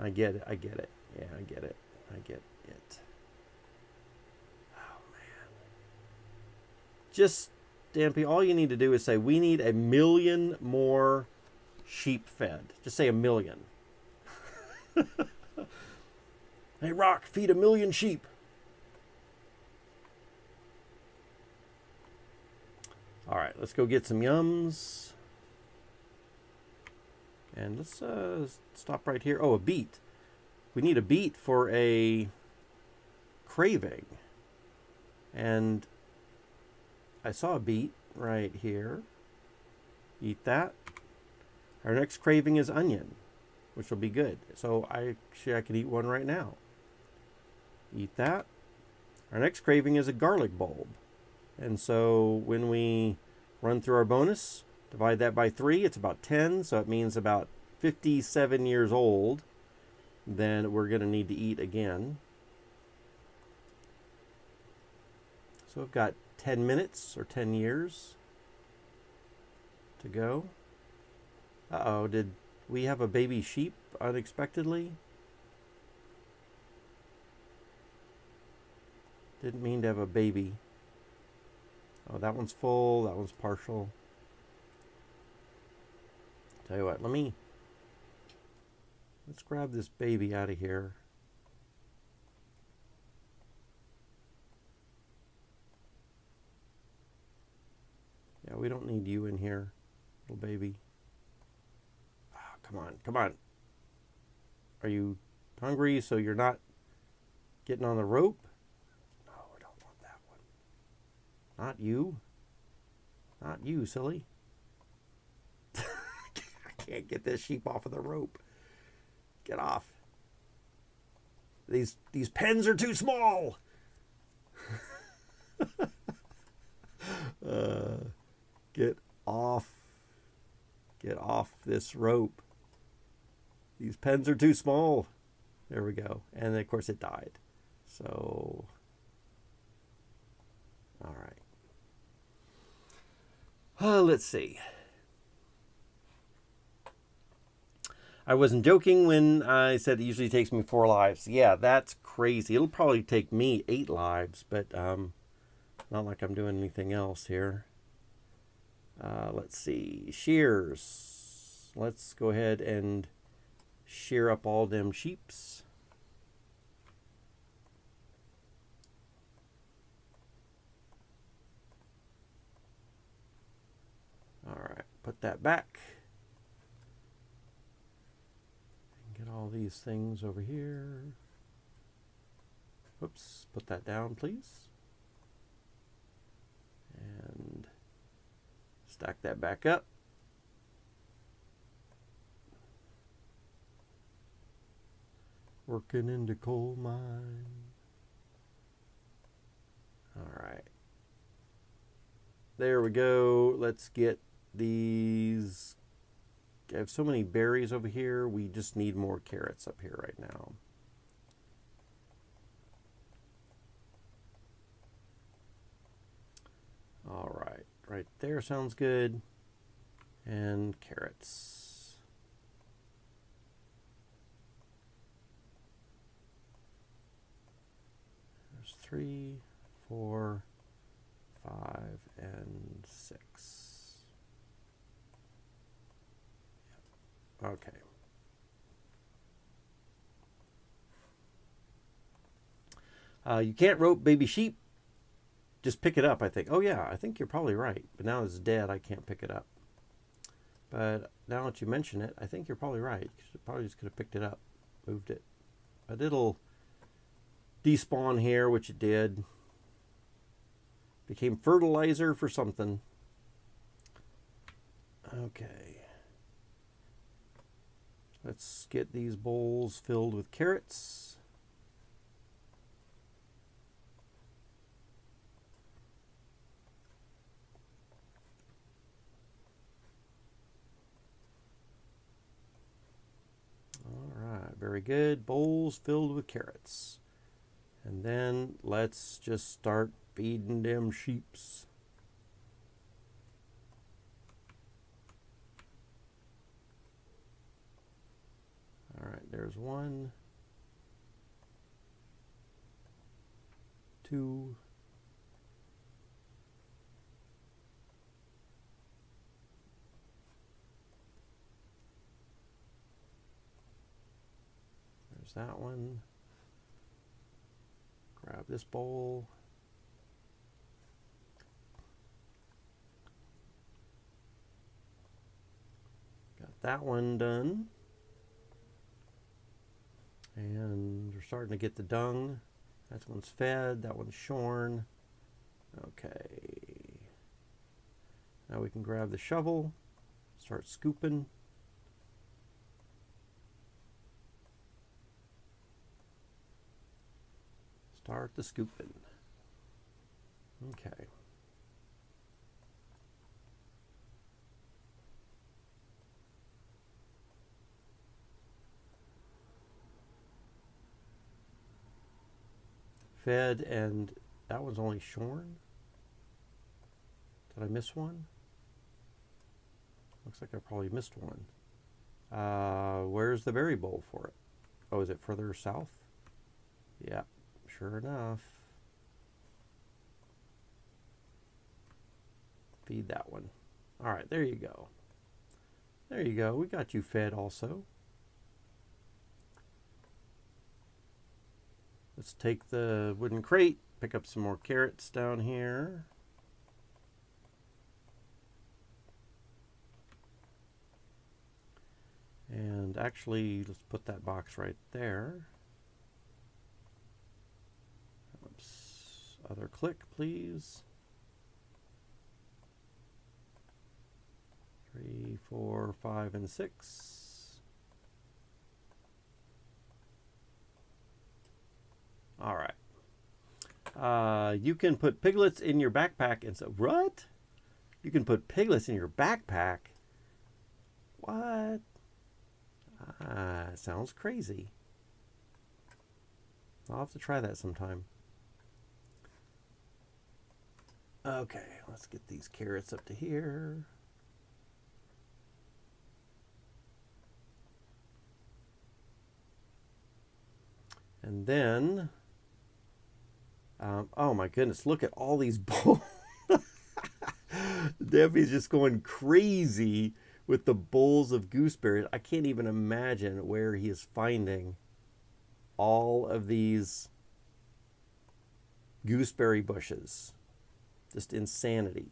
I get it. I get it. Yeah, I get it. I get it. Oh, man. Just, Dampy, all you need to do is say, we need 1 million more sheep fed. Just say 1 million. Hey, Rock, feed 1 million sheep. All right, let's go get some yums. And let's stop right here. Oh, a beet. We need a beet for a craving. And I saw a beet right here. Eat that. Our next craving is onion, which will be good. So I could eat one right now. Eat that. Our next craving is a garlic bulb. And so when we run through our bonus, divide that by 3, it's about 10. So it means about 57 years old. Then we're going to need to eat again. So we've got 10 minutes or 10 years to go. Uh-oh, did we have a baby sheep unexpectedly? Didn't mean to have a baby. Oh, that one's full. That one's partial. Tell you what, let's grab this baby out of here. Yeah, we don't need you in here, little baby. Oh, come on, come on. Are you hungry so you're not getting on the rope? Not you. Not you, silly. I can't get this sheep off of the rope. Get off. These pens are too small. Get off. Get off this rope. These pens are too small. There we go. And of course it died. So, all right. Let's see. I wasn't joking when I said it usually takes me 4 lives. Yeah, that's crazy. It'll probably take me 8 lives, but not like I'm doing anything else here. Let's see. Shears. Let's go ahead and shear up all them sheeps. All right, put that back. Get all these things over here. Oops, put that down, please. And stack that back up. Working in the coal mine. All right. There we go. Let's get these. I have so many berries over here. We just need more carrots up here right now. All right. Right there sounds good. And carrots. 3, 4, 5, and 6. Okay. You can't rope baby sheep. Just pick it up, I think. Oh, yeah, I think you're probably right. But now it's dead, I can't pick it up. But now that you mention it, I think you're probably right. You probably just could have picked it up, moved it. But it'll despawn here, which it did. Became fertilizer for something. Okay. Let's get these bowls filled with carrots. Very good. Bowls filled with carrots. And then let's just start feeding them sheeps. All right, there's 1, 2, 3. There's that one. Grab this bowl. Got that one done. And we're starting to get the dung. That one's fed, that one's shorn. Okay. Now we can grab the shovel, start scooping. Start the scooping. Okay. Fed, and that one's only shorn. Did I miss one? Looks like I probably missed one. Where's the berry bowl for it? Oh, is it further south? Yeah, sure enough. Feed that one. All right, there you go. There you go. We got you fed also. Let's take the wooden crate, pick up some more carrots down here. And actually, let's put that box right there. Oops. Other click, please. 3, 4, 5, and 6. All right. You can put piglets in your backpack. And so, what? You can put piglets in your backpack? What? Sounds crazy. I'll have to try that sometime. Okay, let's get these carrots up to here. And then, oh my goodness, look at all these bowls. Debbie's just going crazy with the bowls of gooseberries. I can't even imagine where he is finding all of these gooseberry bushes. Just insanity.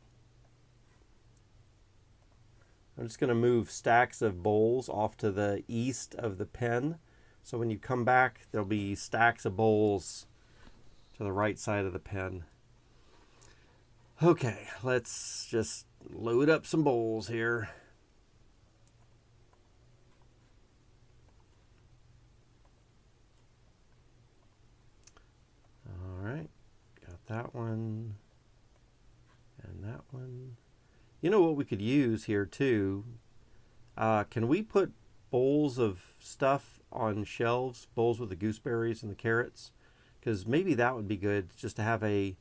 I'm just going to move stacks of bowls off to the east of the pen. So when you come back, there'll be stacks of bowls to the right side of the pen. Okay, let's just load up some bowls here. All right, got that one and that one. You know what we could use here too? Can we put bowls of stuff on shelves, bowls with the gooseberries and the carrots? Because maybe that would be good, just to have a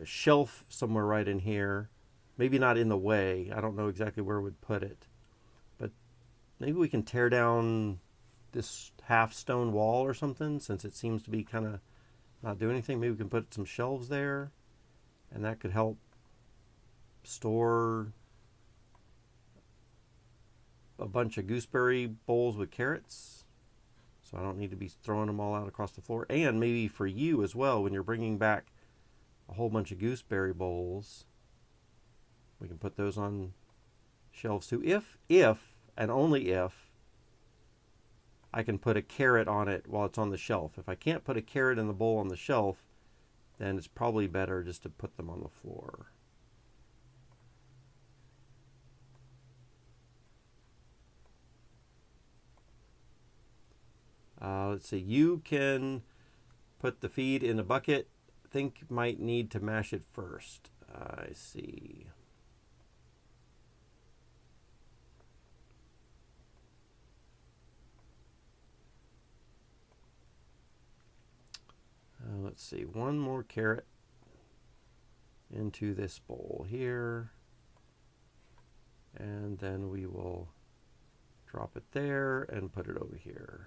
shelf somewhere right in here. Maybe not in the way. I don't know exactly where we'd put it. But maybe we can tear down this half stone wall or something, since it seems to be kind of not do anything. Maybe we can put some shelves there, and that could help store a bunch of gooseberry bowls with carrots. So I don't need to be throwing them all out across the floor. And maybe for you as well, when you're bringing back a whole bunch of gooseberry bowls, we can put those on shelves too. If, and only if, I can put a carrot on it while it's on the shelf. If I can't put a carrot in the bowl on the shelf, then it's probably better just to put them on the floor. Let's see, you can put the feed in a bucket. I think might need to mash it first. I see. Let's see, one more carrot into this bowl here. And then we will drop it there and put it over here.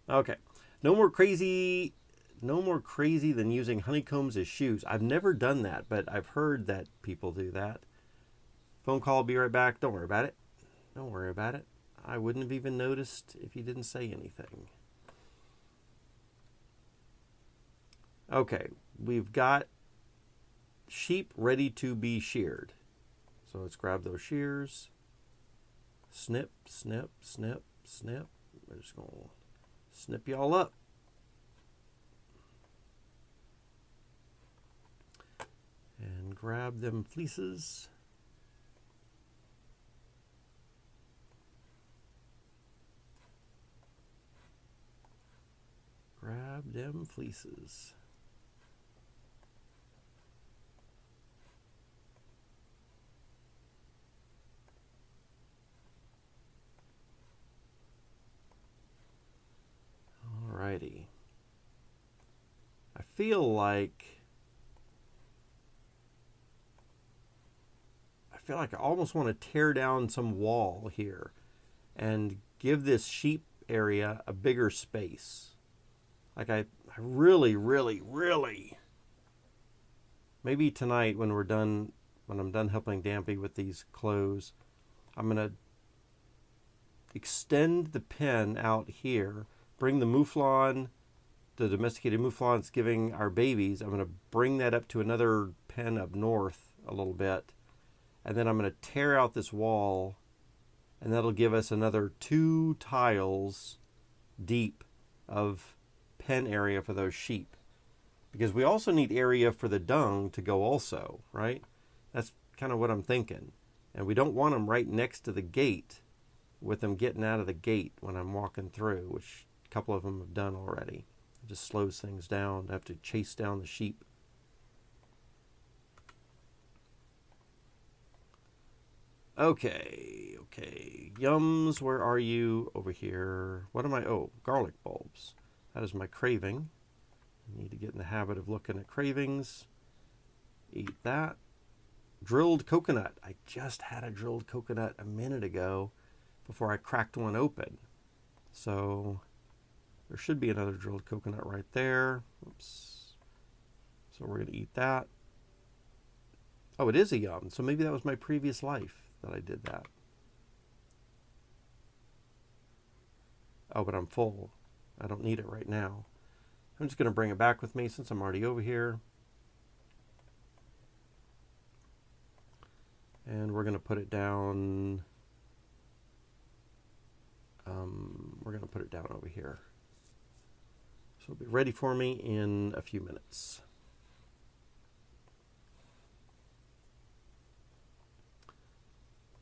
Okay, no more crazy than using honeycombs as shoes. I've never done that, but I've heard that people do that. Phone call, be right back. Don't worry about it. Don't worry about it. I wouldn't have even noticed if you didn't say anything. Okay, we've got sheep ready to be sheared. So let's grab those shears. Snip, snip, snip, snip. We're just going to snip y'all up. And grab them fleeces. Grab them fleeces. Alrighty. I feel like I almost want to tear down some wall here and give this sheep area a bigger space. Like I really, maybe tonight when I'm done helping Dampy with these clothes, I'm going to extend the pen out here, bring the mouflon, the domesticated mouflon it's giving our babies, I'm going to bring that up to another pen up north a little bit. And then I'm going to tear out this wall, and that'll give us another 2 tiles deep of pen area for those sheep. Because we also need area for the dung to go also, right? That's kind of what I'm thinking. And we don't want them right next to the gate with them getting out of the gate when I'm walking through, which a couple of them have done already. It just slows things down. I have to chase down the sheep. Okay. Yums, where are you? Over here. What am I? Oh, garlic bulbs. That is my craving. I need to get in the habit of looking at cravings. Eat that. Drilled coconut. I just had a drilled coconut a minute ago before I cracked one open. So there should be another drilled coconut right there. Oops. So we're going to eat that. Oh, it is a yum. So maybe that was my previous life that I did that. Oh, but I'm full. I don't need it right now. I'm just going to bring it back with me since I'm already over here. And we're going to put it down. We're going to put it down over here. So it'll be ready for me in a few minutes.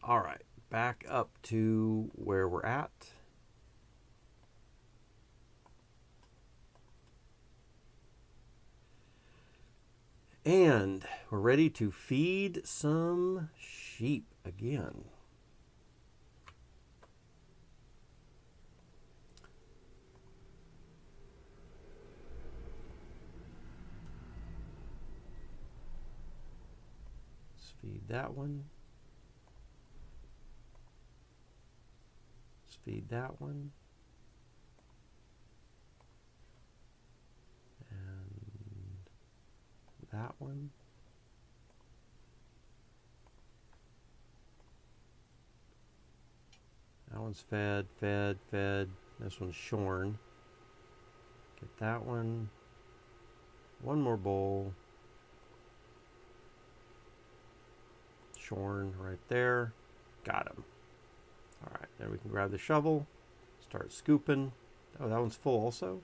All right, back up to where we're at. And we're ready to feed some sheep again. Let's feed that one. Let's feed that one. that one. That one's fed, fed, fed. This one's shorn. Get that one. One more bowl. Shorn right there. Got him. All right, then we can grab the shovel. Start scooping. Oh, that one's full also.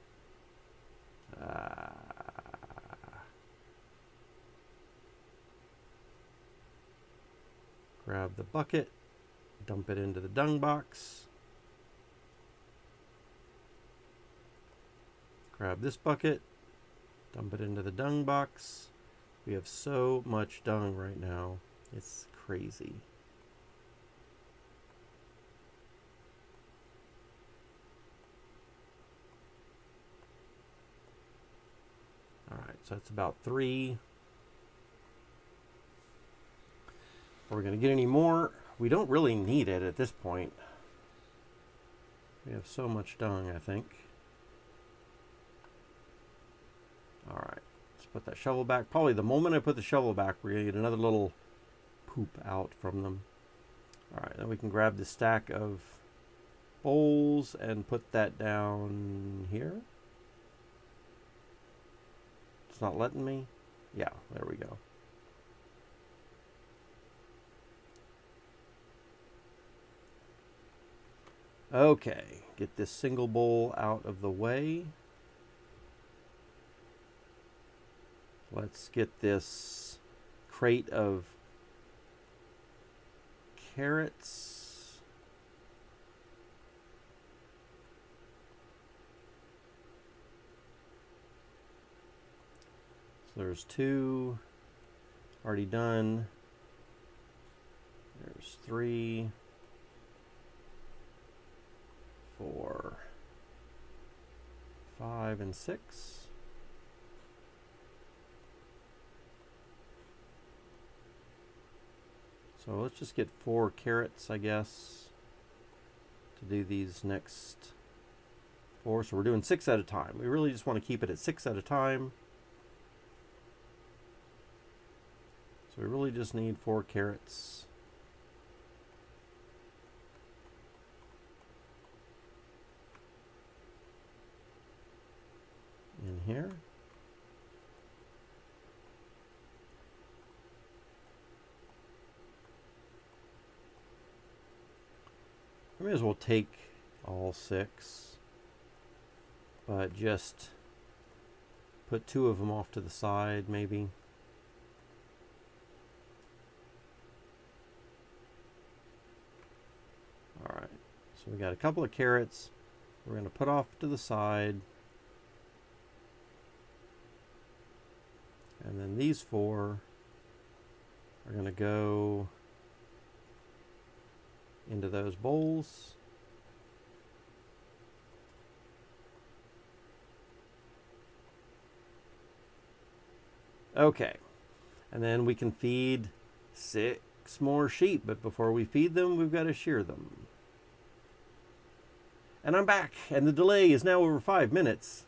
Grab the bucket. Dump it into the dung box. Grab this bucket. Dump it into the dung box. We have so much dung right now. It's crazy. All right, so that's about 3. Are we going to get any more? We don't really need it at this point. We have so much dung, I think. All right, let's put that shovel back. Probably the moment I put the shovel back, we're going to get another little poop out from them. All right, then we can grab the stack of bowls and put that down here. It's not letting me. Yeah, there we go. Okay, get this single bowl out of the way. Let's get this crate of carrots. So there's 2 already done. There's 3, 4, 5, and 6. So let's just get 4 carrots, I guess, to do these next 4. So we're doing 6 at a time. We really just want to keep it at 6 at a time. So we really just need 4 carrots. In here. I may as well take all 6, but just put 2 of them off to the side, maybe. All right, so we got a couple of carrots. We're going to put off to the side. And then these 4 are going to go into those bowls. Okay, and then we can feed 6 more sheep, but before we feed them, we've got to shear them. And I'm back, and the delay is now over 5 minutes.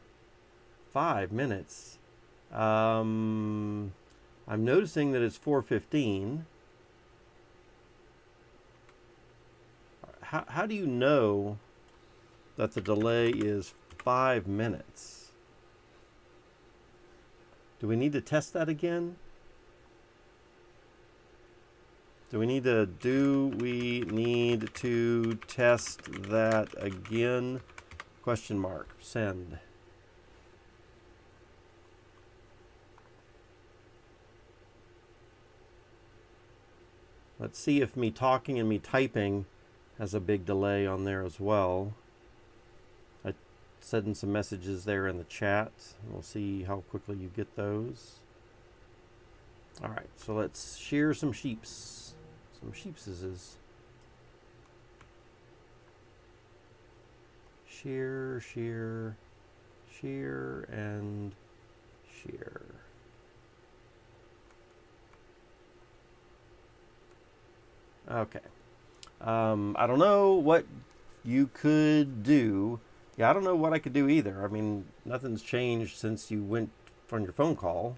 5 minutes. I'm noticing that it's 4:15. How do you know that the delay is 5 minutes? Do we need to test that again? Do we need to test that again? Question mark. Send. Let's see if me talking and me typing has a big delay on there as well. I sent in some messages there in the chat. We'll see how quickly you get those. All right, so let's shear some sheeps. Some sheepses. Shear, shear, shear, and shear. Okay. I don't know what you could do. Yeah, I don't know what I could do either. I mean, nothing's changed since you went from your phone call.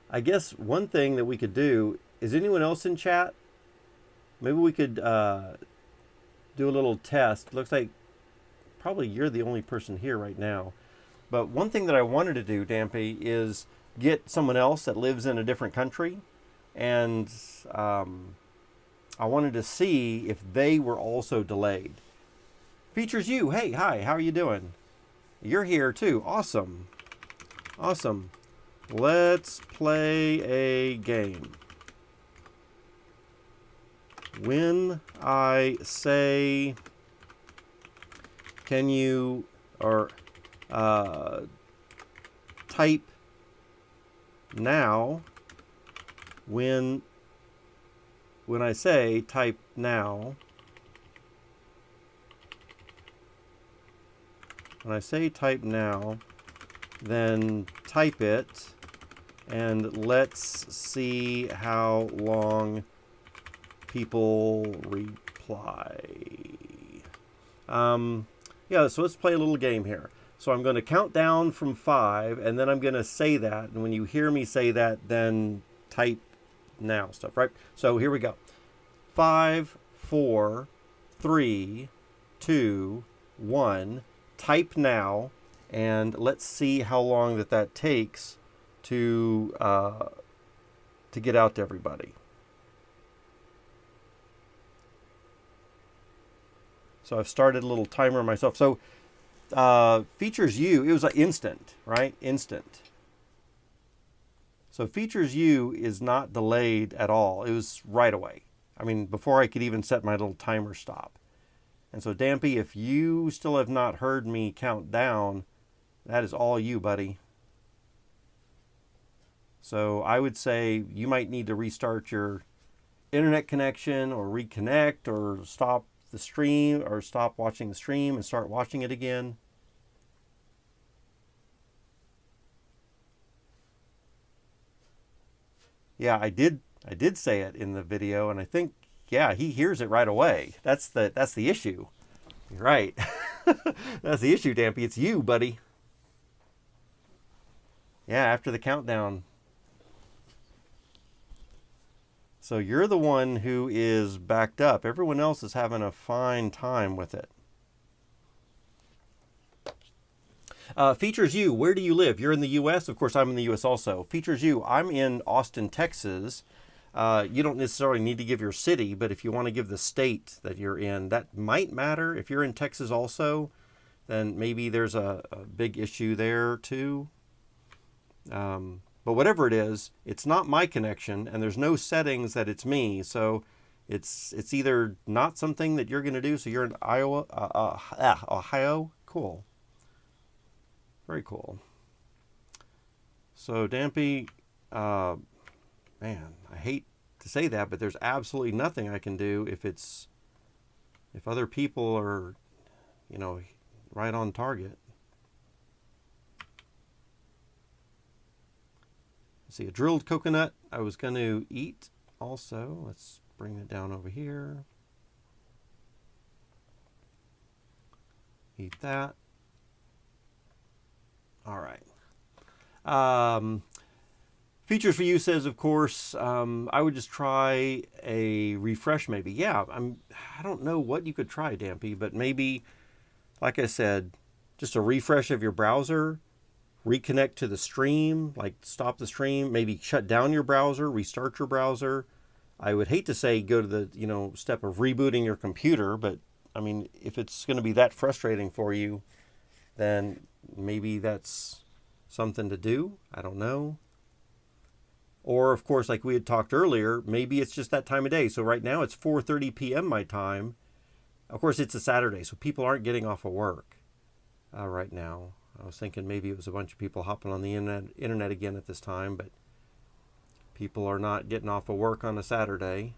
I guess one thing that we could do, is anyone else in chat? Maybe we could do a little test. Looks like probably you're the only person here right now. But one thing that I wanted to do, Dampy, is get someone else that lives in a different country. And I wanted to see if they were also delayed. Features you. Hey, hi, how are you doing? You're here too. Awesome. Awesome. Let's play a game. When I say, can you, or type now, when I say type now, when I say type now, then type it, and let's see how long people reply. Yeah, so let's play a little game here. So I'm going to count down from 5, and then I'm going to say that, and when you hear me say that, then type now stuff, right? So here we go. 5, 4, 3, 2, 1. Type now, and let's see how long that takes to get out to everybody. So I've started a little timer myself. So features you, it was like instant, right? Instant. So features you is not delayed at all. It was right away. I mean, before I could even set my little timer stop. And so Dampy, if you still have not heard me count down, that is all you, buddy. So I would say you might need to restart your internet connection, or reconnect, or stop the stream, or stop watching the stream and start watching it again. Yeah, I did say it in the video, and I think, yeah, he hears it right away. That's the issue. You're right. That's the issue, Dampy. It's you, buddy. Yeah, after the countdown. So you're the one who is backed up. Everyone else is having a fine time with it. Features you, where do you live? You're in the U.S.? Of course, I'm in the U.S. also. Features you, I'm in Austin, Texas. You don't necessarily need to give your city, but if you want to give the state that you're in, that might matter. If you're in Texas also, then maybe there's a big issue there too. But whatever it is, it's not my connection, and there's no settings that it's me. So it's either not something that you're going to do. So you're in Ohio. Cool. Very cool. So Dampy, man, I hate to say that, but there's absolutely nothing I can do if other people are, you know, right on target. See, a drilled coconut I was going to eat also. Let's bring it down over here. Eat that. All right. Features for you says, of course, I would just try a refresh maybe. Yeah, I don't know what you could try, Dampy, but maybe, like I said, just a refresh of your browser. Reconnect to the stream, like stop the stream, maybe shut down your browser, restart your browser. I would hate to say go to the, you know, step of rebooting your computer, but I mean, if it's going to be that frustrating for you, then maybe that's something to do. I don't know. Or of course, like we had talked earlier, maybe it's just that time of day. So right now it's 4:30 p.m. my time. Of course, it's a Saturday, so people aren't getting off of work right now. I was thinking maybe it was a bunch of people hopping on the internet again at this time, but people are not getting off of work on a Saturday.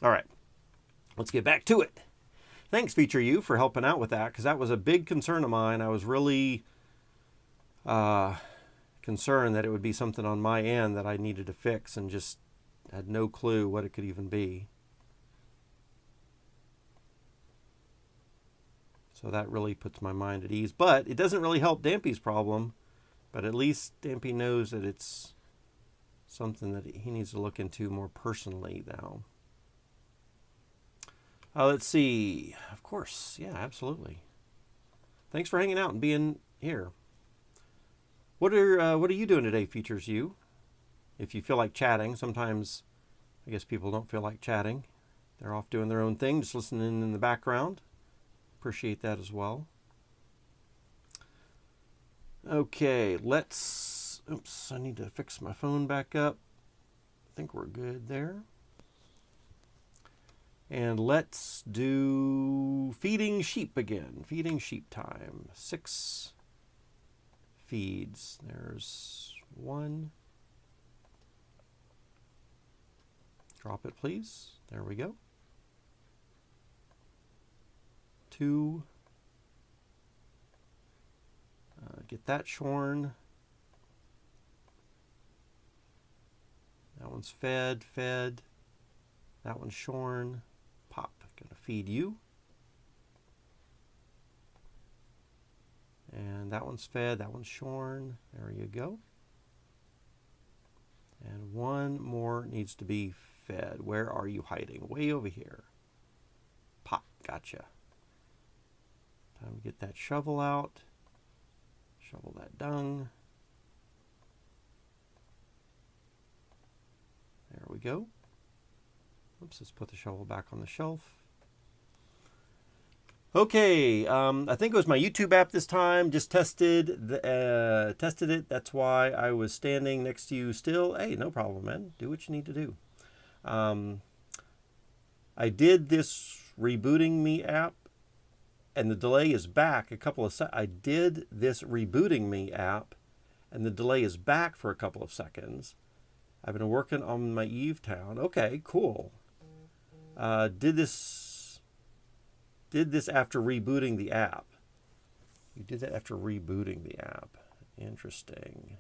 All right, let's get back to it. Thanks, Feature You, for helping out with that, because that was a big concern of mine. I was really kind concerned that it would be something on my end that I needed to fix and just had no clue what it could even be. So that really puts my mind at ease. But it doesn't really help Dampy's problem. But at least Dampy knows that it's something that he needs to look into more personally now. Let's see. Of course. Yeah, absolutely. Thanks for hanging out and being here. What are you doing today, Features You? If you feel like chatting, sometimes I guess people don't feel like chatting. They're off doing their own thing, just listening in the background. Appreciate that as well. Okay, let's... Oops, I need to fix my phone back up. I think we're good there. And let's do feeding sheep again. Feeding sheep time. 6 feeds. There's 1. Drop it, please. There we go. 2. Get that shorn. That one's fed. That one's shorn. Pop. Gonna feed you. And that one's fed. That one's shorn. There you go. And one more needs to be fed. Where are you hiding? Way over here. Pop. Gotcha. Time to get that shovel out. Shovel that dung. There we go. Oops, let's put the shovel back on the shelf. Okay, I think it was my YouTube app this time. Just tested it. That's why I was standing next to you still. Hey, no problem, man. Do what you need to do. I did this Rebooting Me app, and the delay is back a couple of seconds. I did this Rebooting Me app, and the delay is back for a couple of seconds. I've been working on my Evetown. Okay, cool. Did this after rebooting the app. You did that after rebooting the app. Interesting.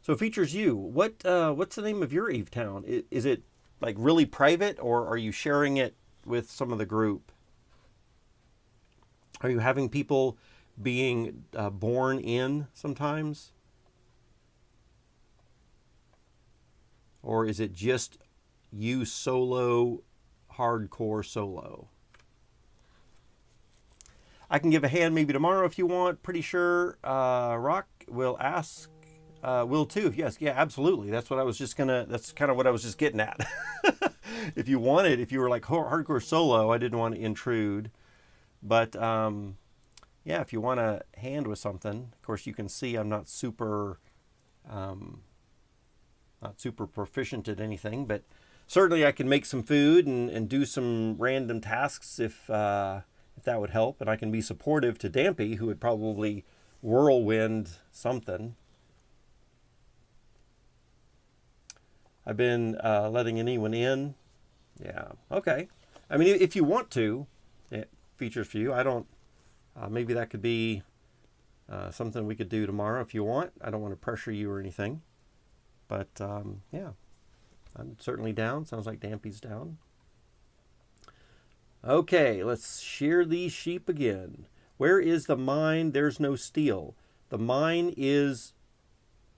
So Features You, what's the name of your Evetown? Is it like really private, or are you sharing it with some of the group? Are you having people being born in sometimes? Or is it just you solo, hardcore solo? I can give a hand maybe tomorrow if you want. Pretty sure Rock will ask. Will too. Yes, yeah, absolutely. That's what I was just gonna. That's kind of what I was just getting at. If you wanted, if you were like hardcore solo, I didn't want to intrude. But yeah, if you want a hand with something, of course you can see I'm not super proficient at anything, but certainly I can make some food and do some random tasks if that would help, and I can be supportive to Dampy, who would probably whirlwind something. I've been letting anyone in. Yeah, okay. I mean, if you want to, Features for You. I don't. Maybe that could be something we could do tomorrow if you want. I don't want to pressure you or anything. But yeah, I'm certainly down. Sounds like Dampy's down. Okay, let's shear these sheep again. Where is the mine? There's no steel. The mine is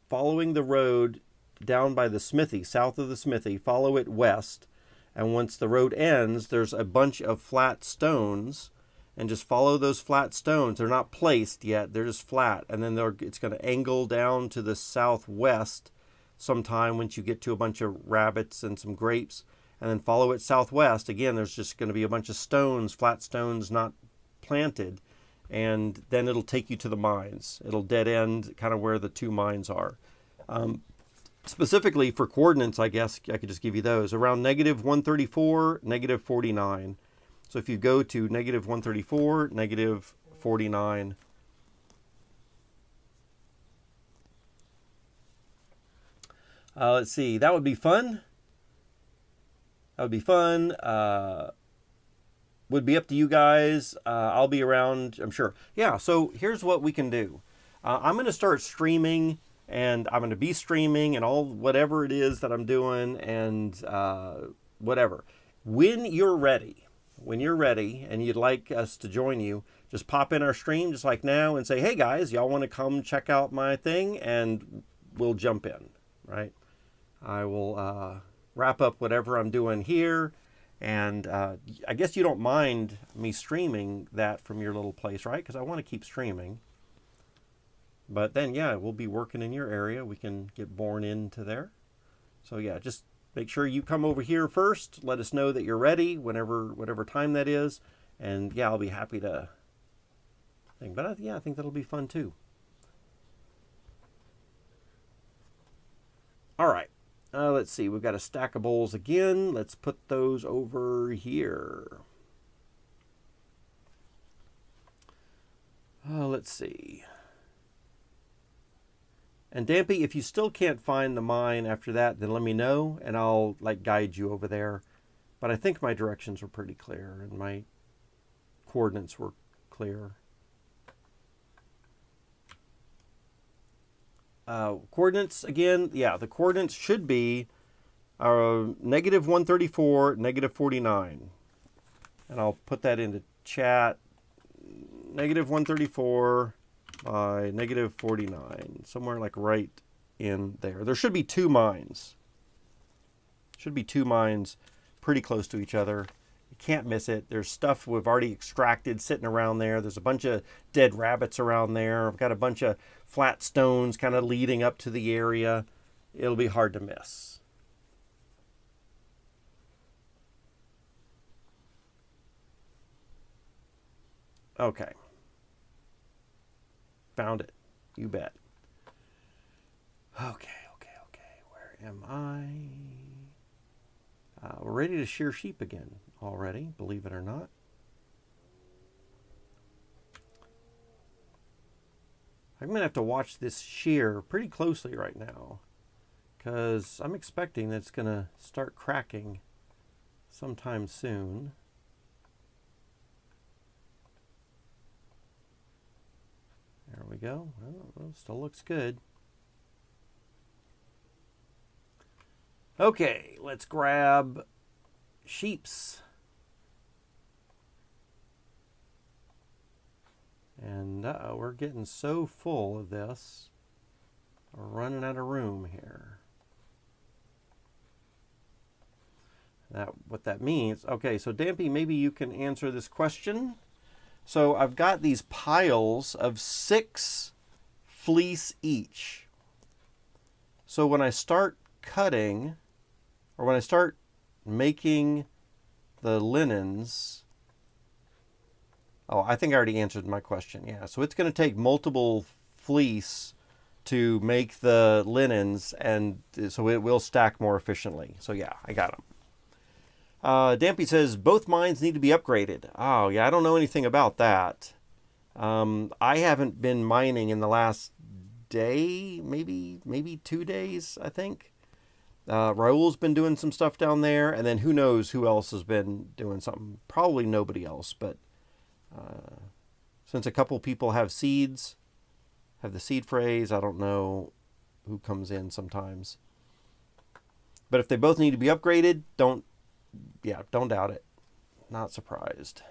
following the road down by the smithy, south of the smithy. Follow it west. And once the road ends, there's a bunch of flat stones. And just follow those flat stones. They're not placed yet. They're just flat. And then it's going to angle down to the southwest sometime once you get to a bunch of rabbits and some grapes. And then follow it southwest. Again, there's just going to be a bunch of stones, flat stones not planted. And then it'll take you to the mines. It'll dead end kind of where the two mines are. Specifically for coordinates, I guess I could just give you those. Around -134, -49. So if you go to -134, -49. Let's see. That would be fun. That would be fun. Would be up to you guys. I'll be around, I'm sure. Yeah, so here's what we can do. I'm going to start streaming, and I'm going to be streaming and all whatever it is that I'm doing, and whatever. When you're ready, and you'd like us to join you, just pop in our stream just like now and say, hey guys, y'all want to come check out my thing? And we'll jump in, right? I will wrap up whatever I'm doing here. And I guess you don't mind me streaming that from your little place, right? Because I want to keep streaming. But then, yeah, we'll be working in your area. We can get born into there. So, yeah, just make sure you come over here first. Let us know that you're ready whatever time that is. And, yeah, I'll be happy to think. But, yeah, I think that'll be fun, too. All right. Let's see. We've got a stack of bowls again. Let's put those over here. Let's see. And Dampy, if you still can't find the mine after that, then let me know, and I'll like guide you over there. But I think my directions were pretty clear, and my coordinates were clear. Coordinates, again, yeah, the coordinates should be negative 134, negative 49. And I'll put that into chat. Negative 134 by negative 49. Somewhere like right in there. There should be two mines. Should be two mines pretty close to each other. You can't miss it. There's stuff we've already extracted sitting around there. There's a bunch of dead rabbits around there. I've got a bunch of flat stones kind of leading up to the area. It'll be hard to miss. Okay. Found it. You bet. Okay. Where am I? We're ready to shear sheep again already, believe it or not. I'm going to have to watch this shear pretty closely right now, because I'm expecting that it's going to start cracking sometime soon. There we go. Well, still looks good. Okay, let's grab sheeps. And we're getting so full of this. We're running out of room here. What that means, okay, so Dampy, maybe you can answer this question. So I've got these piles of 6 fleece each. So when I start cutting, or when I start making the linens, oh, I think I already answered my question. Yeah, so it's going to take multiple fleece to make the linens, and so it will stack more efficiently. So yeah, I got them. Dampy says both mines need to be upgraded. Oh yeah, I don't know anything about that. I haven't been mining in the last day, maybe 2 days, I think. Raul's been doing some stuff down there, and then who knows who else has been doing something. Probably nobody else, but since a couple people have seeds, have the seed phrase, I don't know who comes in sometimes. But if they both need to be upgraded, don't doubt it. Not surprised.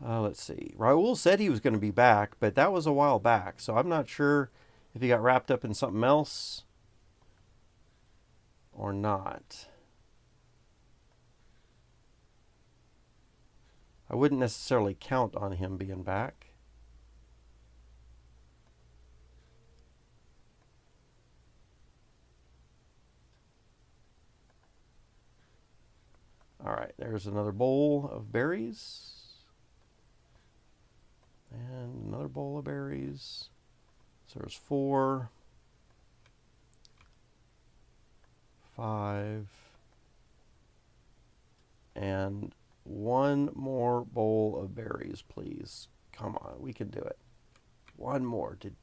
Let's see. Raul said he was going to be back, but that was a while back, so I'm not sure if he got wrapped up in something else or not. I wouldn't necessarily count on him being back. All right, there's another bowl of berries. And another bowl of berries. So there's 4, 5, and 1 more bowl of berries, please. Come on, we can do it. 1 more. Did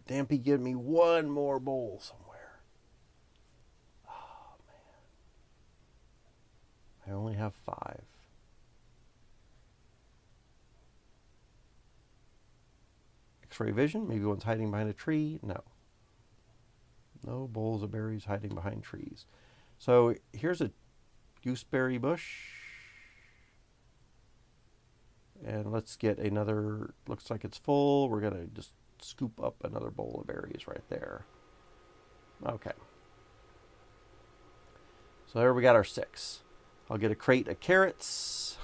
Dampy give me 1 more bowl somewhere? Oh, man. I only have 5. X-ray vision. Maybe one's hiding behind a tree. No. No bowls of berries hiding behind trees. So here's a gooseberry bush. And let's get another, looks like it's full. We're going to just scoop up another bowl of berries right there. Okay. So there we got our 6. I'll get a crate of carrots.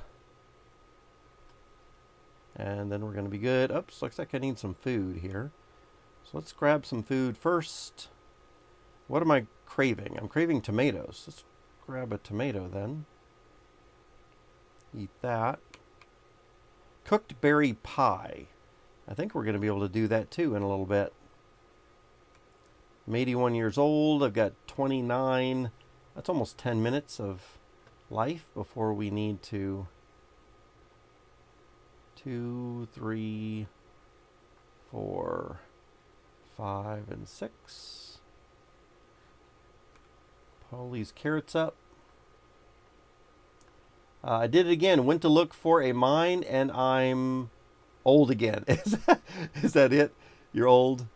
And then we're going to be good. Oops, looks like I need some food here. So let's grab some food first. What am I craving? I'm craving tomatoes. Let's grab a tomato then. Eat that. Cooked berry pie. I think we're going to be able to do that too in a little bit. I'm 81 years old. I've got 29. That's almost 10 minutes of life before we need to 2, 3, 4, 5, and 6. Pull these carrots up. I did it again. Went to look for a mine, and I'm old again. Is that it? You're old?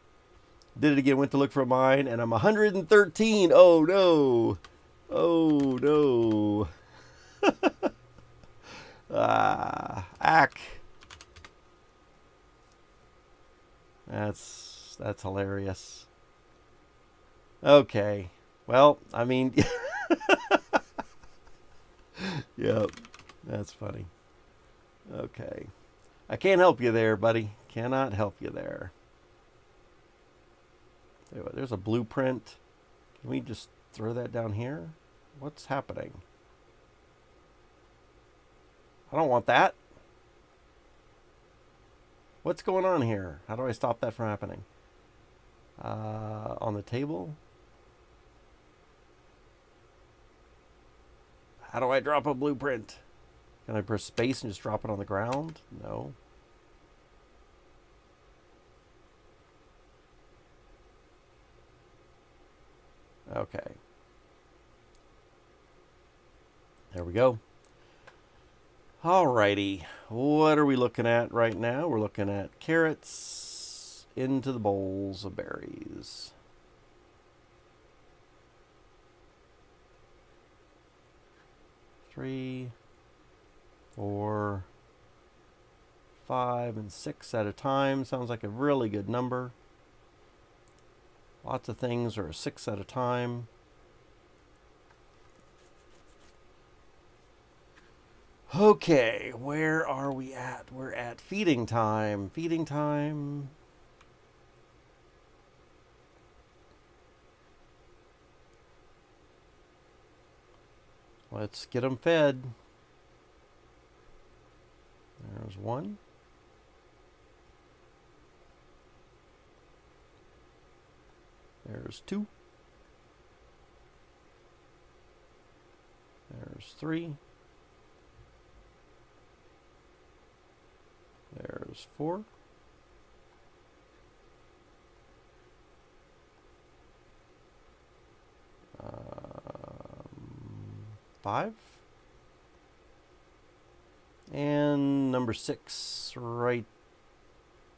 Did it again. Went to look for a mine, and I'm 113. Oh, no. Oh, no. Ack. That's hilarious. Okay. Well, I mean... Yep, that's funny. Okay. I can't help you there, buddy. Cannot help you there. There's a blueprint. Can we just throw that down here? What's happening? I don't want that. What's going on here? How do I stop that from happening? On the table? How do I drop a blueprint? Can I press space and just drop it on the ground? No. Okay. There we go. Alrighty. What are we looking at right now? We're looking at carrots into the bowls of berries. 3, 4, 5, and 6 at a time. Sounds like a really good number. Lots of things are 6 at a time. Okay, where are we at? We're at feeding time. Feeding time. Let's get them fed. There's 1. There's 2. There's 3. There's 4. 5. And number 6 right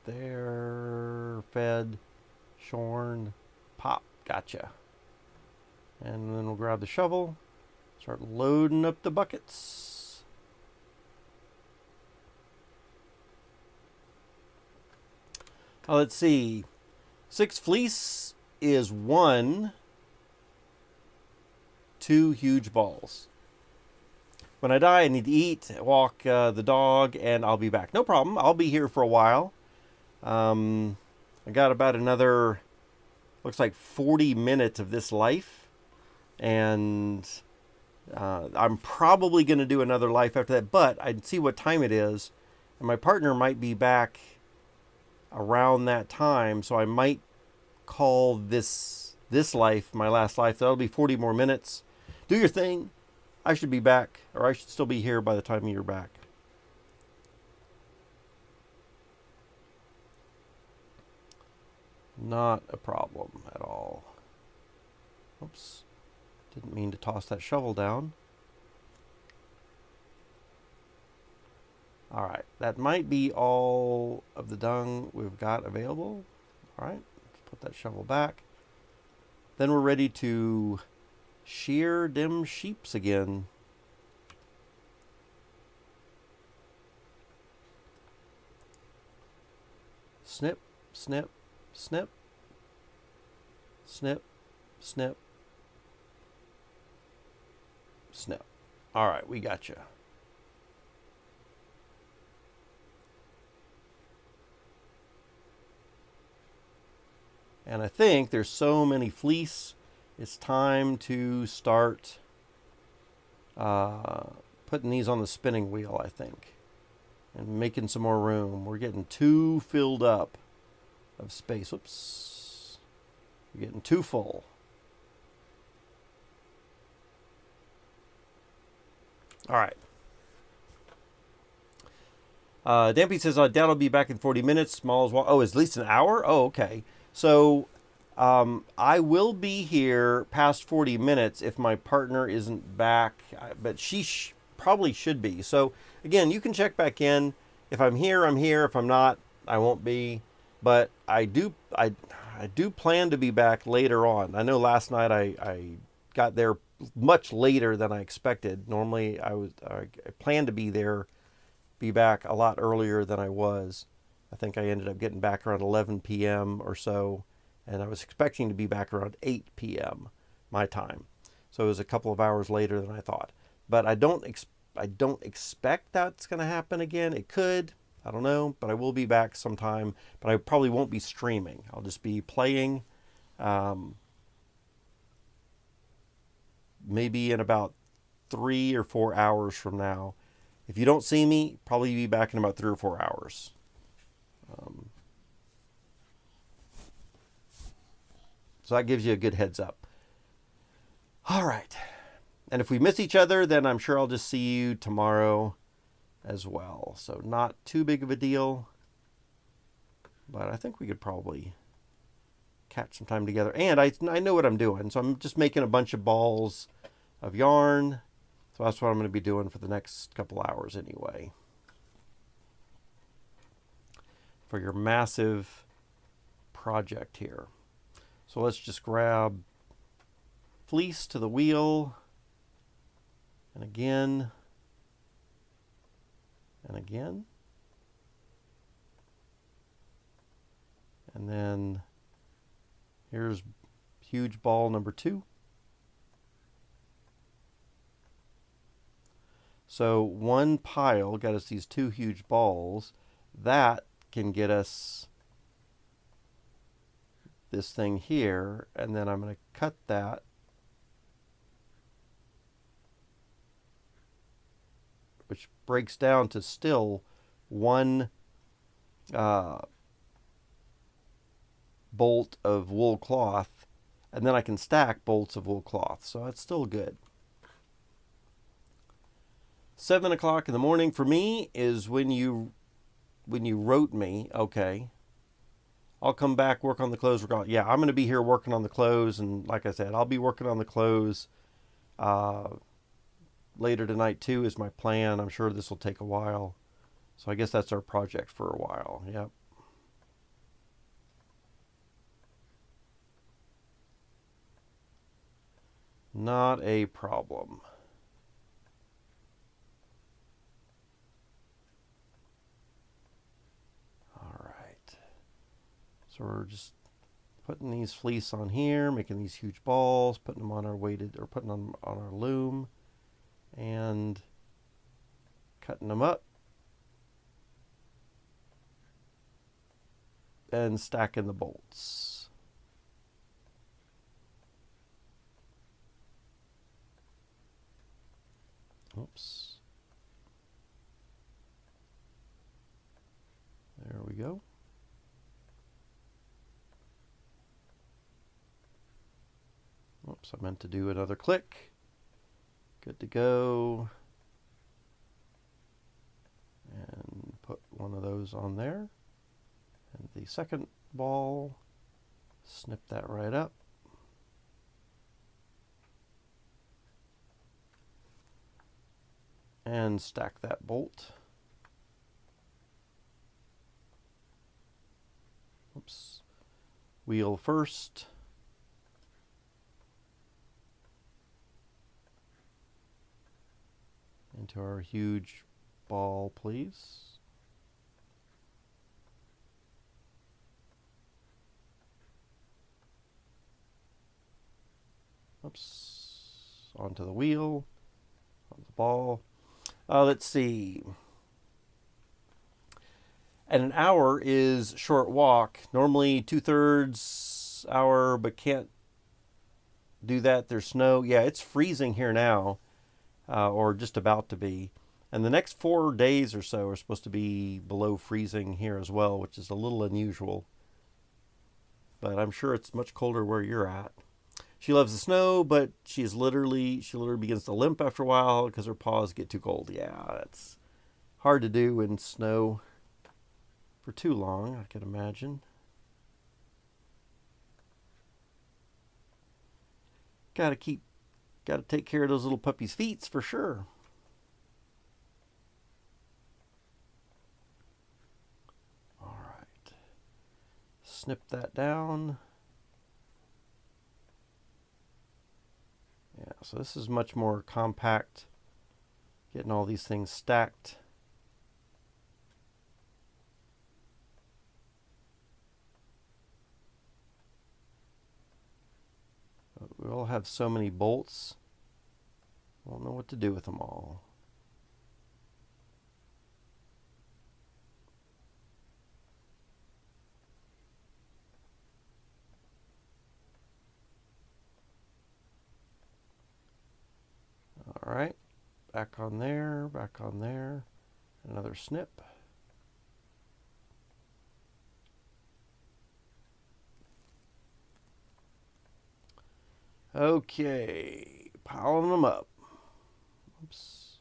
there. Fed. Shorn. Pop. Gotcha. And then we'll grab the shovel. Start loading up the buckets. Let's see. 6 fleece is 1. 2 huge balls. When I die, I need to eat, walk the dog, and I'll be back. No problem. I'll be here for a while. I got about another, looks like 40 minutes of this life. And I'm probably going to do another life after that. But I'd see what time it is. And my partner might be back around that time. So I might call this life my last life. That'll be 40 more minutes. Do your thing. I should be back, or I should still be here by the time you're back. Not a problem at all. Oops. Didn't mean to toss that shovel down. All right, that might be all of the dung we've got available. All right, let's put that shovel back. Then we're ready to shear them sheeps again. Snip, snip, snip, snip, snip, snip. All right, we got you. And I think there's so many fleece, it's time to start putting these on the spinning wheel, I think. And making some more room. We're getting too filled up of space. Whoops. We're getting too full. All right. Dampy says, Dad will be back in 40 minutes. Smalls, oh, it's at least an hour? Oh, okay. So I will be here past 40 minutes if my partner isn't back, but she probably should be. So again, you can check back in. If I'm here, I'm here. If I'm not, I won't be. But I do plan to be back later on. I know last night I got there much later than I expected. Normally I planned to be back a lot earlier than I was. I think I ended up getting back around 11 p.m. or so, and I was expecting to be back around 8 p.m. my time. So it was a couple of hours later than I thought. But I don't expect that's going to happen again. It could. I don't know. But I will be back sometime. But I probably won't be streaming. I'll just be playing. Maybe in about 3 or 4 hours from now. If you don't see me, probably be back in about 3 or 4 hours. So that gives you a good heads up. All right. And if we miss each other, then I'm sure I'll just see you tomorrow as well. So not too big of a deal. But I think we could probably catch some time together. And I know what I'm doing. So I'm just making a bunch of balls of yarn. So that's what I'm going to be doing for the next couple hours anyway. For your massive project here. So let's just grab fleece to the wheel. And again. And again. And then here's huge ball number 2. So one pile got us these 2 huge balls. That can get us this thing here. And then I'm going to cut that. Which breaks down to still one bolt of wool cloth. And then I can stack bolts of wool cloth. So that's still good. 7 o'clock in the morning for me is when you wrote me. Okay. I'll come back, work on the clothes. Yeah, I'm going to be here working on the clothes. And like I said, I'll be working on the clothes later tonight too is my plan. I'm sure this will take a while. So I guess that's our project for a while. Yep. Not a problem. All right. So we're just putting these fleece on here, making these huge balls, putting them on our weighted, or putting them on our loom, and cutting them up and stacking the bolts. Oops. There we go. Oops, I meant to do another click. Good to go. And put one of those on there. And the second ball, snip that right up. And stack that bolt. wheel first. Into our huge ball, please. Oops. Onto the wheel. On the ball. Let's see. And an hour is short walk. Normally 2/3 hour, but can't do that. There's snow. Yeah, it's freezing here now, or just about to be. And the next 4 days or so are supposed to be below freezing here as well, which is a little unusual. But I'm sure it's much colder where you're at. She loves the snow, but she literally begins to limp after a while because her paws get too cold. Yeah, that's hard to do in snow for too long, I can imagine. Gotta take care of those little puppies' feet for sure. All right. Snip that down. Yeah, so this is much more compact. Getting all these things stacked. We all have so many bolts. I don't know what to do with them all. All right, back on there, another snip. Okay, piling them up. Oops.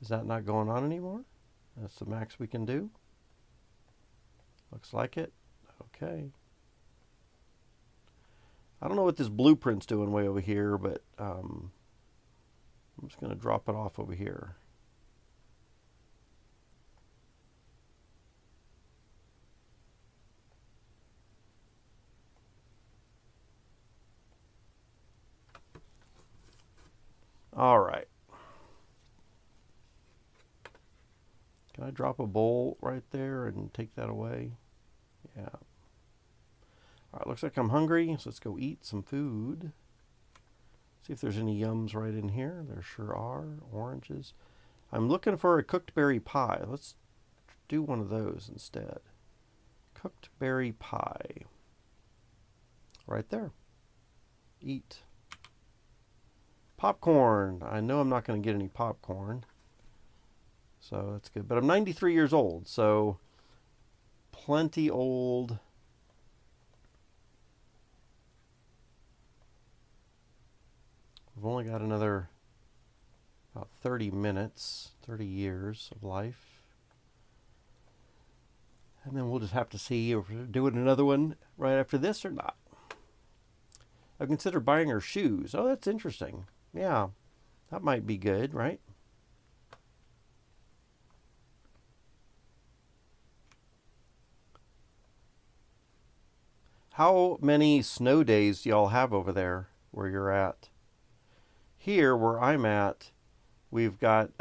Is that not going on anymore? That's the max we can do. Looks like it. Okay. I don't know what this blueprint's doing way over here, but I'm just going to drop it off over here. All right. Can I drop a bowl right there and take that away? Yeah. All right, looks like I'm hungry, so let's go eat some food. See if there's any yums right in here. There sure are. Oranges. I'm looking for a cooked berry pie. Let's do one of those instead. Cooked berry pie. Right there. Eat. Popcorn. I know I'm not going to get any popcorn, so that's good. But I'm 93 years old, so plenty old. We've only got another about 30 minutes, 30 years of life. And then we'll just have to see if we're doing another one right after this or not. I've considered buying her shoes. Oh, that's interesting. Yeah, that might be good, right? How many snow days do y'all have over there where you're at? Here, where I'm at, we've got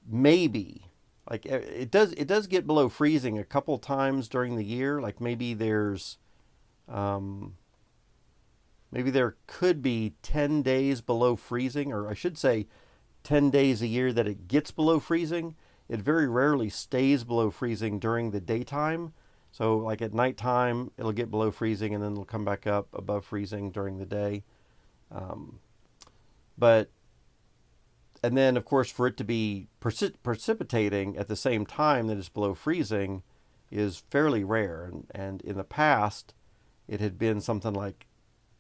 maybe, like it does get below freezing a couple times during the year. Like maybe there's maybe there could be 10 days below freezing, or I should say 10 days a year that it gets below freezing. It very rarely stays below freezing during the daytime. So like at nighttime, it'll get below freezing and then it'll come back up above freezing during the day. And then of course for it to be precipitating at the same time that it's below freezing is fairly rare. And in the past, it had been something like,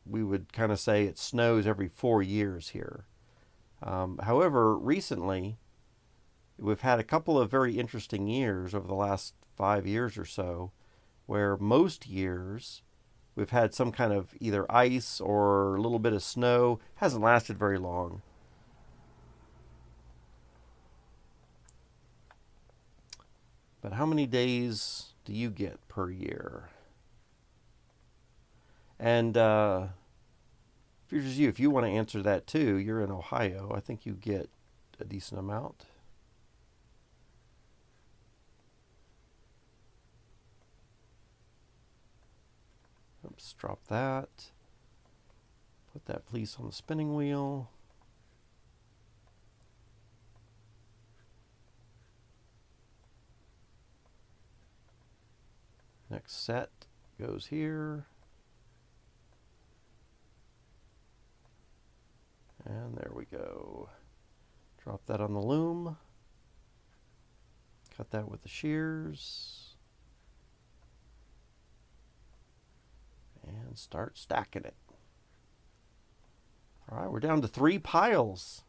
we would kind of say it snows every 4 years here. However, recently, we've had a couple of very interesting years over the last 5 years or so, where most years we've had some kind of either ice or a little bit of snow. Hasn't lasted very long. But how many days do you get per year? And if you want to answer that too, you're in Ohio. I think you get a decent amount. Oops, drop that. Put that fleece on the spinning wheel. Next set goes here. And there we go. Drop that on the loom. Cut that with the shears. And start stacking it. All right, we're down to 3 piles.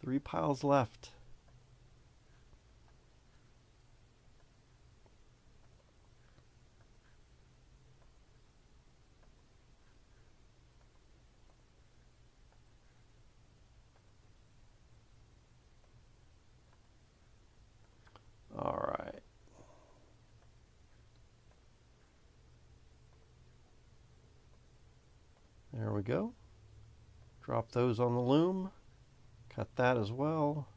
3 piles left. All right. There we go. Drop those on the loom. Cut that as well.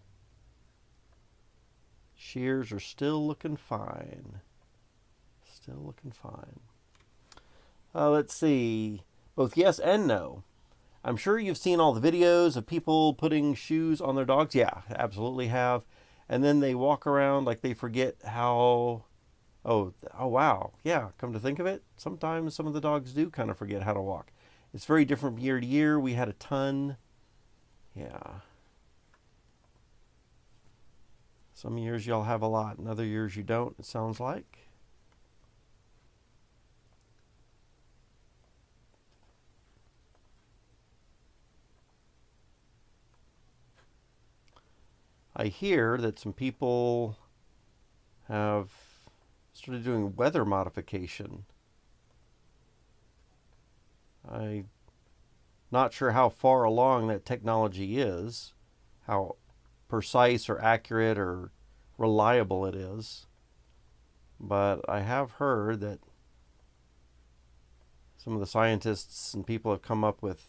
Shears are still looking fine. Still looking fine. Let's see. Both yes and no. I'm sure you've seen all the videos of people putting shoes on their dogs. Yeah, absolutely have. And then they walk around like they forget how... Oh wow. Yeah, come to think of it, sometimes some of the dogs do kind of forget how to walk. It's very different year to year. We had a ton. Yeah. Some years y'all have a lot, and other years you don't, it sounds like. I hear that some people have started doing weather modification. I'm not sure how far along that technology is, how precise or accurate or reliable it is, but I have heard that some of the scientists and people have come up with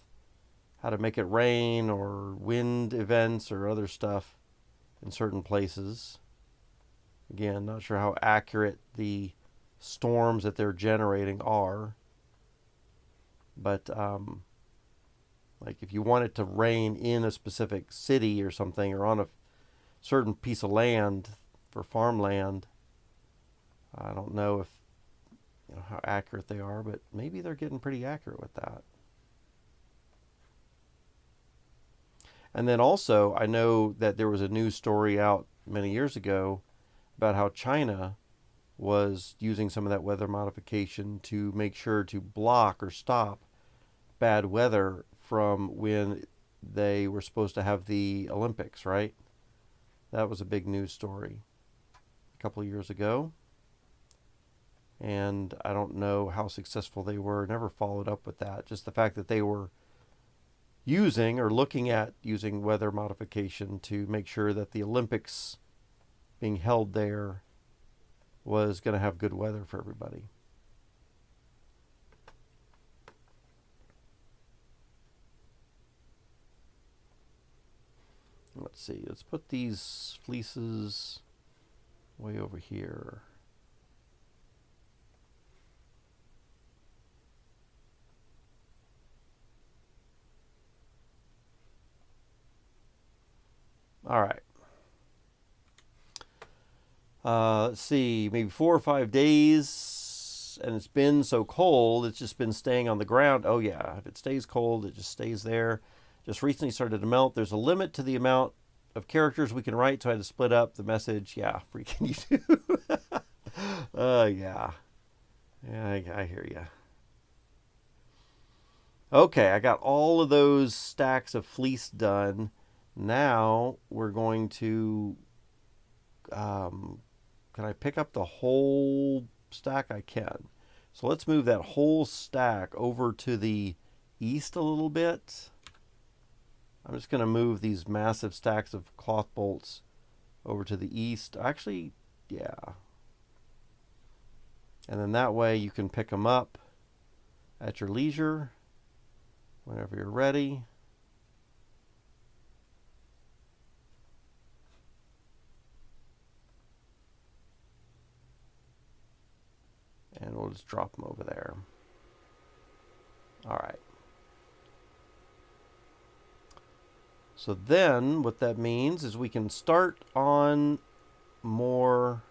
how to make it rain or wind events or other stuff in certain places. Again, not sure how accurate the storms that they're generating are. But like if you want it to rain in a specific city or something, or on a certain piece of land for farmland, I don't know if how accurate they are, but maybe they're getting pretty accurate with that. And then also, I know that there was a news story out many years ago about how China was using some of that weather modification to make sure to block or stop bad weather from when they were supposed to have the Olympics, right? That was a big news story a couple of years ago. And I don't know how successful they were. Never followed up with that. Just the fact that they were using or looking at using weather modification to make sure that the Olympics being held there was going to have good weather for everybody. Let's see, let's put these fleeces way over here. All right. Let's see, maybe 4 or 5 days, and it's been so cold, it's just been staying on the ground. Oh yeah, if it stays cold, it just stays there. Just recently started to melt. There's a limit to the amount of characters we can write, so I had to split up the message. Yeah, freaking YouTube. Yeah. Yeah, I hear you. Okay, I got all of those stacks of fleece done. Now we're going to... can I pick up the whole stack? I can. So let's move that whole stack over to the east a little bit. I'm just going to move these massive stacks of cloth bolts over to the east. Actually, yeah. And then that way you can pick them up at your leisure whenever you're ready. And we'll just drop them over there. All right. So then what that means is we can start on more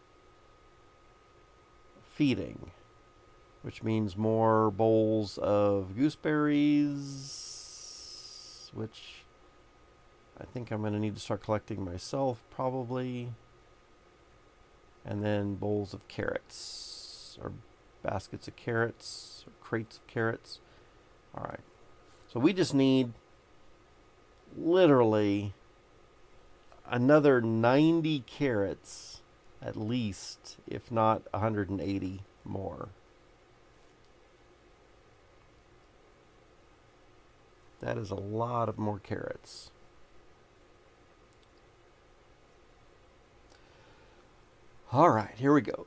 feeding, which means more bowls of gooseberries, which I think I'm going to need to start collecting myself probably. And then bowls of carrots, or baskets of carrots, or crates of carrots. All right. So we just need literally another 90 carrots at least, if not 180 more. That is a lot of more carrots. All right, here we go.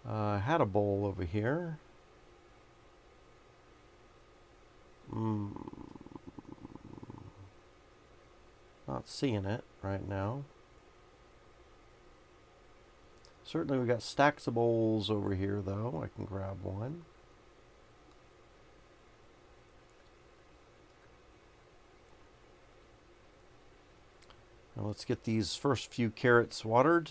I had a bowl over here. Not seeing it right now. Certainly we got stacks of bowls over here though. I can grab one. Now let's get these first few carrots watered.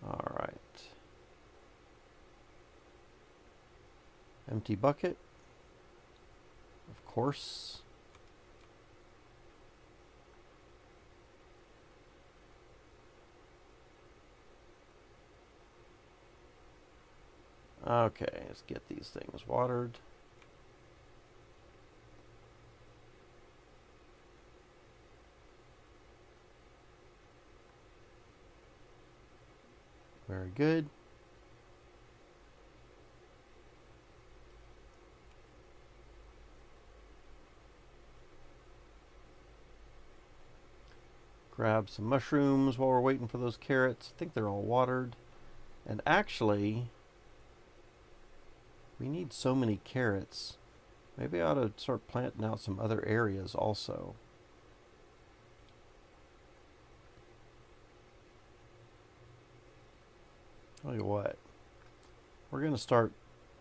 All right. Empty bucket. Of course. Okay, let's get these things watered. Very good. Grab some mushrooms while we're waiting for those carrots. I think they're all watered. And actually, we need so many carrots. Maybe I ought to start planting out some other areas also. Tell you what, we're going to start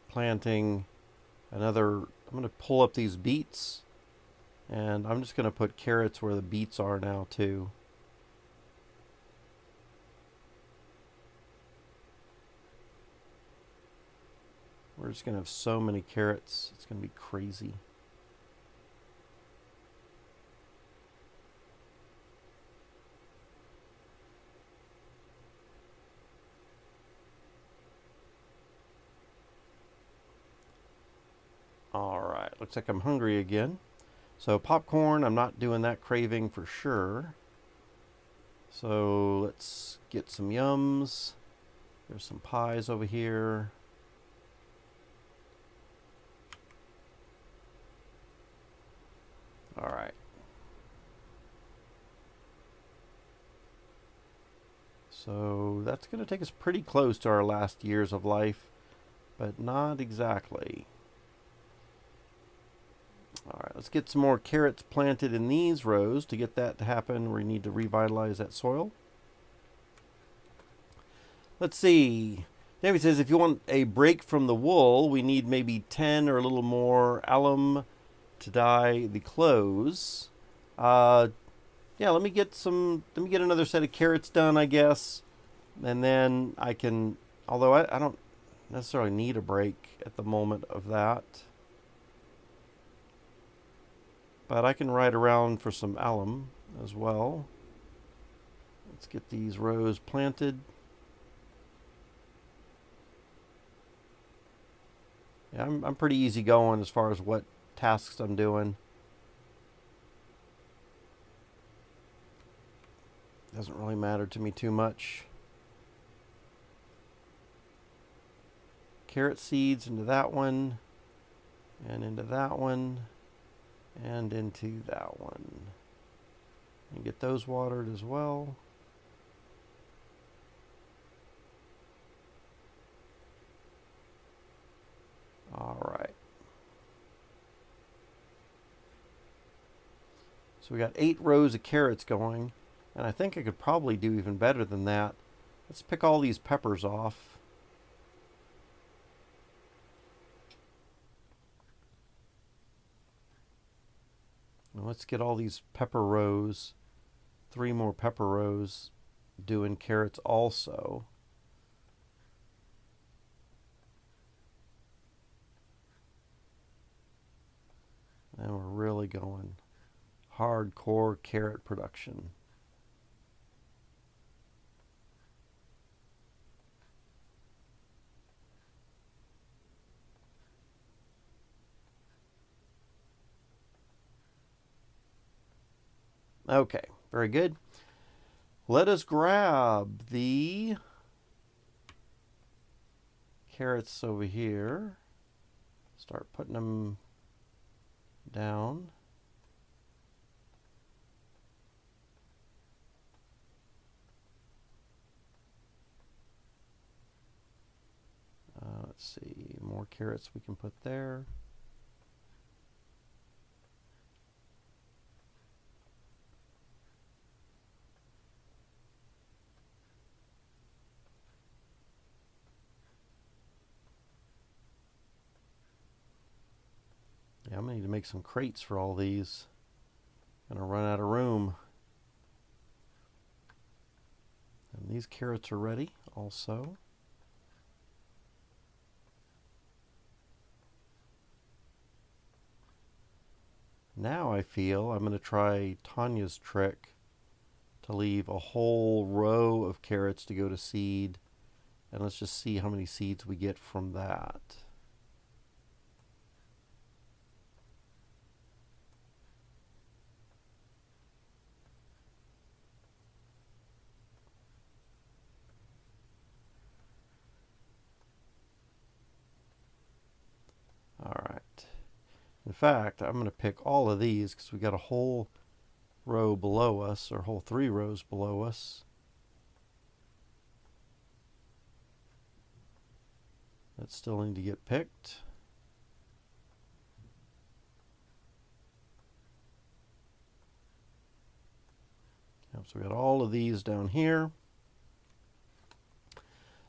planting another. I'm going to pull up these beets, and I'm just going to put carrots where the beets are now too. We're just going to have so many carrots, it's going to be crazy. Alright, looks like I'm hungry again. So popcorn, I'm not doing that craving for sure. So let's get some yums. There's some pies over here. All right. So that's going to take us pretty close to our last years of life, but not exactly. All right, let's get some more carrots planted in these rows. To get that to happen, we need to revitalize that soil. Let's see. David says, if you want a break from the wool, we need maybe 10 or a little more alum to dye the clothes. Yeah, let me get another set of carrots done, I guess. And then I can, although I don't necessarily need a break at the moment of that. But I can ride around for some alum as well. Let's get these rows planted. Yeah, I'm pretty easy going as far as what tasks I'm doing. Doesn't really matter to me too much. Carrot seeds into that one. And into that one. And into that one. And get those watered as well. All right. So we got 8 rows of carrots going, and I think I could probably do even better than that. Let's pick all these peppers off. And let's get all these pepper rows, 3 more pepper rows, doing carrots also. And we're really going hardcore carrot production. Okay, very good. Let us grab the carrots over here. Start putting them down. Let's see, more carrots we can put there. Yeah, I'm gonna need to make some crates for all these. Gonna run out of room. And these carrots are ready also. Now I feel I'm going to try Tanya's trick to leave a whole row of carrots to go to seed. And let's just see how many seeds we get from that. All right. In fact, I'm going to pick all of these because we got a whole row below us, or whole 3 rows below us. That still need to get picked. Yep, so we got all of these down here.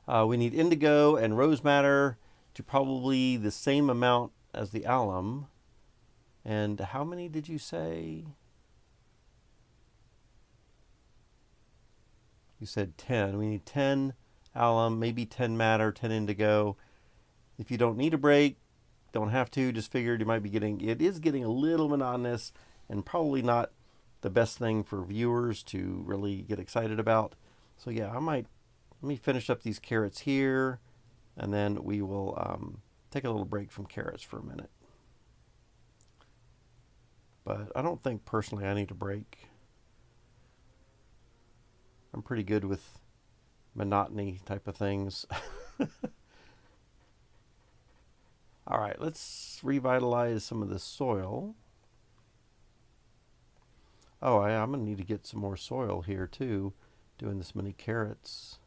We need indigo and rose madder to probably the same amount as the alum. And how many did you say? You said 10. We need 10 alum, maybe 10 madder, 10 indigo. If you don't need a break, don't have to, just figured you might be getting, it is getting a little monotonous and probably not the best thing for viewers to really get excited about. So yeah, let me finish up these carrots here, and then we will take a little break from carrots for a minute. But I don't think personally I need a break. I'm pretty good with monotony type of things. All right, let's revitalize some of the soil. Oh, I'm going to need to get some more soil here too, doing this many carrots.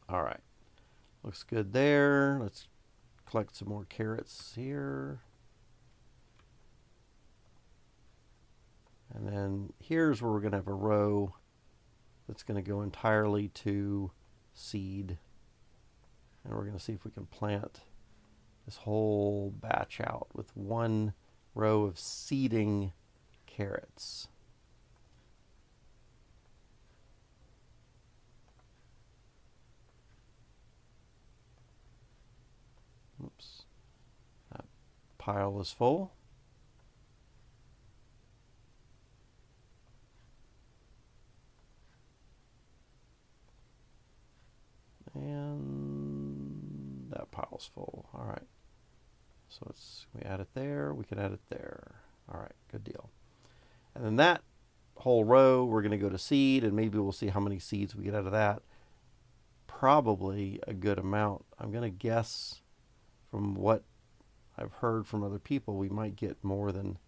All right, looks good there. Let's collect some more carrots here. And then here's where we're going to have a row that's going to go entirely to seed. And we're going to see if we can plant this whole batch out with 1 row of seeding carrots. Oops. That pile is full. And that pile's full. All right. So we add it there. We can add it there. All right, good deal. And then that whole row, we're going to go to seed, and maybe we'll see how many seeds we get out of that. Probably a good amount. I'm going to guess from what I've heard from other people, we might get more than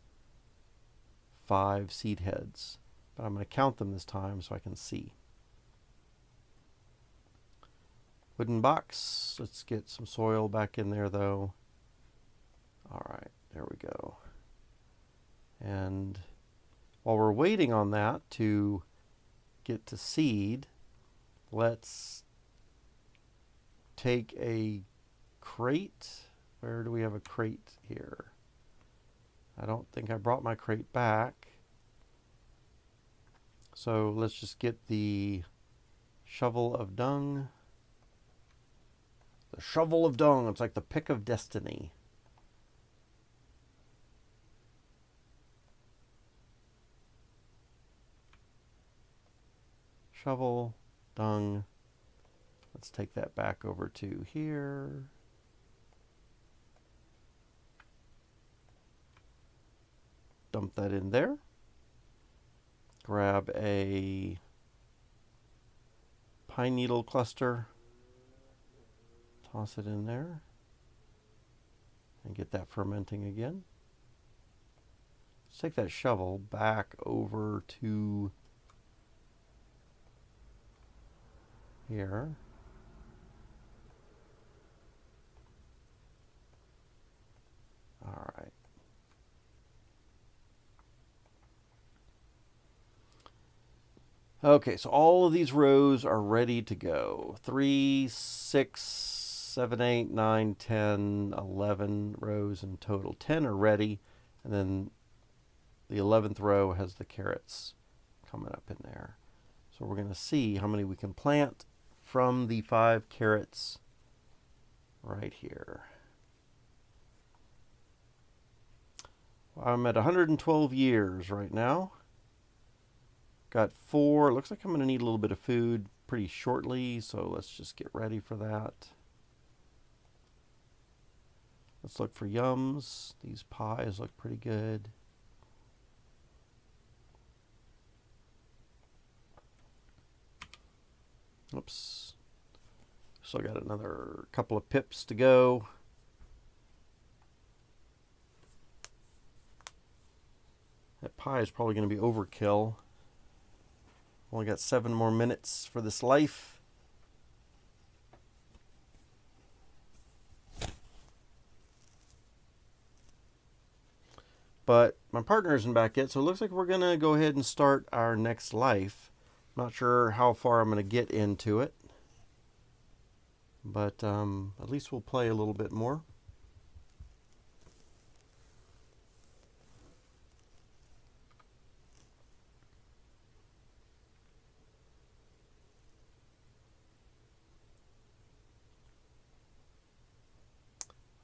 5 seed heads. But I'm going to count them this time so I can see. Wooden box. Let's get some soil back in there, though. All right, there we go. And while we're waiting on that to get to seed, let's take a crate. Where do we have a crate here? I don't think I brought my crate back. So let's just get the shovel of dung. The shovel of dung. It's like the pick of destiny. Shovel, dung. Let's take that back over to here. Dump that in there. Grab a pine needle cluster. Toss it in there. And get that fermenting again. Let's take that shovel back over to here. All right. Okay, so all of these rows are ready to go. 3, 6, 7, 8, 9, 10, 11 rows in total. 10 are ready, and then the 11th row has the carrots coming up in there. So we're going to see how many we can plant from the 5 carrots right here. I'm at 112 years right now. Got 4. Looks like I'm going to need a little bit of food pretty shortly, so let's just get ready for that. Let's look for yums. These pies look pretty good. Oops. Still got another couple of pips to go. That pie is probably going to be overkill. Only got 7 more minutes for this life. But my partner isn't back yet, so it looks like we're going to go ahead and start our next life. Not sure how far I'm going to get into it. But at least we'll play a little bit more.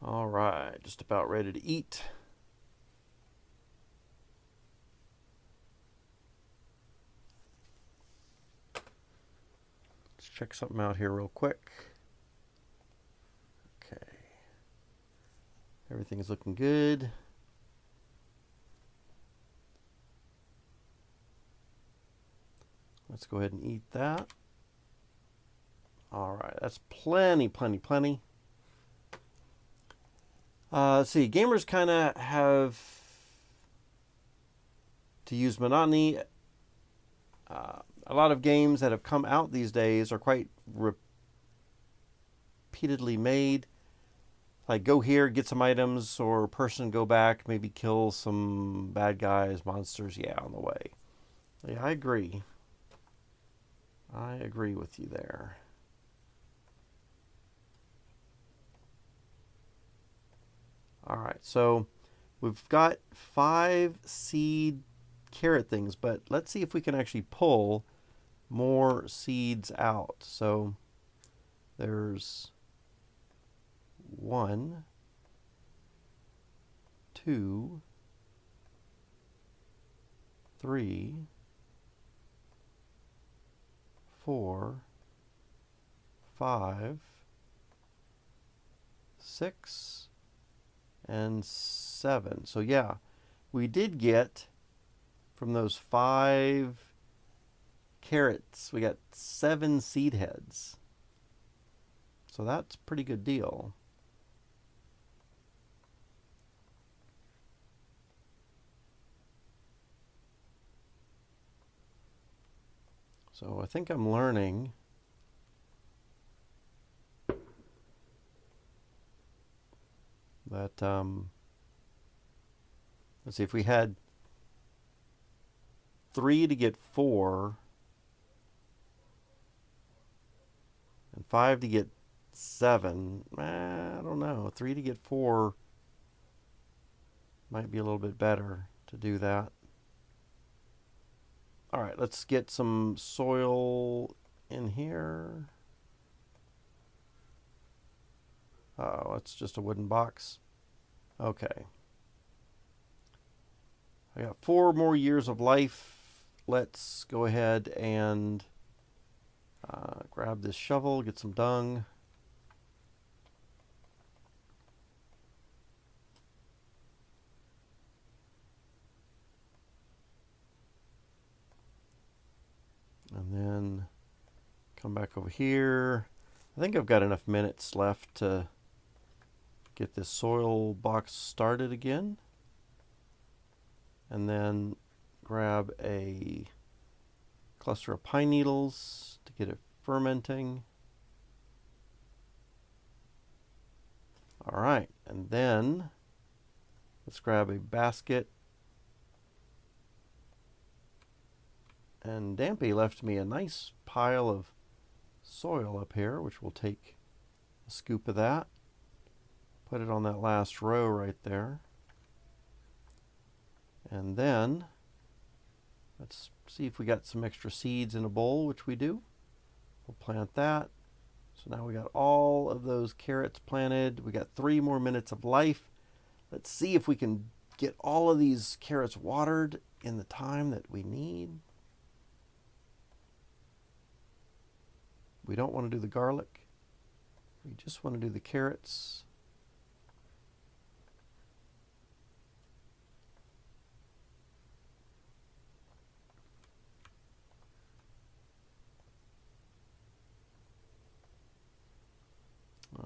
All right, just about ready to eat. Let's check something out here real quick. Okay. Everything's looking good. Let's go ahead and eat that. All right, that's plenty. Let's see, gamers kind of have to use monotony. A lot of games that have come out these days are quite repeatedly made. Like go here, get some items, or person go back, maybe kill some bad guys, monsters, yeah, on the way. Yeah, I agree. I agree with you there. All right, so we've got 5 seed carrot things, but let's see if we can actually pull more seeds out. So there's 1, 2, 3, 4, 5, 6, and 7. So yeah, we did get from those 5 carrots, we got 7 seed heads. So that's a pretty good deal. So I think I'm learning that, let's see, if we had 3 to get 4 and 5 to get 7, I don't know, 3 to get 4 might be a little bit better to do that. All right, let's get some soil in here. Oh, it's just a wooden box. Okay. I got 4 more years of life. Let's go ahead and grab this shovel, get some dung. And then come back over here. I think I've got enough minutes left to get this soil box started again. And then grab a cluster of pine needles to get it fermenting. All right, and then let's grab a basket. And Dampy left me a nice pile of soil up here, which we'll take a scoop of that. Put it on that last row right there. And then let's see if we got some extra seeds in a bowl, which we do. We'll plant that. So now we got all of those carrots planted. We got 3 more minutes of life. Let's see if we can get all of these carrots watered in the time that we need. We don't want to do the garlic. We just want to do the carrots.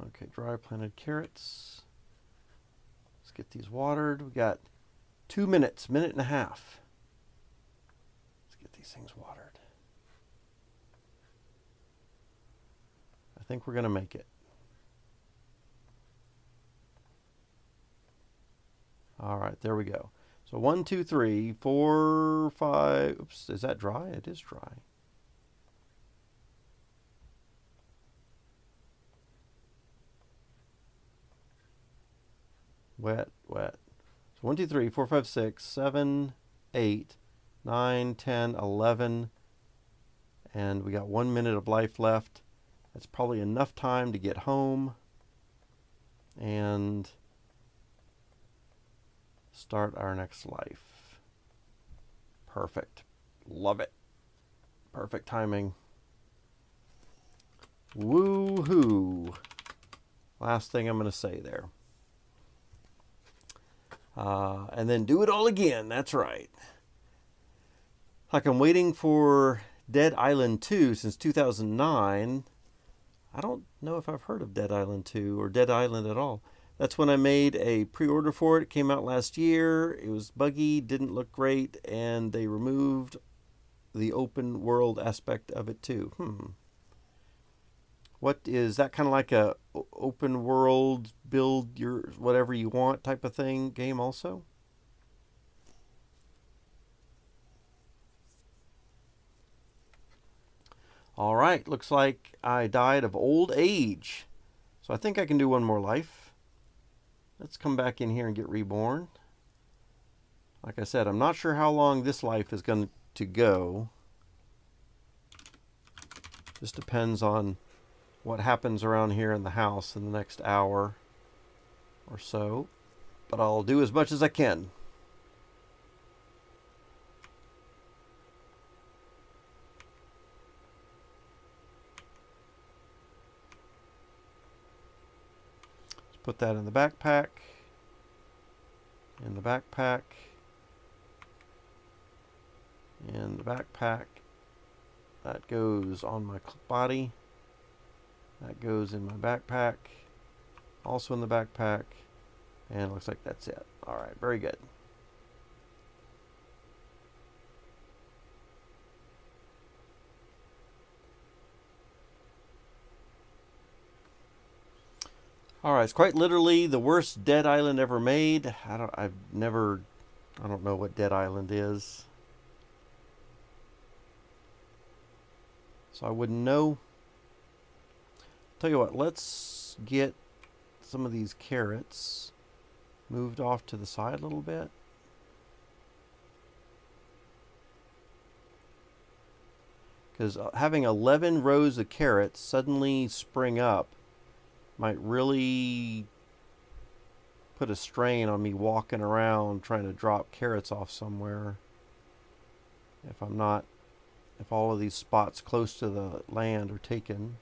Okay, dry planted carrots. Let's get these watered. We got 2 minutes, minute and a half. Let's get these things watered. I think we're going to make it. All right, there we go. So 1, 2, 3, 4, 5. Oops, is that dry? It is dry. Wet, wet. So 1, 2, 3, 4, 5, 6, 7, 8, 9, 10, 11. And we got 1 minute of life left. That's probably enough time to get home and start our next life. Perfect. Love it. Perfect timing. Woo-hoo. Last thing I'm going to say there. And then do it all again. That's right. Like I'm waiting for Dead Island 2 since 2009. I don't know if I've heard of Dead Island 2 or Dead Island at all. That's when I made a pre-order for it. It came out last year. It was buggy, didn't look great, and they removed the open world aspect of it too. What is that, kind of like a open world build your whatever you want type of thing game also? All right, looks like I died of old age. So I think I can do one more life. Let's come back in here and get reborn. Like I said, I'm not sure how long this life is going to go. Just depends on what happens around here in the house in the next hour or so. But I'll do as much as I can. Let's put that in the backpack. In the backpack. in the backpack. That goes on my body. That goes in my backpack. Also in the backpack. And it looks like that's it. All right, very good. All right, it's quite literally the worst dead island ever made. I don't know what dead island is. So I wouldn't know. Tell you what, let's get some of these carrots moved off to the side a little bit. Because having 11 rows of carrots suddenly spring up might really put a strain on me walking around trying to drop carrots off somewhere. If all of these spots close to the land are taken.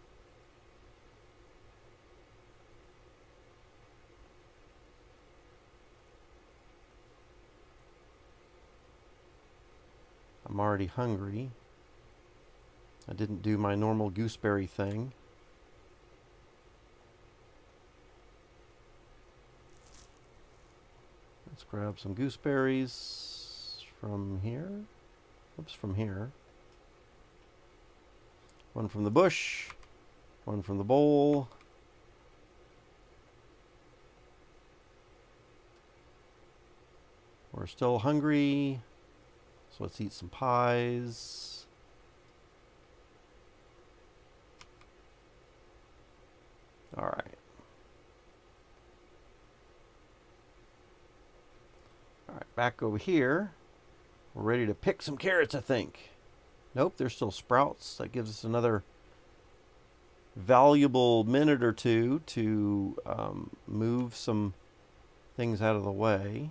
I'm already hungry. I didn't do my normal gooseberry thing. Let's grab some gooseberries from here. Oops, from here. One from the bush, one from the bowl. We're still hungry, so let's eat some pies. All right. All right, back over here. We're ready to pick some carrots, I think. Nope, there's still sprouts. That gives us another valuable minute or two to move some things out of the way.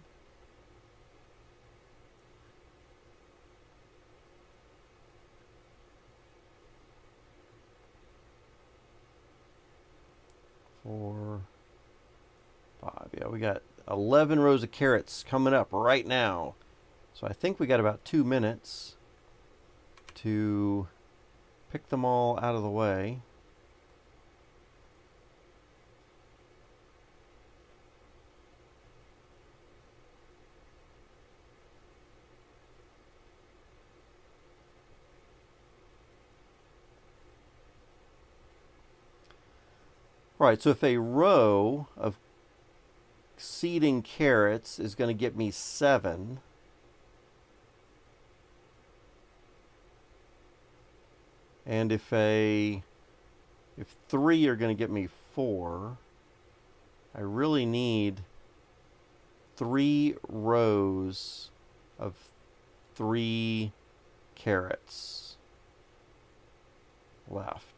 Four, five. Yeah, we got 11 rows of carrots coming up right now. So I think we got about 2 minutes to pick them all out of the way. Right, so if a row of seeding carrots is going to get me 7, and if 3 are going to get me 4, I really need 3 rows of 3 carrots left.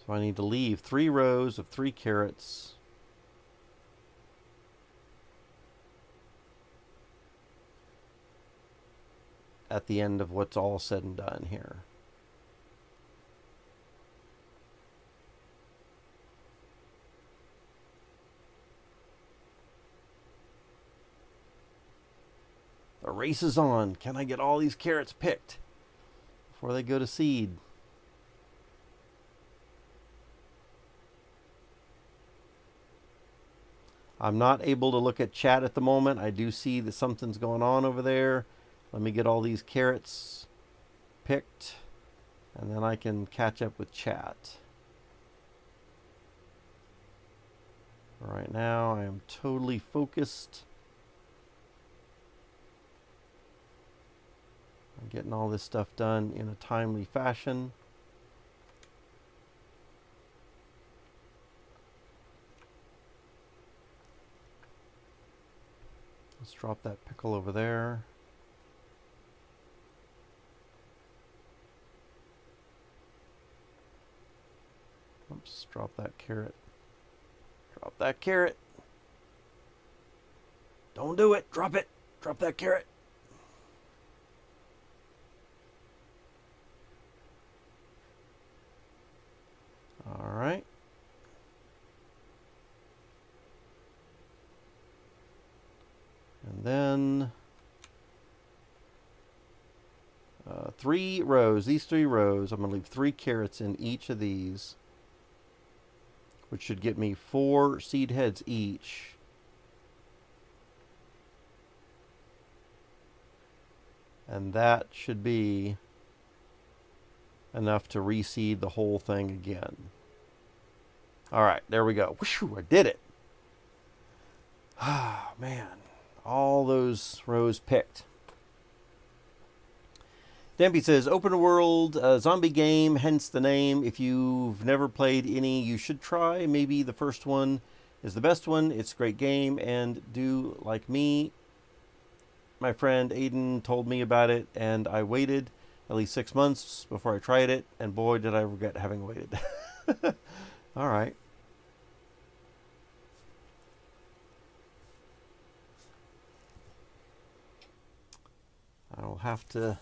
So I need to leave 3 rows of 3 carrots. At the end of what's all said and done here. The race is on. Can I get all these carrots picked before they go to seed? I'm not able to look at chat at the moment. I do see that something's going on over there. Let me get all these carrots picked, and then I can catch up with chat. Right now, I am totally focused on getting all this stuff done in a timely fashion. Let's drop that pickle over there. Oops, drop that carrot. Drop that carrot. Don't do it. Drop it. Drop that carrot. All right. And then 3 rows, these 3 rows, I'm going to leave 3 carrots in each of these, which should get me 4 seed heads each. And that should be enough to reseed the whole thing again. All right, there we go. Whew, I did it. Ah, man. All those rows picked. Dampy says, open world zombie game, hence the name. If you've never played any, you should try. Maybe the first one is the best one. It's a great game, and do like me. My friend Aiden told me about it, and I waited at least 6 months before I tried it, and boy, did I regret having waited. All right. I'll have to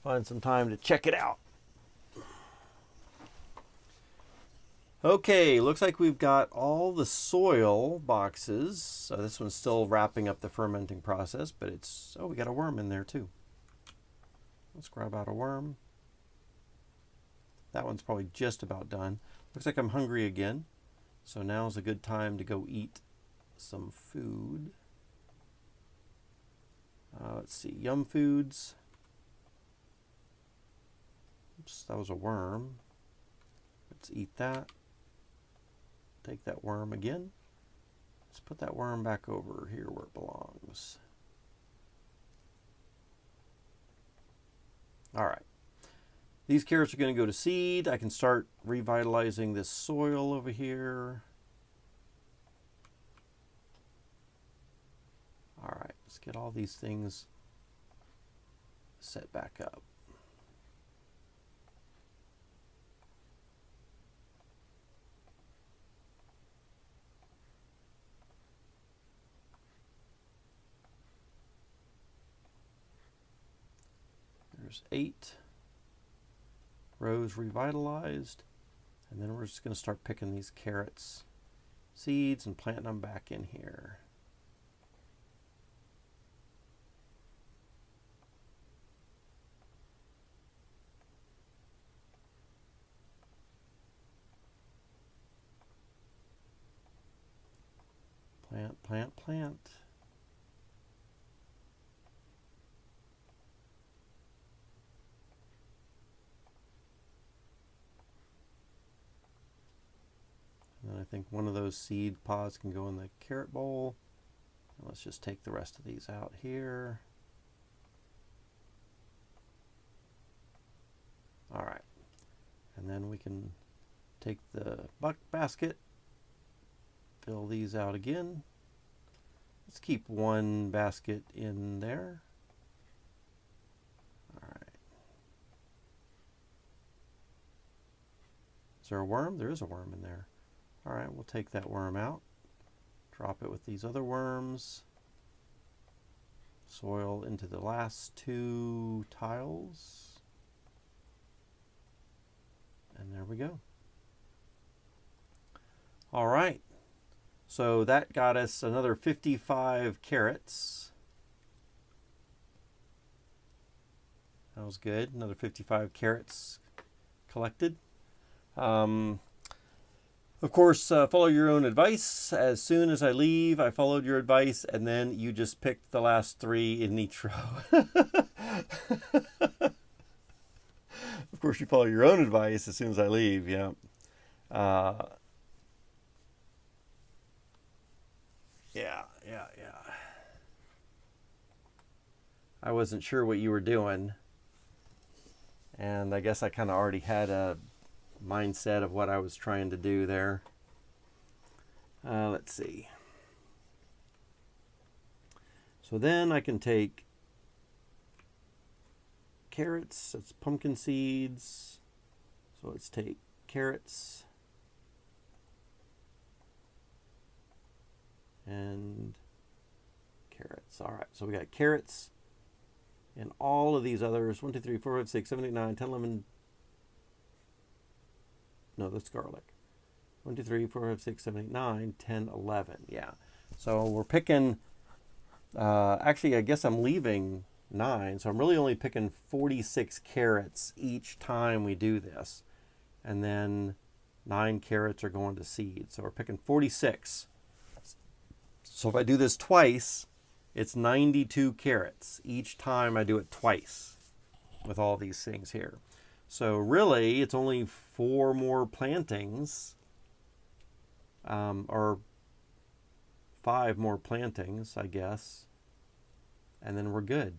find some time to check it out. Okay, looks like we've got all the soil boxes. So this one's still wrapping up the fermenting process, but it's, oh, we got a worm in there too. Let's grab out a worm. That one's probably just about done. Looks like I'm hungry again. So now's a good time to go eat some food. Let's see, Yum Foods. Oops, that was a worm. Let's eat that. Take that worm again. Let's put that worm back over here where it belongs. All right. These carrots are going to go to seed. I can start revitalizing this soil over here. All right, let's get all these things set back up. There's 8 rows revitalized, and then we're just going to start picking these carrots seeds and planting them back in here. Plant, plant, plant. And then I think one of those seed pods can go in the carrot bowl. And let's just take the rest of these out here. All right. And then we can take the basket, fill these out again. Let's keep one basket in there. All right. Is there a worm? There is a worm in there. All right, we'll take that worm out. Drop it with these other worms. Soil into the last 2 tiles. And there we go. All right. So that got us another 55 carrots. That was good. Another 55 carrots collected. Of course, follow your own advice. As soon as I leave, I followed your advice, and then you just picked the last 3 in each row. Of course, you follow your own advice as soon as I leave, yeah. Yeah. I wasn't sure what you were doing. And I guess I kind of already had a mindset of what I was trying to do there. Let's see. So then I can take carrots, that's pumpkin seeds. So let's take carrots and carrots. All right, so we got carrots and all of these others. 1, 2, 3, 4, 5, 6, 7, 8, 9, 10, 11. No, that's garlic. 1, 2, 3, 4, 5, 6, 7, 8, 9, 10, 11. Yeah. So we're picking, actually, I guess I'm leaving 9. So I'm really only picking 46 carrots each time we do this. And then 9 carrots are going to seed. So we're picking 46. So if I do this twice, it's 92 carrots each time I do it twice with all these things here. So really, it's only 4 more plantings, or 5 more plantings, I guess, and then we're good.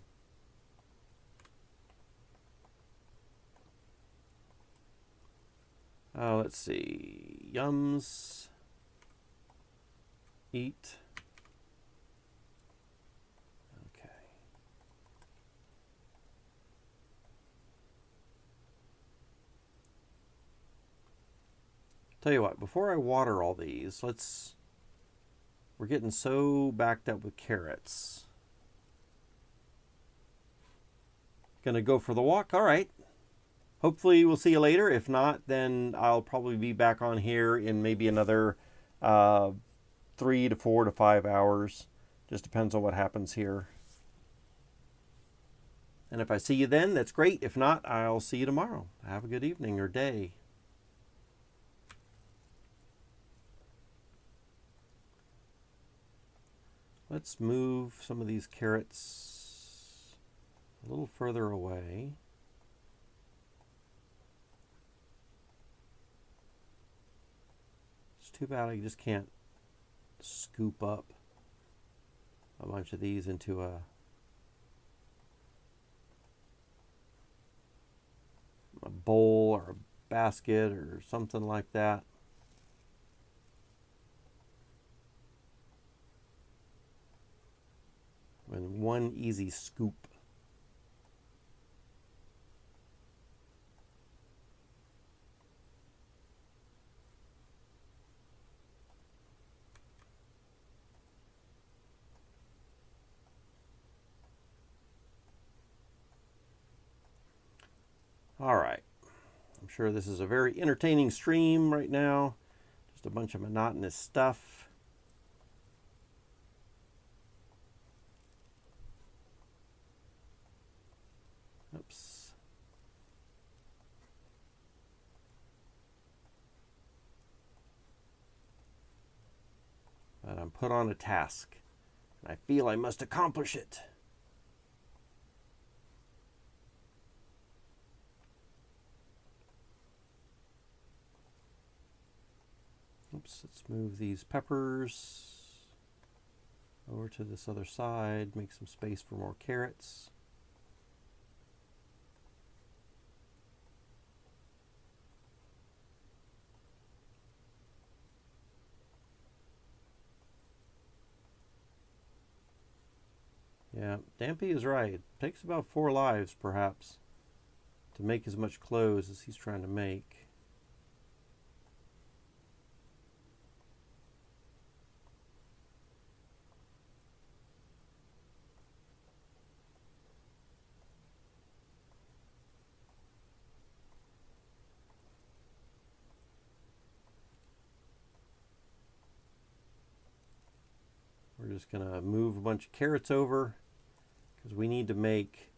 Let's see. Yums. Eat. Okay. Tell you what, before I water all these, we're getting so backed up with carrots. Gonna go for the walk? All right. Hopefully we'll see you later. If not, then I'll probably be back on here in maybe another 3 to 4 to 5 hours. Just depends on what happens here. And if I see you then, that's great. If not, I'll see you tomorrow. Have a good evening or day. Let's move some of these carrots a little further away. It's too bad I just can't scoop up a bunch of these into a bowl or a basket or something like that. And one easy scoop. All right. I'm sure this is a very entertaining stream right now. Just a bunch of monotonous stuff. Oops. But I'm put on a task, and I feel I must accomplish it. Oops, let's move these peppers over to this other side, make some space for more carrots. Yeah, Dampy is right. It takes about 4 lives, perhaps, to make as much clothes as he's trying to make. We're just going to move a bunch of carrots over because we need to make,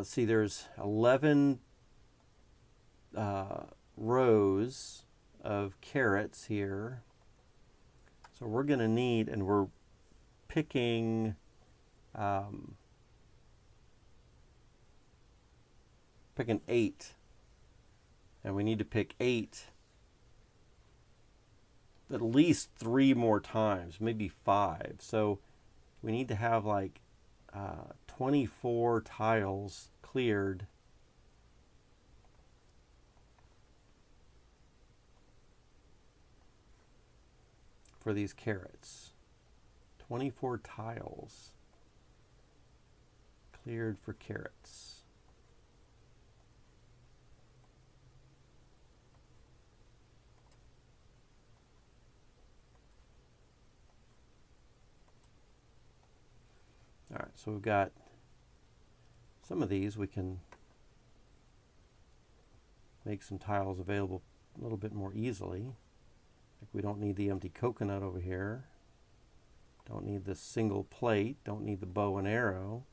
see, there's 11 rows of carrots here. So we're going to need, and we're picking picking 8, and we need to pick 8 at least 3 more times, maybe 5. So we need to have like 24 tiles cleared for these carrots. 24 tiles cleared for carrots. All right, so we've got some of these. We can make some tiles available a little bit more easily. Like we don't need the empty coconut over here. Don't need the single plate. Don't need the bow and arrow.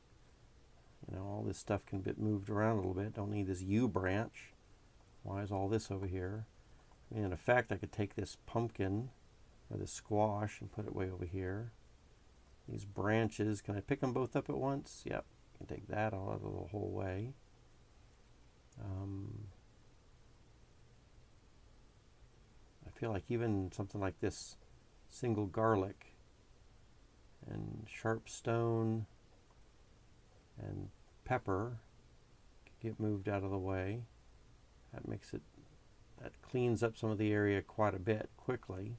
You know, all this stuff can be moved around a little bit. Don't need this U branch. Why is all this over here? I mean, in effect, I could take this pumpkin or this squash and put it way over here. These branches, can I pick them both up at once? Yep, I can take that all out of the whole way. I feel like even something like this single garlic and sharp stone and pepper get moved out of the way. That makes it, that cleans up some of the area quite a bit quickly.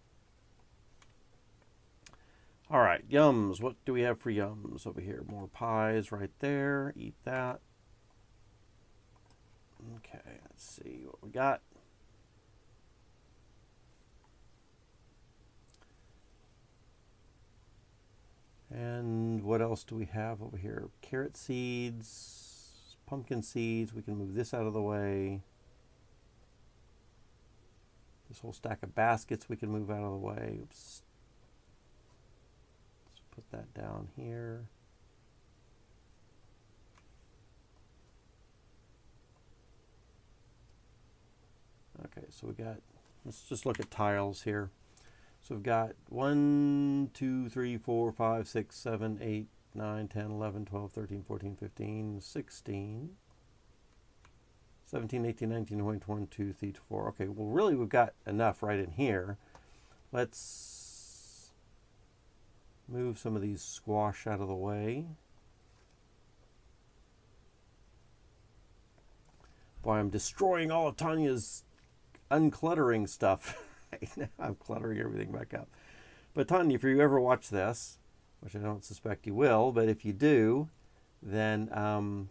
All right, yums. What do we have for yums over here? More pies right there. Eat that. Okay, let's see what we got. And what else do we have over here? Carrot seeds, pumpkin seeds. We can move this out of the way. This whole stack of baskets we can move out of the way. Oops. Let's put that down here. Okay, so we got, let's just look at tiles here. So we've got 1, 2, 3, 4, 5, 6, 7, 8, 9, 10, 11, 12, 13, 14, 15, 16, 17, 18, 19, 20, 21, 22, 23, 24. Okay, well really we've got enough right in here. Let's move some of these squash out of the way. Boy, I'm destroying all of Tanya's uncluttering stuff. Now I'm cluttering everything back up. But Tanya, if you ever watch this, which I don't suspect you will, but if you do, then I'm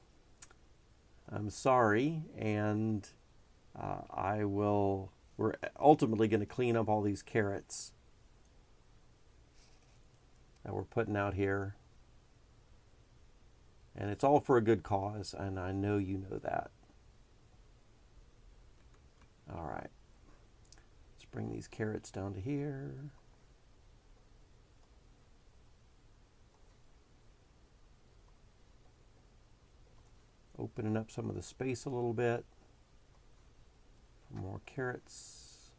sorry, and we're ultimately going to clean up all these carrots that we're putting out here. And it's all for a good cause, and I know you know that. All right. Let's bring these carrots down to here. Opening up some of the space a little bit for more carrots.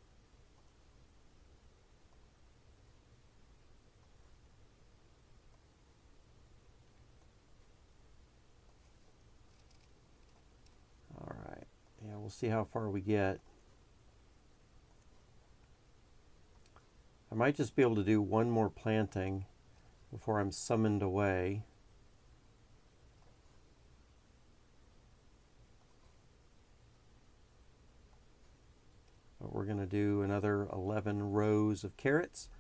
All right. Yeah, we'll see how far we get. I might just be able to do one more planting before I'm summoned away. But we're going to do another 11 rows of carrots.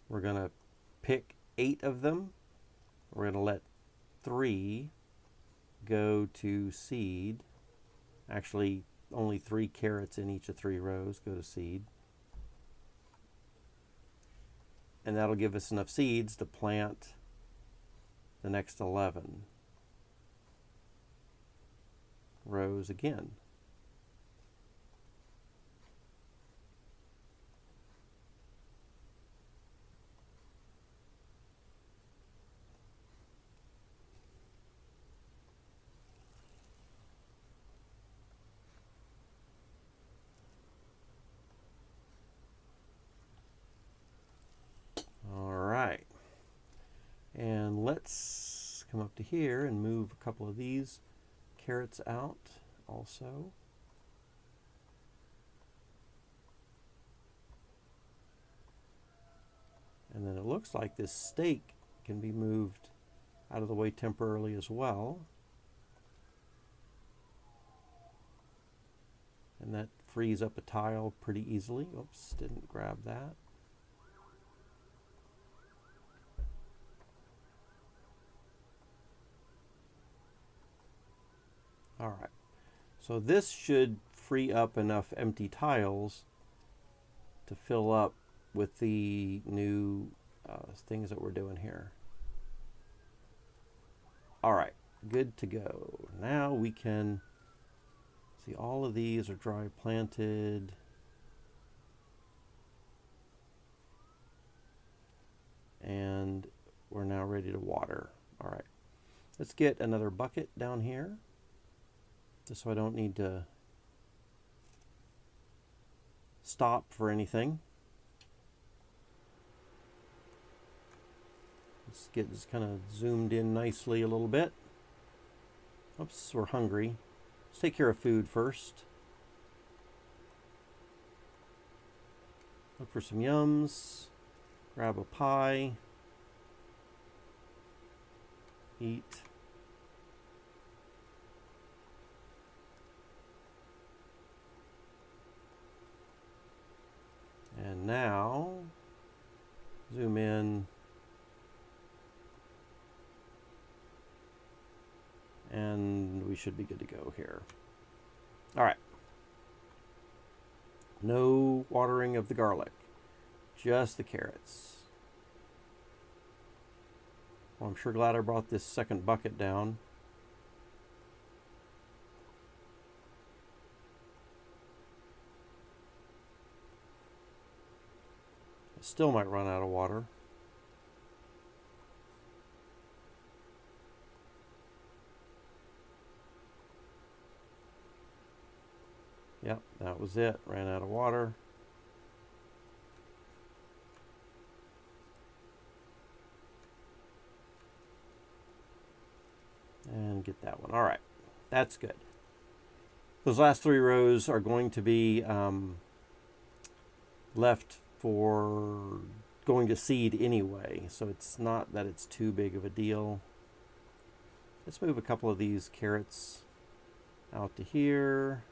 We're going to pick 8 of them. We're going to let 3 go to seed. Actually, only 3 carrots in each of 3 rows go to seed. And that'll give us enough seeds to plant the next 11 rows again. And let's come up to here and move a couple of these carrots out also. And then it looks like this stake can be moved out of the way temporarily as well. And that frees up a tile pretty easily. Oops, didn't grab that. All right, so this should free up enough empty tiles to fill up with the new things that we're doing here. All right, good to go. Now we can see all of these are dry planted. and we're now ready to water. All right, let's get another bucket down here, just so I don't need to stop for anything. Let's get this kind of zoomed in nicely a little bit. Oops, we're hungry. Let's take care of food first. Look for some yums. Grab a pie. Eat. And now, zoom in. And we should be good to go here. All right. No watering of the garlic, just the carrots. Well, I'm sure glad I brought this second bucket down. I still might run out of water. Yep, that was it. Ran out of water. And get that one. All right, that's good. Those last 3 rows are going to be left for going to seed anyway, so it's not that it's too big of a deal. Let's move a couple of these carrots out to here.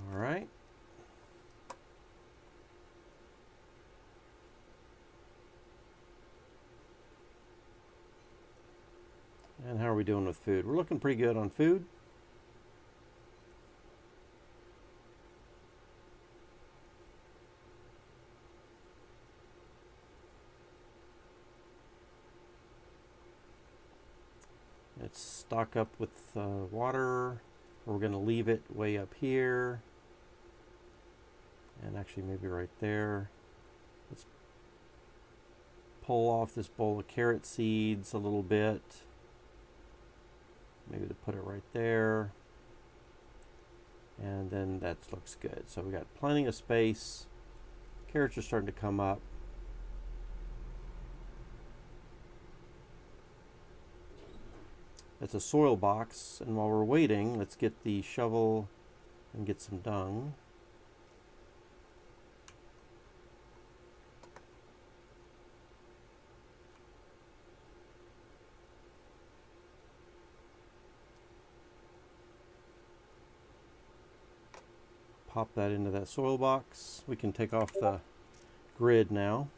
All right. And how are we doing with food? We're looking pretty good on food. Let's stock up with water. We're going to leave it way up here. And actually maybe right there. Let's pull off this bowl of carrot seeds a little bit. Maybe to put it right there. And then that looks good. So we got plenty of space. Carrots are starting to come up. It's a soil box, and while we're waiting, let's get the shovel and get some dung. Pop that into that soil box. We can take off the grid now.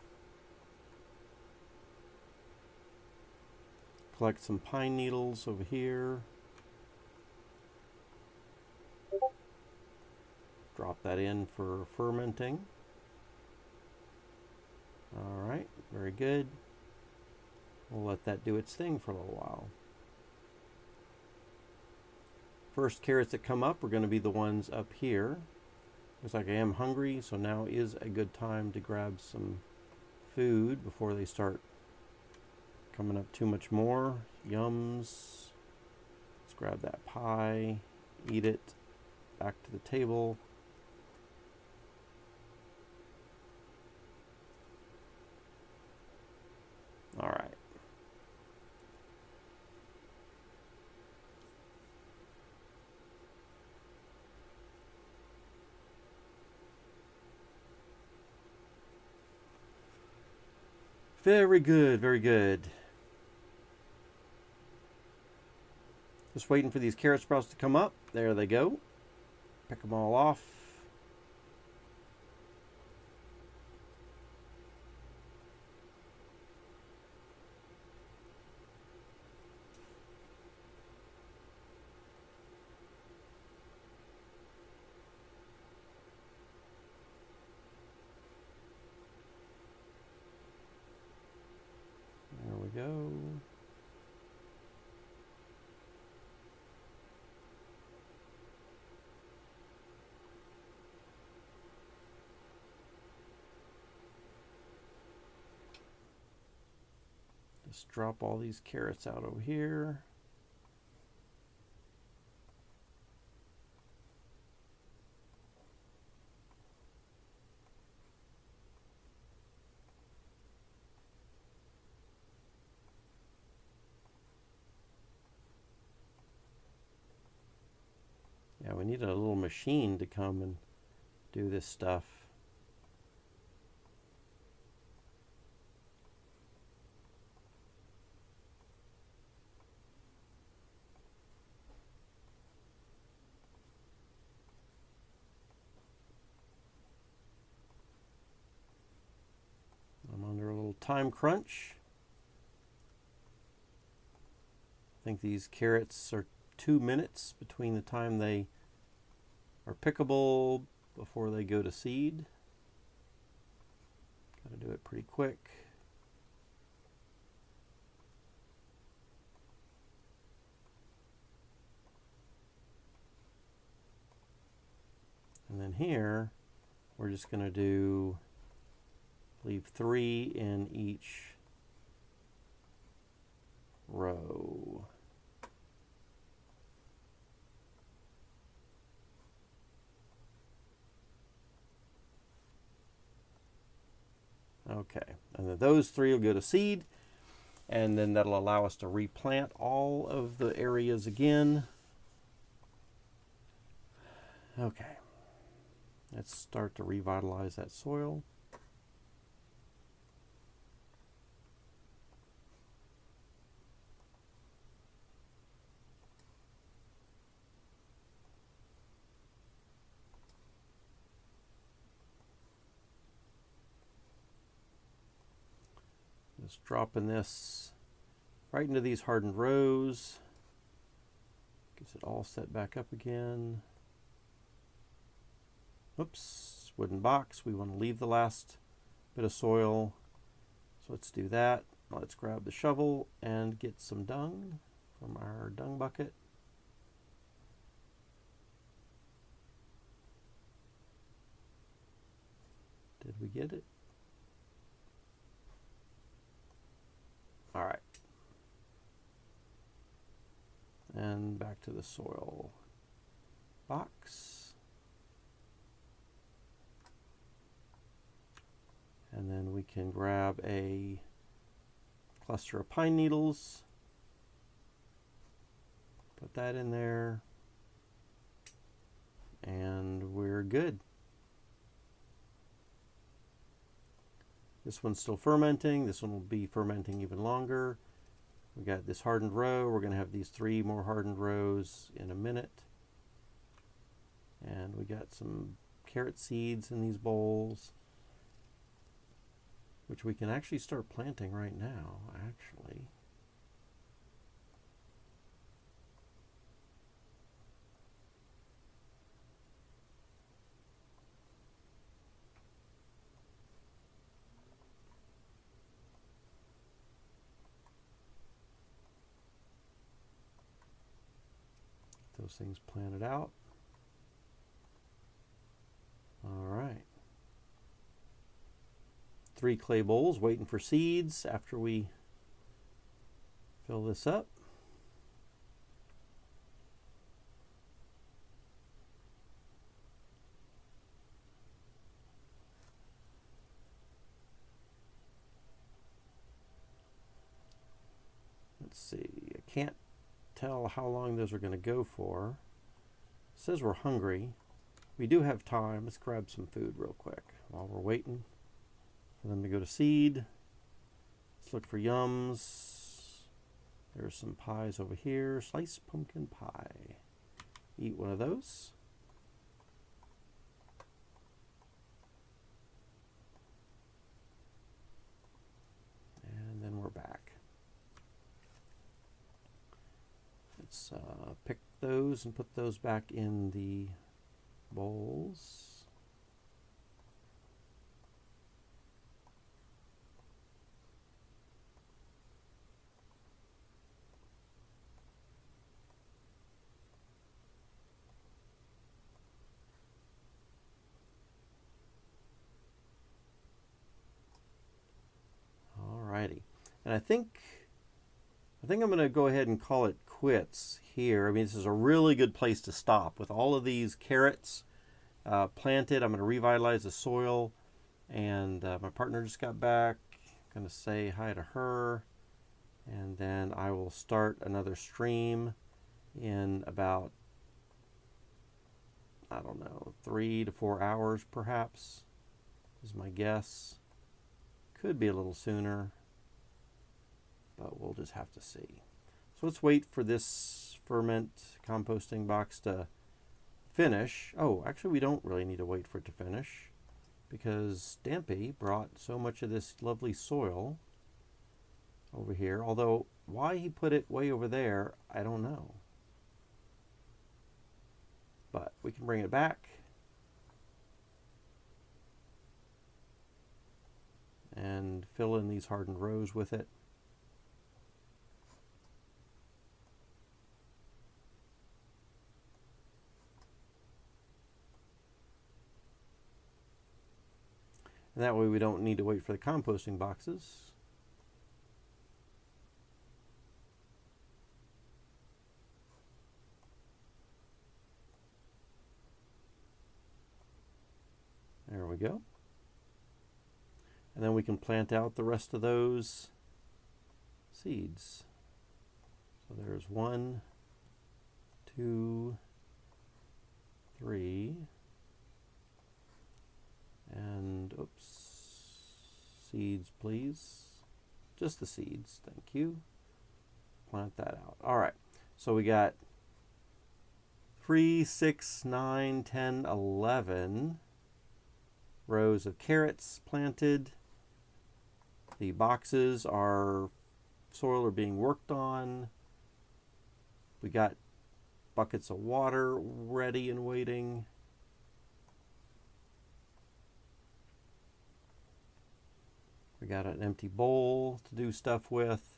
Collect some pine needles over here. Drop that in for fermenting. All right, very good. We'll let that do its thing for a little while. First carrots that come up are going to be the ones up here. Looks like I am hungry, so now is a good time to grab some food before they start coming up too much more. Yums. Let's grab that pie, eat it, back to the table. All right. Very good, very good. Just waiting for these carrot sprouts to come up. There they go. Pick them all off. we go. Just drop all these carrots out over here. Yeah, we need a little machine to come and do this stuff. I'm under a little time crunch. I think these carrots are 2 minutes between the time they are pickable before they go to seed. Got to do it pretty quick. And then here, we're just going to leave 3 in each row. Okay, and then those 3 will go to seed, and then that'll allow us to replant all of the areas again. Okay, let's start to revitalize that soil. Just dropping this right into these hardened rows. Gets it all set back up again. Oops, wooden box. We want to leave the last bit of soil. So let's do that. Let's grab the shovel and get some dung from our dung bucket. Did we get it? All right. And back to the soil box. And then we can grab a cluster of pine needles. Put that in there. And we're good. This one's still fermenting. This one will be fermenting even longer. We got this hardened row. We're going to have these 3 more hardened rows in a minute. And we got some carrot seeds in these bowls, which we can actually start planting right now, actually. Those things planted out. All right. 3 clay bowls waiting for seeds after we fill this up. Let's see, I can't tell how long those are going to go for. It says we're hungry. We do have time. Let's grab some food real quick while we're waiting for them to go to seed. Let's look for yums. There's some pies over here. Sliced pumpkin pie. Eat one of those. And then we're back. Let's pick those and put those back in the bowls. And I think I'm going to go ahead and call it quits here. I mean, this is a really good place to stop. With all of these carrots planted, I'm going to revitalize the soil. And my partner just got back. I'm going to say hi to her. And then I will start another stream in about, I don't know, 3 to 4 hours perhaps, is my guess. Could be a little sooner, but we'll just have to see. So let's wait for this ferment composting box to finish. Oh, actually we don't really need to wait for it to finish, because Dampy brought so much of this lovely soil over here. Although why he put it way over there, I don't know. But we can bring it back. And fill in these hardened rows with it. And that way we don't need to wait for the composting boxes. There we go. And then we can plant out the rest of those seeds. So there's 1, 2, 3, and oops, seeds please. Just the seeds, thank you. Plant that out. All right, so we got 3, 6, 9, 10, 11 rows of carrots planted. The boxes are, soil are being worked on. We got buckets of water ready and waiting. We got an empty bowl to do stuff with.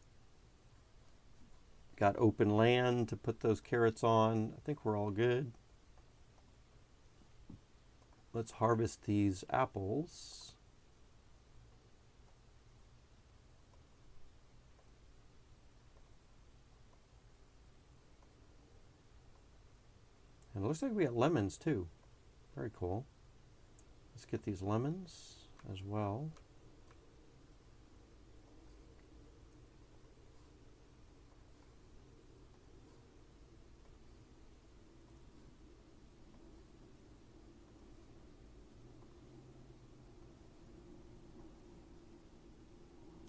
Got open land to put those carrots on. I think we're all good. Let's harvest these apples. And it looks like we got lemons too. Very cool. Let's get these lemons as well.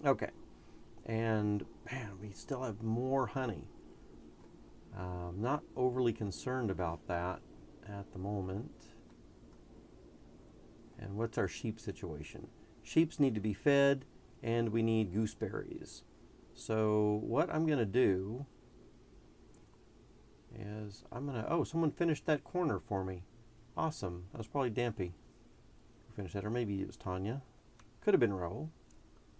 Okay, and man, we still have more honey. Not overly concerned about that at the moment. And what's our sheep situation? Sheeps need to be fed, and we need gooseberries. So what I'm going to do is oh, someone finished that corner for me. Awesome. That was probably Dampy who finished that, or maybe it was Tanya. Could have been Raul.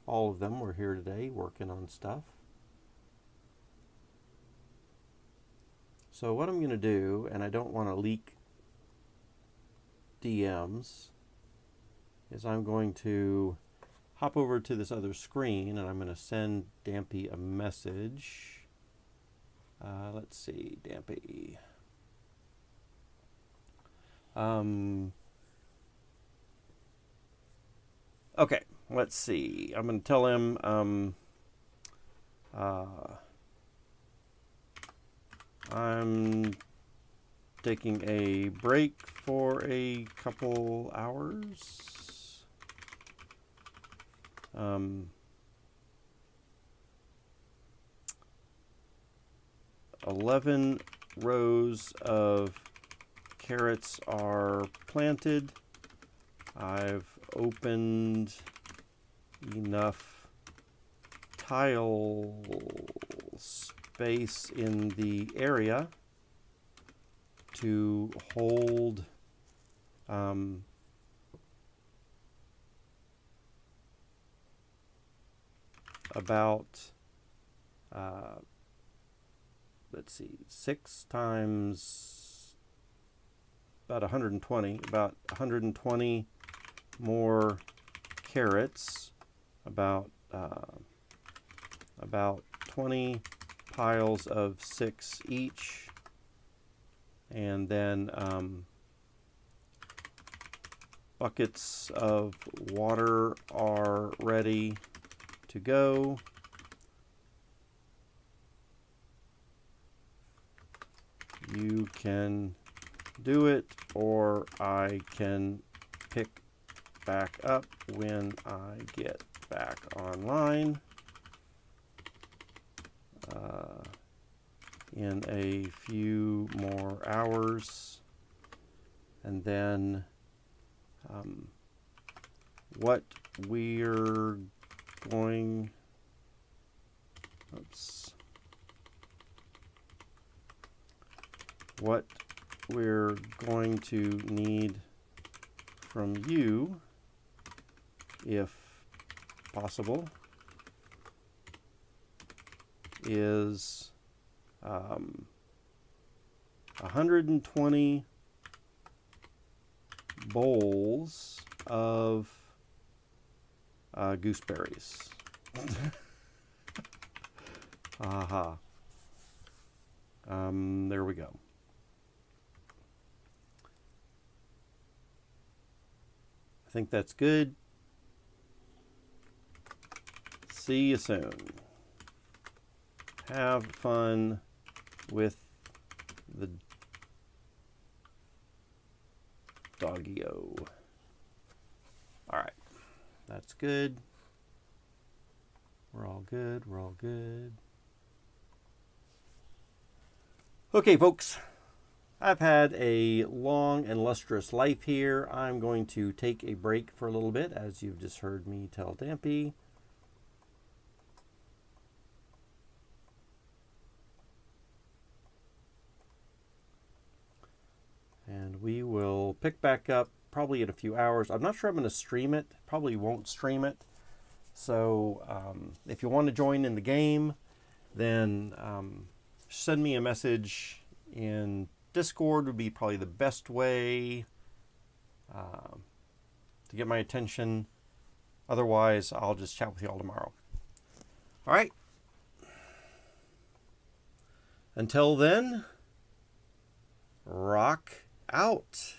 All of them were here today working on stuff. So what I'm going to do, and I don't want to leak DMs, is I'm going to hop over to this other screen and I'm going to send Dampy a message. Let's see, Dampy. Okay, let's see. I'm going to tell him I'm taking a break for a couple hours. 11 rows of carrots are planted. I've opened enough tile space in the area to hold about let's see, 6 times about 120, about 120 more carrots, about about 20 piles of 6 each. And then buckets of water are ready to go. You can do it, or I can pick back up when I get back online in a few more hours. And then what we're going, what we're going to need from you, if possible, is 120 bowls of gooseberries. Aha. There we go. I think that's good. See you soon. Have fun with the doggy-o. All right, that's good. We're all good. We're all good. Okay, folks. I've had a long and lustrous life here. I'm going to take a break for a little bit, as you've just heard me tell Dampy. And we will pick back up probably in a few hours. I'm not sure I'm going to stream it. Probably won't stream it. So if you want to join in the game, then send me a message in Discord would be probably the best way to get my attention. Otherwise, I'll just chat with you all tomorrow. All right. Until then, rock out.